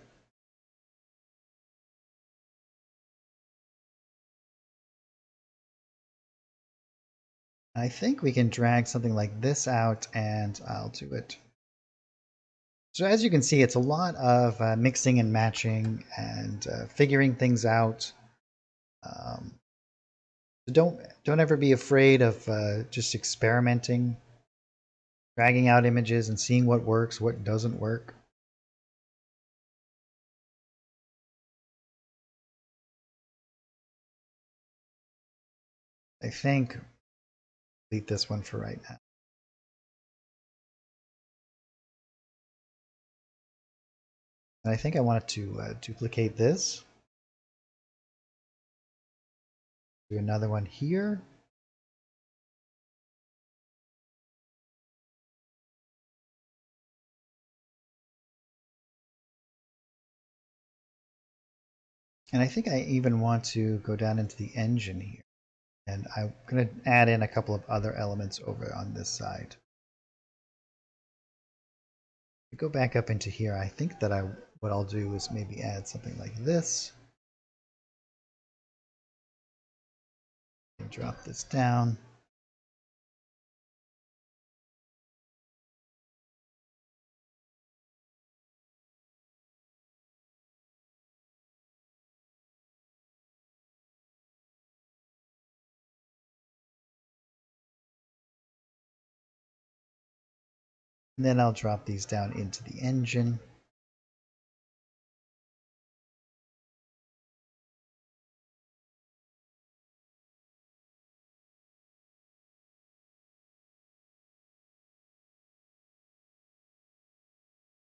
I think we can drag something like this out and I'll do it. So as you can see, it's a lot of mixing and matching and figuring things out. So don't ever be afraid of just experimenting, dragging out images and seeing what works, what doesn't work. I think delete this one for right now. And I think I wanted to duplicate this. Do another one here. And I think I even want to go down into the engine here. And I'm going to add in a couple of other elements over on this side. Go back up into here. I think that what I'll do is maybe add something like this. And drop this down. And then I'll drop these down into the engine.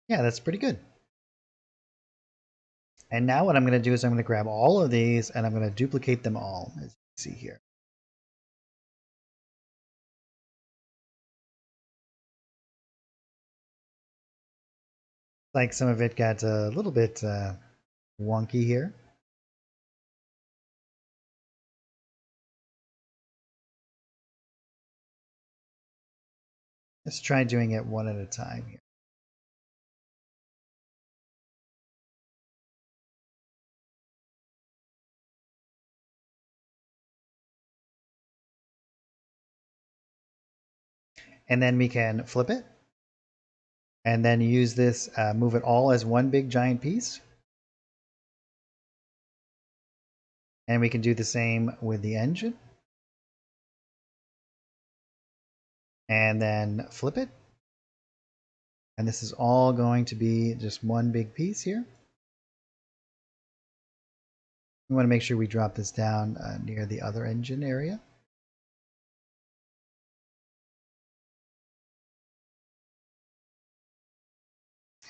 Yeah, that's pretty good. And now what I'm going to do is I'm going to grab all of these and I'm going to duplicate them all, as you see here. Like some of it got a little bit wonky here. Let's try doing it one at a time here. And then we can flip it. And then use this, move it all as one big giant piece. And we can do the same with the engine. And then flip it. And this is all going to be just one big piece here. We want to make sure we drop this down near the other engine area.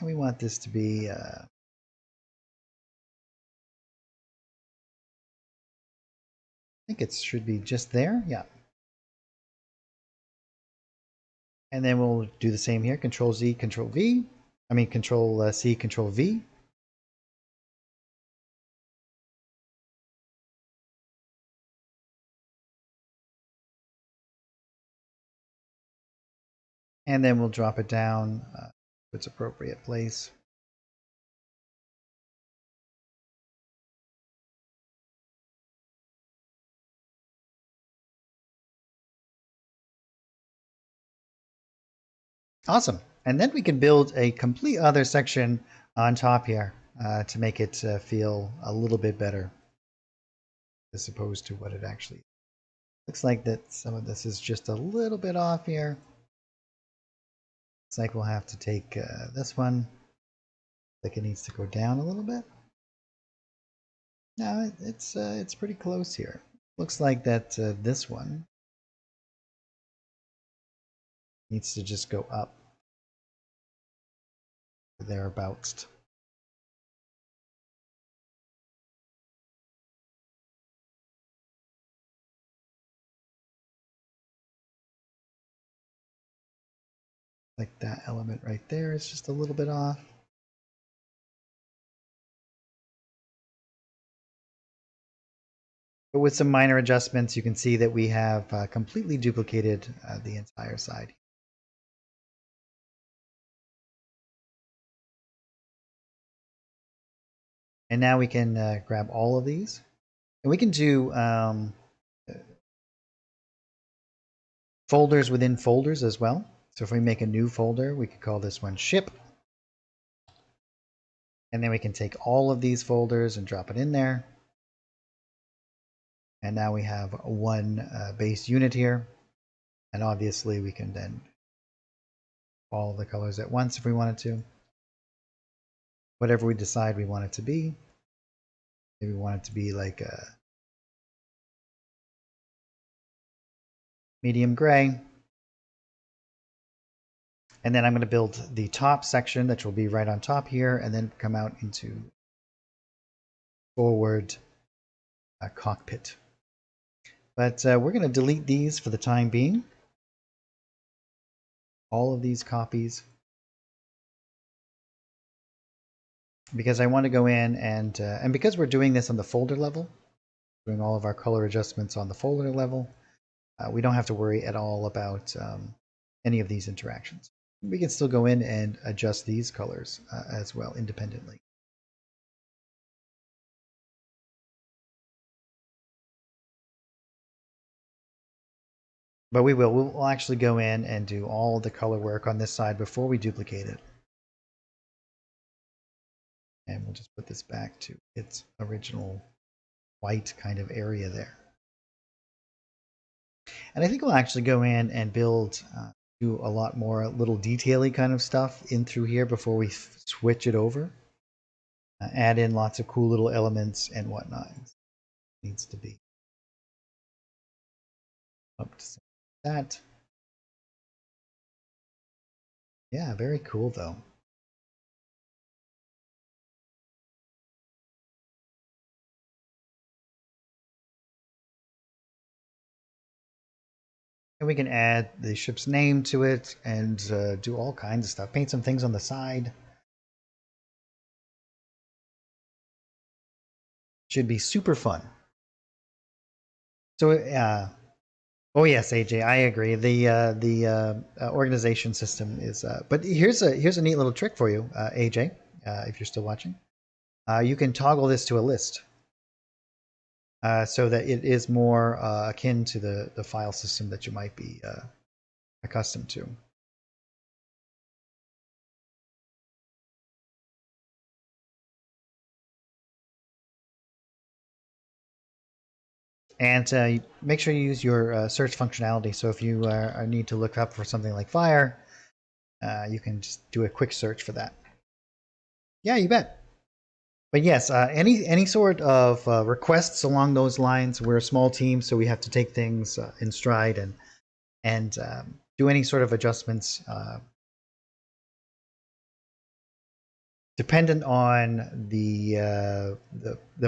And we want this to be I think it should be just there. Yeah. And then we'll do the same here. Control Z, Control V. I mean, Control C, Control V. And then we'll drop it down to its appropriate place. Awesome. And then we can build a complete other section on top here to make it feel a little bit better as opposed to what it actually is. Looks like that some of this is just a little bit off here. It's like we'll have to take this one. Like it needs to go down a little bit. No, it's pretty close here. Looks like that this one needs to just go up thereabouts. Like that element right there is just a little bit off. But with some minor adjustments, you can see that we have completely duplicated the entire side. And now we can grab all of these. And we can do folders within folders as well. So if we make a new folder, we could call this one ship. And then we can take all of these folders and drop it in there. And now we have one base unit here. And obviously we can then all the colors at once if we wanted to. Whatever we decide we want it to be. Maybe we want it to be like a medium gray. And then I'm going to build the top section that will be right on top here and then come out into forward cockpit. But we're going to delete these for the time being. All of these copies. Because I want to go in and because we're doing this on the folder level, doing all of our color adjustments on the folder level, we don't have to worry at all about any of these interactions. We can still go in and adjust these colors as well independently. But we'll actually go in and do all the color work on this side before we duplicate it. And we'll just put this back to its original white kind of area there. And I think we'll actually go in and build, do a lot more little detail-y kind of stuff in through here before we switch it over. Add in lots of cool little elements and whatnot. Needs to be up to that. Yeah, very cool though. And we can add the ship's name to it and do all kinds of stuff. Paint some things on the side. Should be super fun. So, oh yes, AJ, I agree. The organization system is. But here's a neat little trick for you, AJ, if you're still watching. You can toggle this to a list. So that it is more akin to the file system that you might be accustomed to. And make sure you use your search functionality. So if you need to look up for something like fire, you can just do a quick search for that. Yeah, you bet. But yes, any sort of requests along those lines. We're a small team, so we have to take things in stride and do any sort of adjustments dependent on the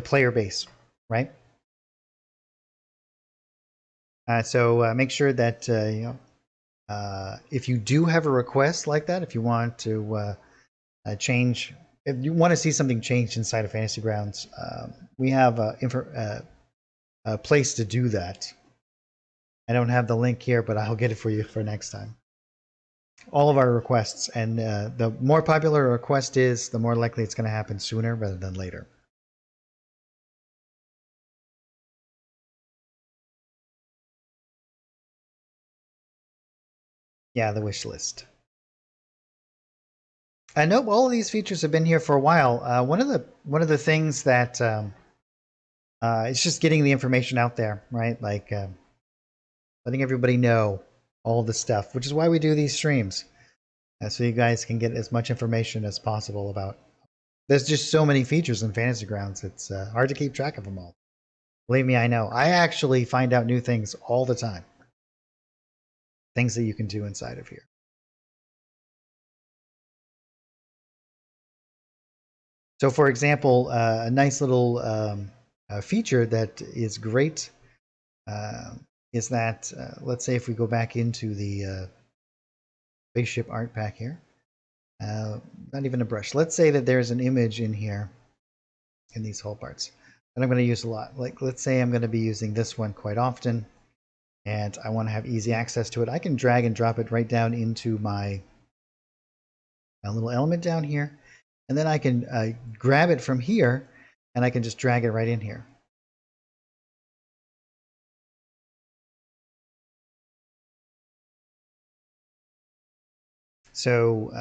player base, right? So make sure that you know, if you do have a request like that, if you want to change, if you want to see something changed inside of Fantasy Grounds, we have a place to do that. I don't have the link here, but I'll get it for you for next time. All of our requests, and the more popular a request is, the more likely it's going to happen sooner rather than later. Yeah, the wish list. I know all of these features have been here for a while. One of the things that it's just getting the information out there, right? Like letting everybody know all the stuff, which is why we do these streams, so you guys can get as much information as possible about. There's just so many features in Fantasy Grounds. It's hard to keep track of them all. Believe me, I know. I actually find out new things all the time. Things that you can do inside of here. So, for example, a nice little feature that is great uh, is that, let's say if we go back into the Spaceship art pack here, not even a brush. Let's say that there's an image in here in these whole parts that I'm going to use a lot. Like, let's say I'm going to be using this one quite often and I want to have easy access to it. I can drag and drop it right down into my little element down here, and then I can grab it from here and I can just drag it right in here. So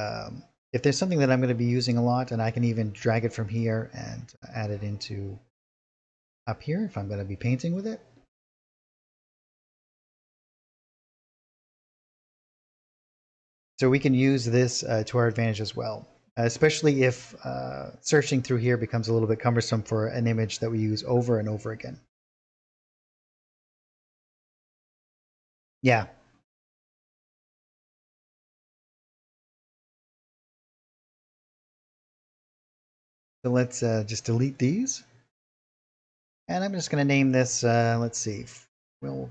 if there's something that I'm going to be using a lot, and I can even drag it from here and add it into up here if I'm going to be painting with it. So we can use this to our advantage as well, especially if searching through here becomes a little bit cumbersome for an image that we use over and over again. Yeah. So let's just delete these. And I'm just going to name this, let's see, well,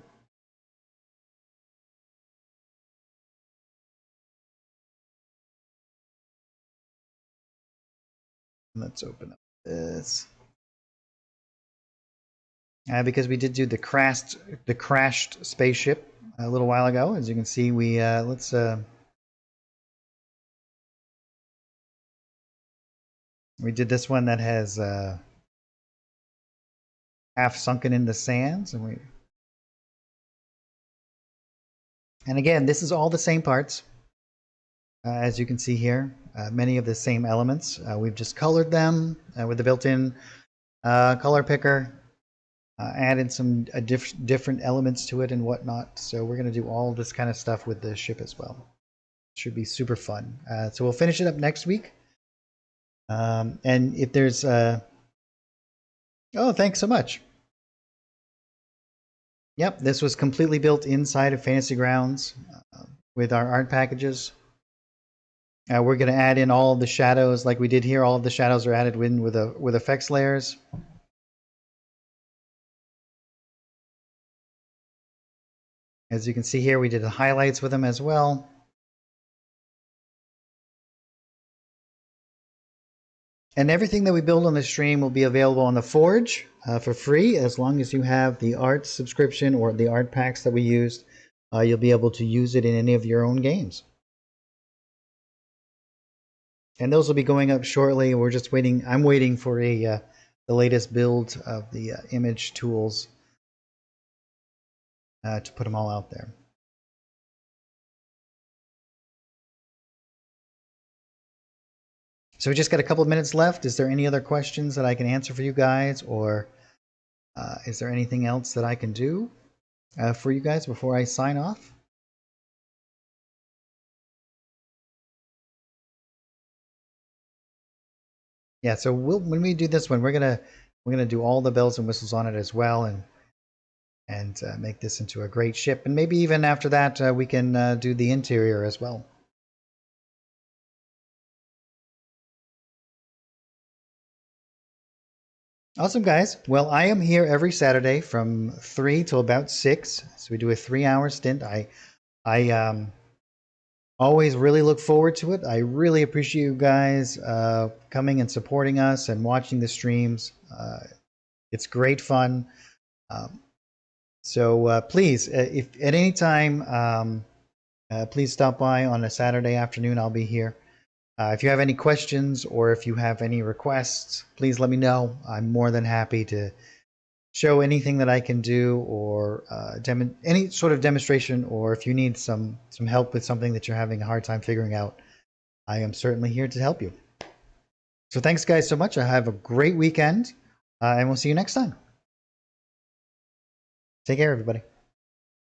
let's open up this. Because we did do the crashed spaceship a little while ago. As you can see, we we did this one that has half sunken in the sands, and again, this is all the same parts. As you can see here, many of the same elements. We've just colored them with the built-in color picker, added some different elements to it and whatnot. So we're going to do all this kind of stuff with the ship as well. Should be super fun. So we'll finish it up next week. And if there's oh, thanks so much. Yep, this was completely built inside of Fantasy Grounds with our art packages. We're going to add in all of the shadows like we did here. All of the shadows are added in with effects layers. As you can see here, we did the highlights with them as well. And everything that we build on the stream will be available on the Forge for free, as long as you have the art subscription or the art packs that we used. You'll be able to use it in any of your own games. And those will be going up shortly. We're just waiting. I'm waiting for the latest build of the image tools to put them all out there. So we just got a couple of minutes left. Is there any other questions that I can answer for you guys, or is there anything else that I can do for you guys before I sign off? Yeah. So when we do this one, we're gonna do all the bells and whistles on it as well, and make this into a great ship. And maybe even after that, we can do the interior as well. Awesome, guys. Well, I am here every Saturday from 3 till about 6. So we do a 3-hour stint. I always really look forward to it. I really appreciate you guys coming and supporting us and watching the streams. It's great fun. So please, if at any time, please stop by on a Saturday afternoon. I'll be here. If you have any questions or if you have any requests, please let me know. I'm more than happy to show anything that I can do, or any sort of demonstration, or if you need some help with something that you're having a hard time figuring out, I am certainly here to help you. So thanks, guys, so much. Have a great weekend, and we'll see you next time. Take care, everybody.